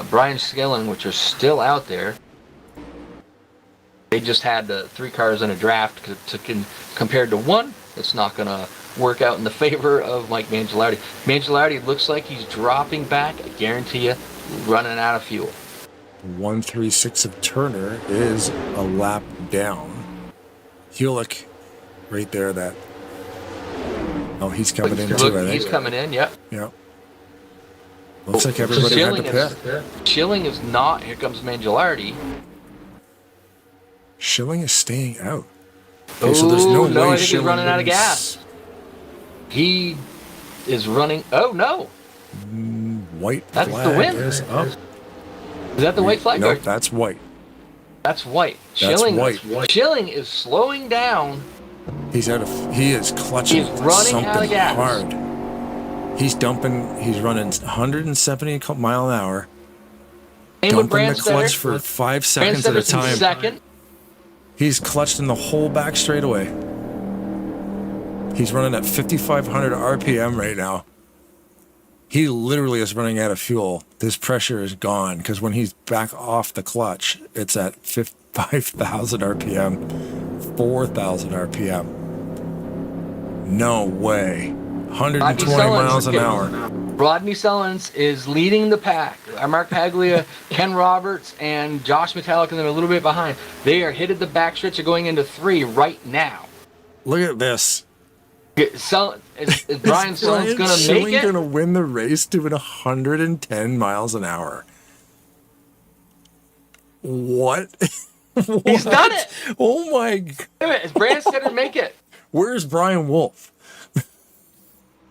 Brian Skillen, which are still out there. They just had 3 cars in a draft compared to 1. It's not going to work out in the favor of Mike Mangialardi. Mangialardi looks like he's dropping back. I guarantee you, running out of fuel. 136 of Turner is a lap down. Heulick right there, he's coming in too, I think. He's coming in, yep. Yeah. Looks like everybody had to pit. Schilling is not. Here comes Mangialardi. Schilling is staying out. Okay, so there's no way I think he's running out of gas. He is running. Oh, no. White That's flag the win. is up. Is that the white flag? Nope, that's white. That's white. Schilling is slowing down. He is clutching something hard. He's running 170 mile an hour. Dumping the clutch for 5 seconds at a time. Second. He's clutched in the whole back straightaway. He's running at 5,500 RPM right now. He literally is running out of fuel. His pressure is gone because when he's back off the clutch, it's at 5,000 RPM, 4,000 RPM. No way. 120 miles an hour. Rodney Sellens is leading the pack. Mark Paglia, Ken Roberts, and Josh Metallic, and they're a little bit behind. They are headed the backstretch of going into 3 right now. Look at this. Is Brian Sellens going to make it? Going to win the race doing 110 miles an hour. What? He's done it. Oh my God. Wait a minute, is Brandstetter make it? Where's Brian Wolf?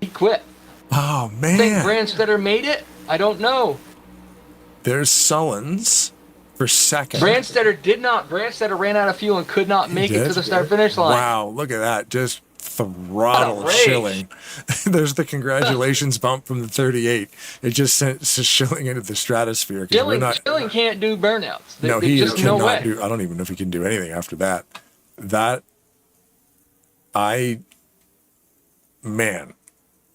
He quit. Oh, man. Think Brandstetter made it? I don't know. There's Sellens for second. Brandstetter did not. Brandstetter ran out of fuel and could not make it to the start-finish line. Wow, look at that. Just throttled Schilling. There's the congratulations bump from the 38. It just sent Schilling into the stratosphere. Schilling can't do burnouts. No, he just cannot no way. do. I don't even know if he can do anything after that.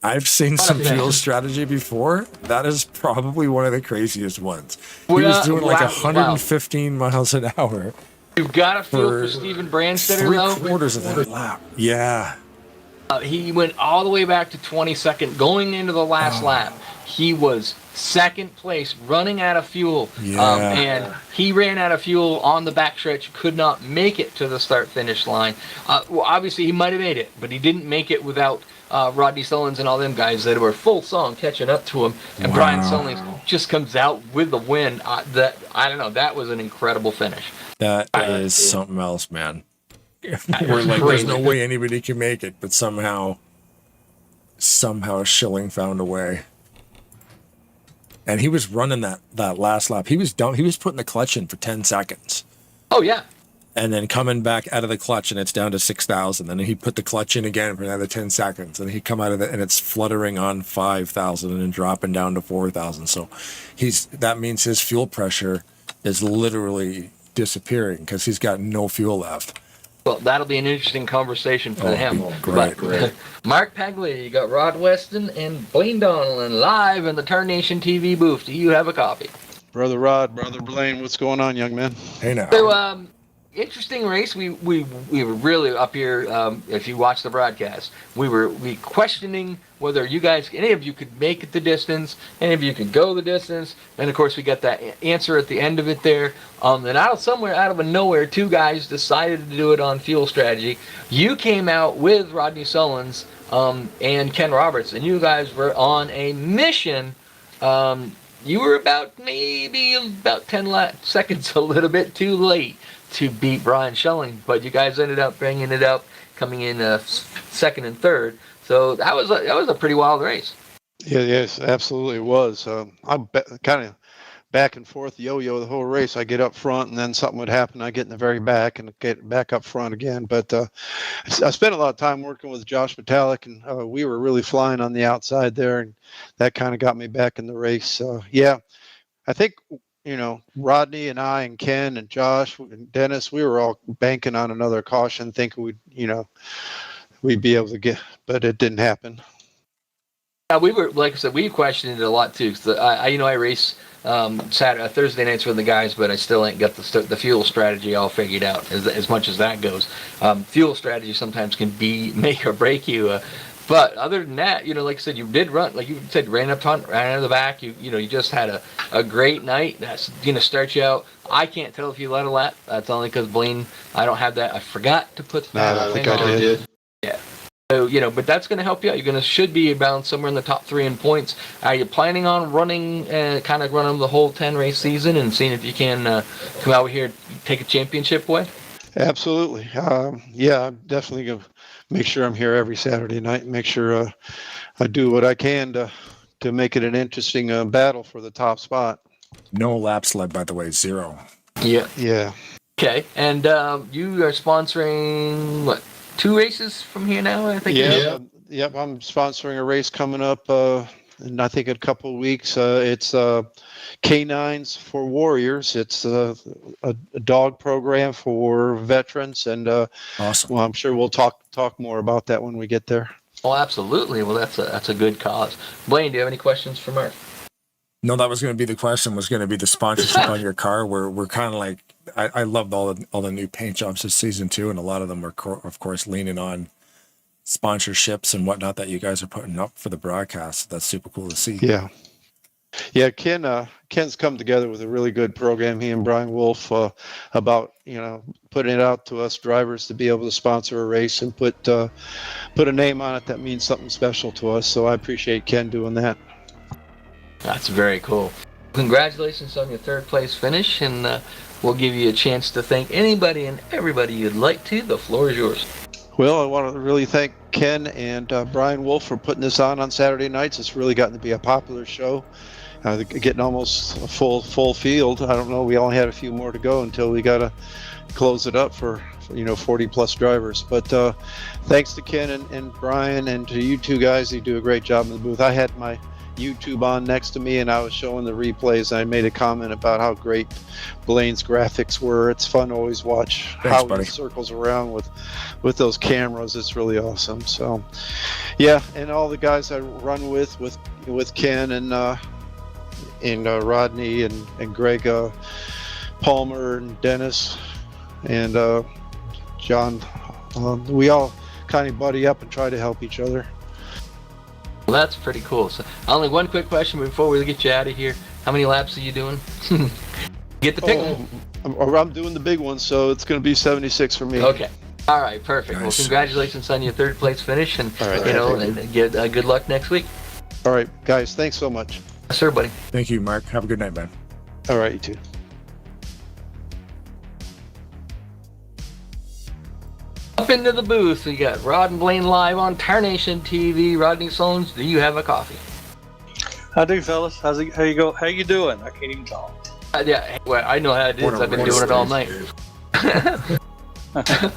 I've seen some fuel strategy before. That is probably one of the craziest ones. He was doing like 115 miles an hour. You've got to feel for Steven Brandstetter, though. 3/4 of that lap. Yeah. He went all the way back to 22nd, going into the last lap. He was second place, running out of fuel. Yeah. And he ran out of fuel on the backstretch, could not make it to the start-finish line. Well, obviously, he might have made it, but he didn't make it without Rodney Sullins and all them guys that were full song catching up to him. And Brian Sullins just comes out with the win. I don't know. That was an incredible finish. That is something else, man. We're like, there's no way anybody can make it, but somehow Schilling found a way. And he was running that last lap. He was done. He was putting the clutch in for 10 seconds. Oh, yeah. And then coming back out of the clutch, and it's down to 6,000. And then he put the clutch in again for another 10 seconds. And he come out of it, and it's fluttering on 5,000 and then dropping down to 4,000. So that means his fuel pressure is literally disappearing because he's got no fuel left. Well, that'll be an interesting conversation for him. Great. Mark Paglia, you got Rod Weston and Blaine Donnellan live in the TARNATION TV booth. Do you have a copy? Brother Rod, Brother Blaine, what's going on, young man? Hey now. So, interesting race. We were really up here. If you watch the broadcast, we questioning whether you guys, any of you, could make it the distance, any of you could go the distance, and of course we got that answer at the end of it there. Then somewhere out of nowhere, two guys decided to do it on fuel strategy. You came out with Rodney Sullins and Ken Roberts, and you guys were on a mission. You were about 10 seconds a little bit too late to beat Brian Schilling, but you guys ended up bringing it up, coming in second and third. So that was a pretty wild race. Yeah, yes, absolutely it was. I'm kind of back and forth, yo-yo the whole race. I get up front, and then something would happen. I get in the very back and get back up front again. But I spent a lot of time working with Josh Metallic, and we were really flying on the outside there, and that kind of got me back in the race. Yeah, I think, Rodney and I and Ken and Josh and Dennis, we were all banking on another caution, thinking we'd be able to get, but it didn't happen. Yeah, we were, like I said, we questioned it a lot too. Cause I race Thursday nights with the guys, but I still ain't got the fuel strategy all figured out as much as that goes. Fuel strategy sometimes can make or break you. But other than that, like I said, you did run, like you said, ran up front, ran out of the back. You just had a great night. That's gonna start you out. I can't tell if you led a lap. That's only because Blaine, I don't have that. I forgot to put that. I think I did. Yeah. So but that's gonna help you out. Should be around somewhere in the top 3 in points. Are you planning on running the whole 10 race season and seeing if you can come out here and take a championship away? Absolutely. Yeah, I'm definitely gonna make sure I'm here every Saturday night and make sure I do what I can to make it an interesting battle for the top spot. No laps led, by the way, 0. Yeah. Yeah. Okay, and you are sponsoring what? 2 races from here now, I think. Yeah. Yep. I'm sponsoring a race coming up in I think a couple of weeks. It's Canines for Warriors. It's a dog program for veterans, and awesome. Well, I'm sure we'll talk more about that when we get there. Oh, absolutely. Well, that's a good cause. Blaine, do you have any questions for Mark? No, that was going to be the question. Was going to be the sponsorship on your car. We're kind of like, I loved all the new paint jobs this season too, and a lot of them were of course leaning on sponsorships and whatnot that you guys are putting up for the broadcast. That's super cool to see. Yeah. Ken's come together with a really good program. He and Brian Wolf about putting it out to us drivers to be able to sponsor a race and put a name on it that means something special to us. So I appreciate Ken doing that. That's very cool. Congratulations on your 3rd place finish, and we'll give you a chance to thank anybody and everybody you'd like to. The floor is yours. Well, I want to really thank Ken and Brian Wolf for putting this on Saturday nights. It's really gotten to be a popular show, getting almost a full field. I don't know. We only had a few more to go until we got to close it up for 40 plus drivers. But thanks to Ken and Brian, and to you two guys, you do a great job in the booth. I had my YouTube on next to me, and I was showing the replays. I made a comment about how great Blaine's graphics were. It's fun to always watch how buddy. he circles around with those cameras. It's really awesome. So yeah, and all the guys I run with Ken and Rodney and Greg Palmer and Dennis and John, we all kind of buddy up and try to help each other. Well, that's pretty cool. So, only one quick question before we get you out of here. How many laps are you doing? Get the pick one. I'm doing the big one, so it's going to be 76 for me. Okay. All right, perfect. Nice. Well, congratulations on your third place finish, and All right, and get good luck next week. All right, guys, thanks so much. Yes, sir, buddy. Thank you, Mark. Have a good night, man. All right, you too. Up into the booth, we got Rod and Blaine live on TARNATION TV. Rodney Solons, do you have a coffee? I do, fellas. How you doing? I can't even talk. Yeah, well, I know how it is. What a I've been race doing it all this night.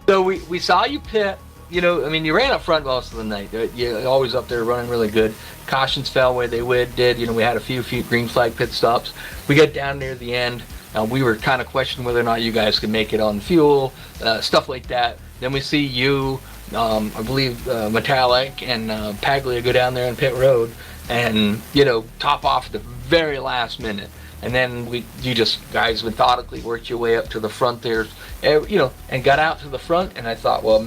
So we saw you pit. You you ran up front most of the night. You're always up there running really good. Cautions fell where they did. We had a few green flag pit stops. We got down near the end. We were kind of questioning whether or not you guys could make it on fuel, stuff like that. Then we see you, I believe Metallic and Paglia go down there on pit road and, top off at the very last minute. And then you just guys methodically worked your way up to the front there, and got out to the front. And I thought, well,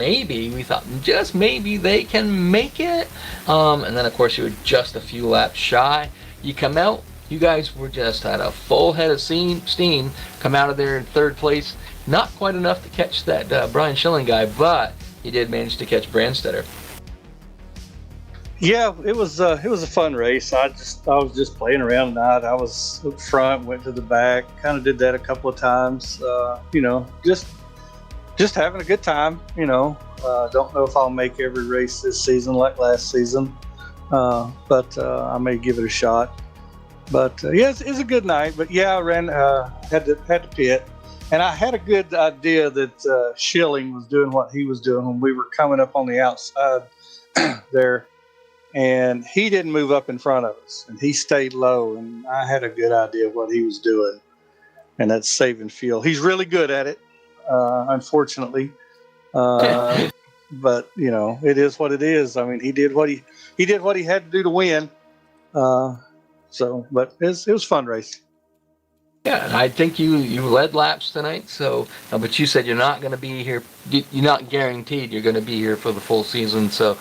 just maybe they can make it. And then, of course, you were just a few laps shy. You come out, you guys were just at a full head of steam, come out of there in third place. Not quite enough to catch that Brian Schilling guy, but he did manage to catch Brandstetter. Yeah, it was a fun race. I was just playing around tonight. I was up front, went to the back, kind of did that a couple of times. Just having a good time. Don't know if I'll make every race this season like last season, but I may give it a shot. But yeah, it's a good night. But yeah, I ran had to pit. And I had a good idea that Schilling was doing what he was doing when we were coming up on the outside there. And he didn't move up in front of us. And he stayed low. And I had a good idea of what he was doing. And that's saving fuel. He's really good at it, unfortunately. But, it is what it is. I mean, he did what he had to do to win. But it was a fun race. Yeah, and I think you led laps tonight. So, but you said you're not going to be here. You're not guaranteed you're going to be here for the full season. So,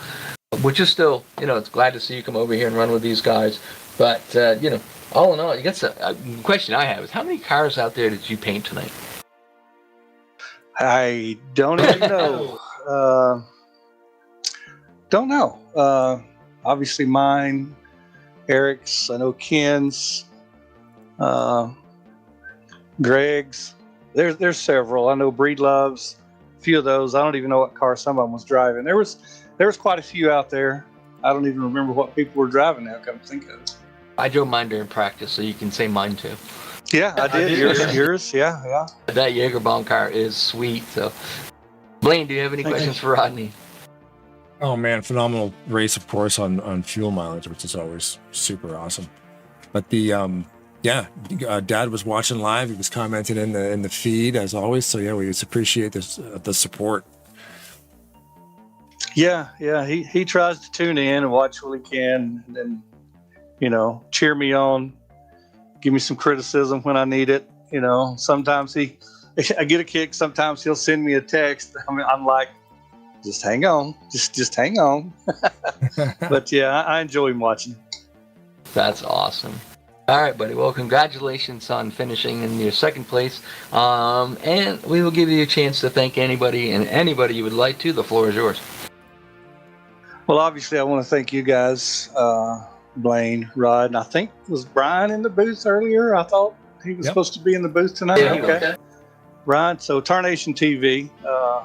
which is still, it's glad to see you come over here and run with these guys. But all in all, you got a question I have is how many cars out there did you paint tonight? I don't even know. Don't know. Obviously mine, Eric's. I know Ken's. Greg's. There's several. I know Breedlove's. A few of those. I don't even know what car some of them was driving. There was quite a few out there. I don't even remember what people were driving now, come to think of it. I drove mine during practice, so you can say mine too. Yeah, I did. Yours, yeah. That Jaeger-Bomb car is sweet. So, Blaine, do you have any questions for Rodney? Oh man, phenomenal race, of course, on fuel mileage, which is always super awesome. But Dad was watching live. He was commenting in the feed as always. So yeah, we just appreciate the support. Yeah. He tries to tune in and watch what he can, and then cheer me on, give me some criticism when I need it. Sometimes I get a kick. Sometimes he'll send me a text. I'm like, just hang on, just hang on. But yeah, I enjoy him watching. That's awesome. All right, buddy. Well, congratulations on finishing in your second place. And we will give you a chance to thank anybody you would like to. The floor is yours. Well, obviously, I want to thank you guys, Blaine, Rod, and I think was Brian in the booth earlier. I thought he was supposed to be in the booth tonight. Yeah, okay. Brian, so TARNATION TV,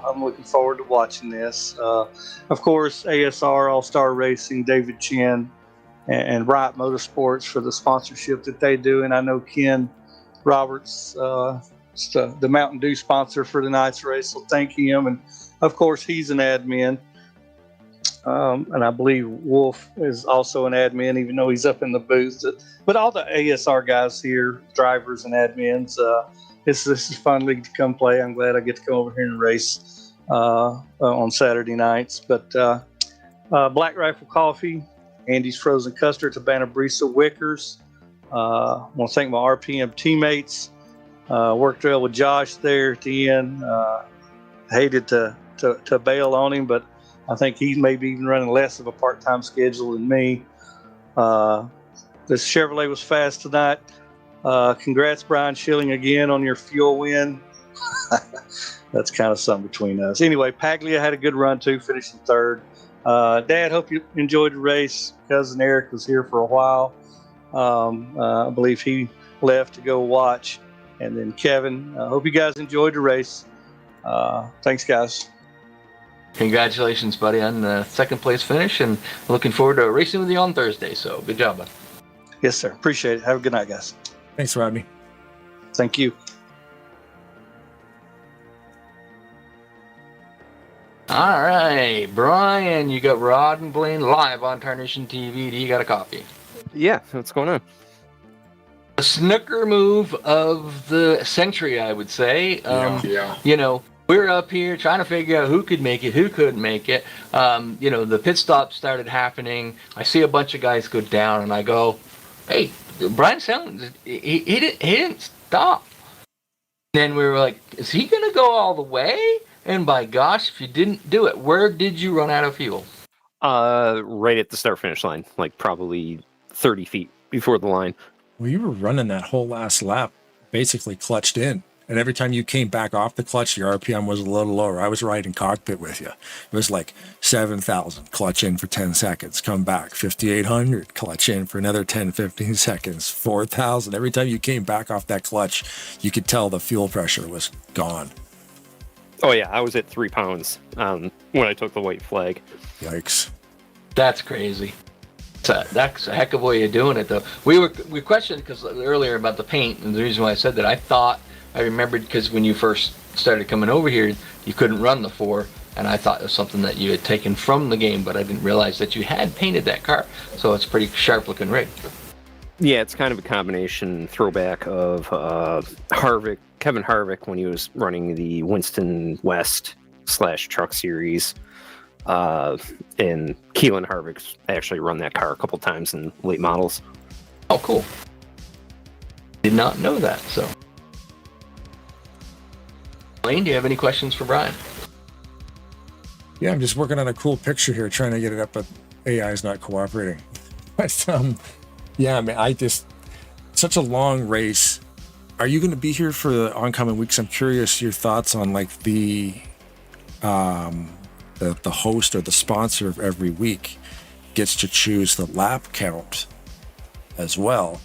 I'm looking forward to watching this. Of course, ASR, All-Star Racing, David Chin, and Bryant Motorsports for the sponsorship that they do. And I know Ken Roberts, the Mountain Dew sponsor for tonight's race, so thank him. And of course, he's an admin. And I believe Wolf is also an admin, even though he's up in the booth. But all the ASR guys here, drivers and admins, this is a fun league to come play. I'm glad I get to come over here and race on Saturday nights. But Black Rifle Coffee, Andy's Frozen Custard, Havana Brisa Wickers. I want to thank my RPM teammates. Worked well with Josh there at the end. Hated to bail on him, but I think he's maybe even running less of a part-time schedule than me. This Chevrolet was fast tonight. Congrats, Brian Schilling, again on your fuel win. That's kind of something between us. Anyway, Paglia had a good run too, finishing third. Dad, hope you enjoyed the race. Cousin Eric was here for a while. I believe he left to go watch. And then Kevin, I hope you guys enjoyed the race. Thanks, guys. Congratulations, buddy, on the second place finish, and looking forward to racing with you on Thursday. So good job, bud. Yes, sir. Appreciate it. Have a good night, guys. Thanks, Rodney. Thank you. All right, Brian, you got Rod and Blaine live on Tarnation TV. Do you got a copy? Yeah, what's going on? A snooker move of the century, I would say. You know, we're up here trying to figure out who could make it, who couldn't make it. You know, the pit stop started happening. I see a bunch of guys go down, and I go, "Hey, Brian Sellens, he didn't stop." And then we were like, "Is he gonna go all the way?" And by gosh, if you didn't do it, where did you run out of fuel? Right at the start-finish line, like probably 30 feet before the line. Well, you were running that whole last lap basically clutched in. And every time you came back off the clutch, your RPM was a little lower. I was riding cockpit with you. It was like 7,000, clutch in for 10 seconds, come back, 5,800, clutch in for another 10, 15 seconds, 4,000. Every time you came back off that clutch, you could tell the fuel pressure was gone. Oh yeah, I was at 3 pounds when I took the white flag. Yikes. That's crazy. That's a heck of a way of doing it, though. We questioned because earlier about the paint, and the reason why I said that, I remembered because when you first started coming over here, you couldn't run the 4, and I thought it was something that you had taken from the game, but I didn't realize that you had painted that car. So it's a pretty sharp looking rig. Yeah, it's kind of a combination throwback of Kevin Harvick when he was running the Winston West / Truck Series. And Keelan Harvick's actually run that car a couple times in late models. Oh, cool. Did not know that, so. Lane, do you have any questions for Brian? Yeah, I'm just working on a cool picture here, trying to get it up, but AI is not cooperating. But, yeah, I mean, such a long race. Are you going to be here for the oncoming weeks? I'm curious your thoughts on like the host or the sponsor of every week gets to choose the lap count as well.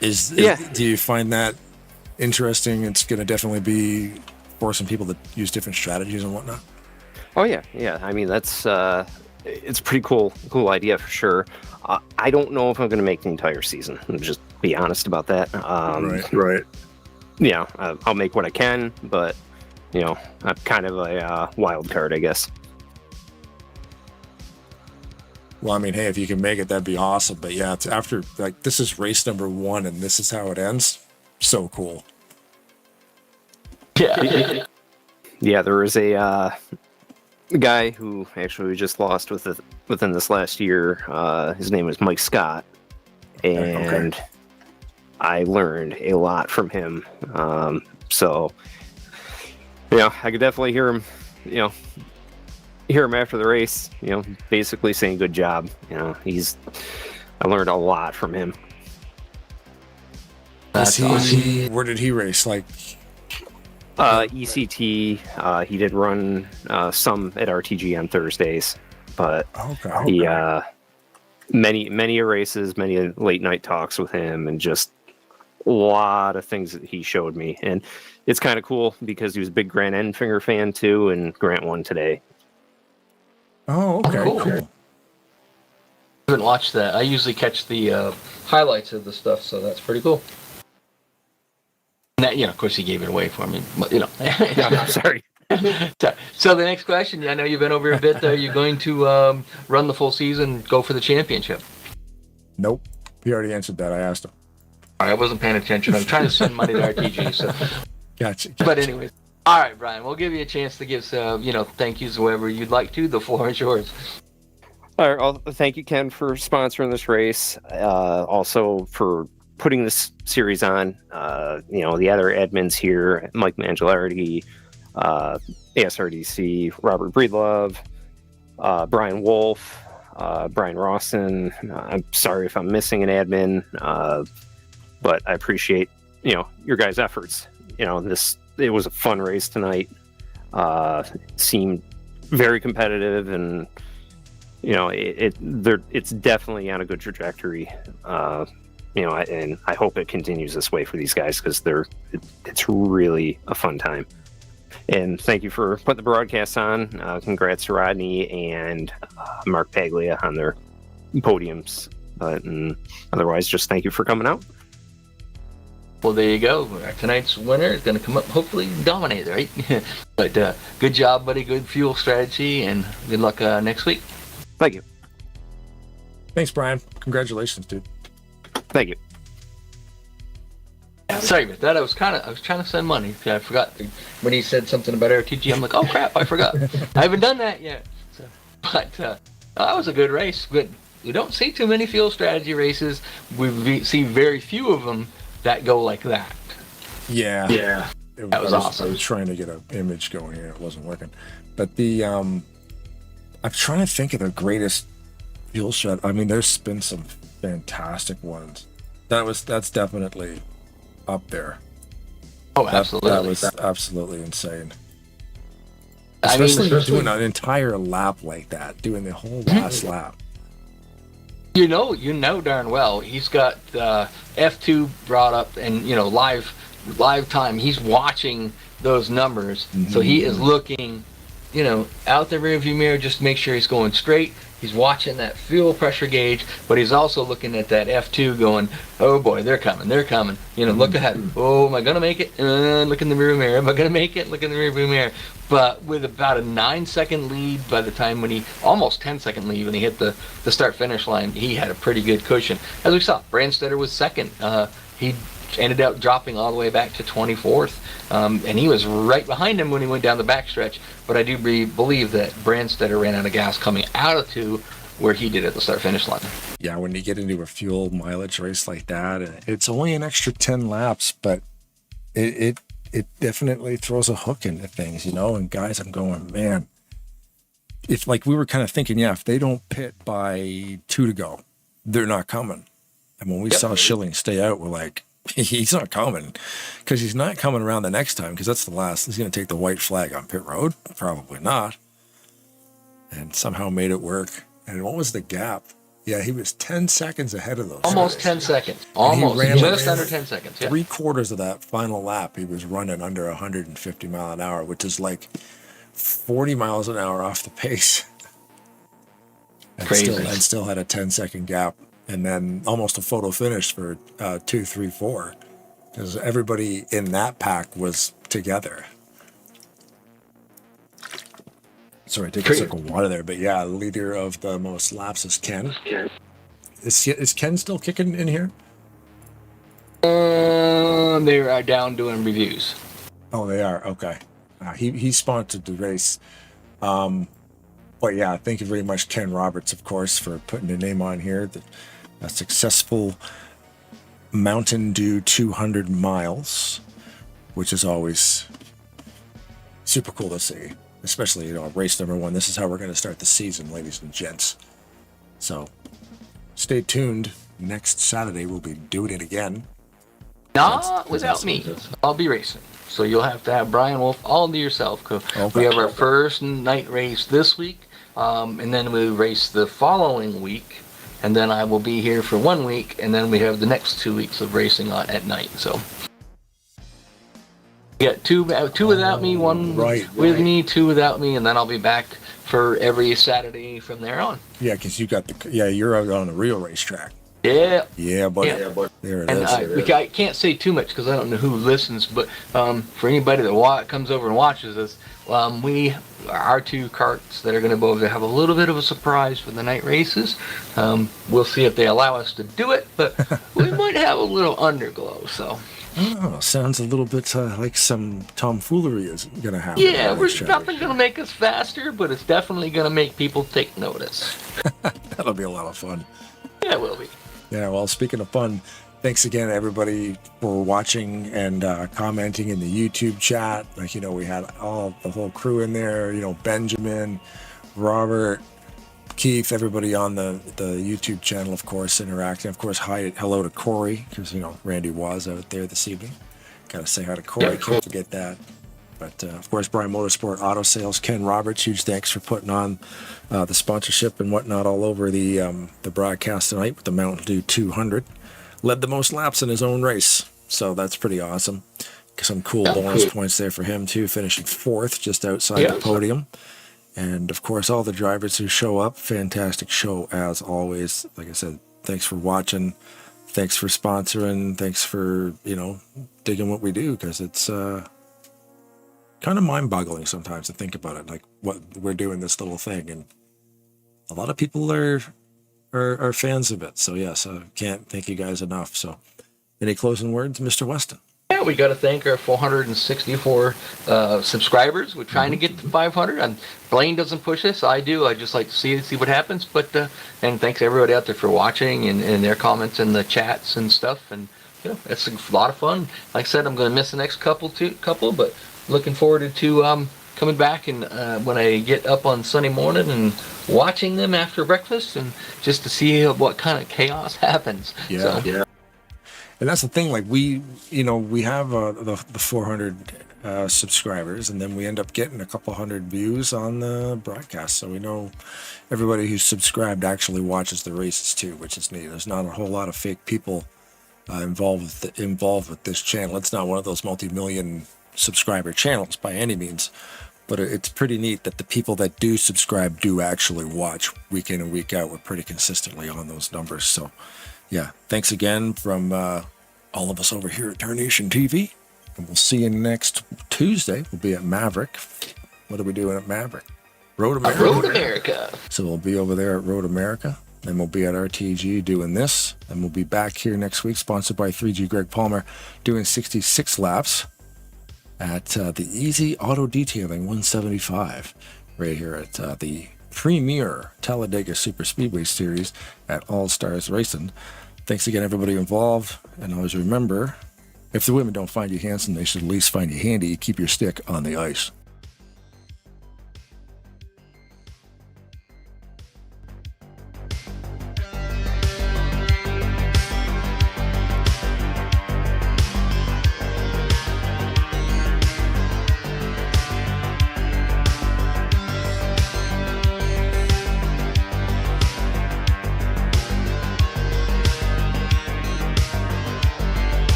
Do you find that interesting? It's going to definitely be for some people that use different strategies and whatnot. Oh yeah. I mean, that's it's a pretty cool idea for sure. I don't know if I'm going to make the entire season. I'll just be honest about that. Right. Yeah, I'll make what I can, but you know, I'm kind of a wild card, I guess. Well, I mean, hey, if you can make it, that'd be awesome. But yeah, it's after, like, this is race number 1 and this is how it ends. So cool. Yeah. Yeah, there was a guy who actually we just lost within this last year. His name is Mike Scott. And okay. I learned a lot from him. So, yeah, I could definitely hear him after the race, basically saying good job. I learned a lot from him. Where did he race? Like ECT, he did run some at RTG on Thursdays, but he many races, many late night talks with him, and just a lot of things that he showed me. And it's kind of cool because he was a big Grant Enfinger fan too, and Grant won today. Oh, okay, cool. haven't watched that. I usually catch the highlights of the stuff, so that's pretty cool. And that, of course, he gave it away for me, but No, sorry. So the next question, I know you've been over a bit. Are you going to run the full season, go for the championship? Nope. He already answered that. I asked him. I wasn't paying attention. I'm trying to send money to RTG. So. Gotcha. But anyways, all right, Brian, we'll give you a chance to give some, thank yous whoever you'd like to. The floor is yours. All right. Well, thank you, Ken, for sponsoring this race. Also for putting this series on. The other admins here, Mike Mangialardi, ASRDC, Robert Breedlove, Brian Wolf, Brian Rawson. I'm sorry if I'm missing an admin, but I appreciate your guys' efforts. It was a fun race tonight. Seemed very competitive, and it's definitely on a good trajectory. And I hope it continues this way for these guys because it's really a fun time. And thank you for putting the broadcast on. Congrats to Rodney and Mark Paglia on their podiums. And otherwise, just thank you for coming out. Well, there you go. Tonight's winner is going to come up, hopefully dominate, right? But good job, buddy. Good fuel strategy, and good luck next week. Thank you. Thanks, Brian. Congratulations, dude. Thank you. Sorry about that. I was trying to send money. I forgot when he said something about RTG. I'm like, oh crap, I forgot. I haven't done that yet. But that was a good race. But we don't see too many fuel strategy races. We see very few of them that go like that. Yeah. That was awesome. I was trying to get an image going here. It wasn't working. But I'm trying to think of the greatest fuel shot. I mean, there's been some fantastic ones. That's definitely up there. Oh, absolutely. That was absolutely insane. Especially doing an entire lap like that, doing the whole last lap. You know darn well he's got F2 brought up, and live time. He's watching those numbers, so he is looking, out the rearview mirror just to make sure he's going straight. He's watching that fuel pressure gauge, but he's also looking at that F2 going, oh boy, they're coming. Look ahead. Oh, am I going to make it? Look in the rear mirror. Am I going to make it? Look in the rear view mirror. But with about a 9-second lead by the time almost 10-second lead when he hit the start-finish line, he had a pretty good cushion. As we saw, Brandstetter was second. He ended up dropping all the way back to 24th. And he was right behind him when he went down the backstretch. But I do believe that Brandstetter ran out of gas coming out of 2 where he did at the start-finish line. Yeah, when you get into a fuel mileage race like that, it's only an extra 10 laps, but it definitely throws a hook into things, And guys, I'm going, man, if like we were kind of thinking, if they don't pit by 2 to go, they're not coming. And when we saw Schilling stay out, we're like, he's not coming, because he's not coming around the next time, because that's the last. He's going to take the white flag on pit road, probably not, and somehow made it work. And what was the gap? Yeah, he was 10 seconds ahead of those. Almost 10 seconds. Almost just under 10 seconds. Yeah. 3/4 of that final lap, he was running under 150 mile an hour, which is like 40 miles an hour off the pace. Crazy. And still had a 10-second gap. And then almost a photo finish for 2, 3, 4, because everybody in that pack was together. Sorry, take a sip of water there. But yeah, the leader of the most laps is Ken. Is Ken still kicking in here? They are down doing reviews. Oh, they are. Okay. He sponsored the race. But yeah, thank you very much, Ken Roberts, of course, for putting the name on here. A successful Mountain Dew 200 miles, which is always super cool to see, especially, race number 1. This is how we're going to start the season, ladies and gents. So stay tuned. Next Saturday, we'll be doing it again. Not without me. I'll be racing. So you'll have to have Brian Wolf all to yourself. We have our first night race this week, and then we race the following week. And then I will be here for 1 week, and then we have the next 2 weeks of racing on at night. So, two without me, one with me, 2 without me, and then I'll be back for every Saturday from there on. Yeah, because you're out on a real racetrack. Yeah. Yeah, buddy. Yeah. There it And is. I can't say too much because I don't know who listens, but for anybody that comes over and watches us, our 2 carts that are going to go over there have a little bit of a surprise for the night races. We'll see if they allow us to do it, but we might have a little underglow. So. Oh, sounds a little bit like some tomfoolery is going to happen. Yeah, nothing going to make us faster, but it's definitely going to make people take notice. That'll be a lot of fun. Yeah, it will be. Yeah, well, speaking of fun, thanks again, everybody, for watching and commenting in the YouTube chat. Like, we had the whole crew in there, Benjamin, Robert, Keith, everybody on the YouTube channel, of course, interacting. Of course, hello to Corey, because, Randy was out there this evening. Got to say hi to Corey. Can't forget that. But, of course, Bryant Motorsport Auto Sales, Ken Roberts, huge thanks for putting on the sponsorship and whatnot all over the broadcast tonight with the Mountain Dew 200. Led the most laps in his own race, so that's pretty awesome. Some cool bonus points there for him, too, finishing 4th just outside the podium. And, of course, all the drivers who show up, fantastic show as always. Like I said, thanks for watching. Thanks for sponsoring. Thanks for, digging what we do, because it's kind of mind-boggling sometimes to think about it, like what we're doing this little thing. And a lot of people are fans of it. So, yes, I can't thank you guys enough. So, any closing words, Mr. Weston? Yeah, we got to thank our 464 subscribers. We're trying to get to 500. And Blaine doesn't push us. I do. I just like to see what happens. But and thanks everybody out there for watching and their comments in the chats and stuff. And it's a lot of fun. Like I said, I'm going to miss the next couple, but looking forward to coming back and when I get up on Sunday morning and watching them after breakfast and just to see what kind of chaos happens. Yeah. So, and that's the thing, like we have the 400 subscribers, and then we end up getting a couple hundred views on the broadcast. So we know everybody who's subscribed actually watches the races too, which is neat. There's not a whole lot of fake people involved with this channel. It's not one of those multi-million subscriber channels by any means, but it's pretty neat that the people that do subscribe do actually watch week in and week out. We're pretty consistently on those numbers. So yeah, thanks again from all of us over here at TARNATION TV, and we'll see you next Tuesday. We'll be at Maverick. What are we doing at Maverick? Road America. Road America. So we'll be over there at Road America. Then we'll be at RTG doing this. And we'll be back here next week, sponsored by 3G Greg Palmer, doing 66 laps at the Easy Auto Detailing 175, right here at the premier Talladega Super Speedway Series at All Stars Racing. Thanks again, everybody involved. And always remember, if the women don't find you handsome, they should at least find you handy. Keep your stick on the ice.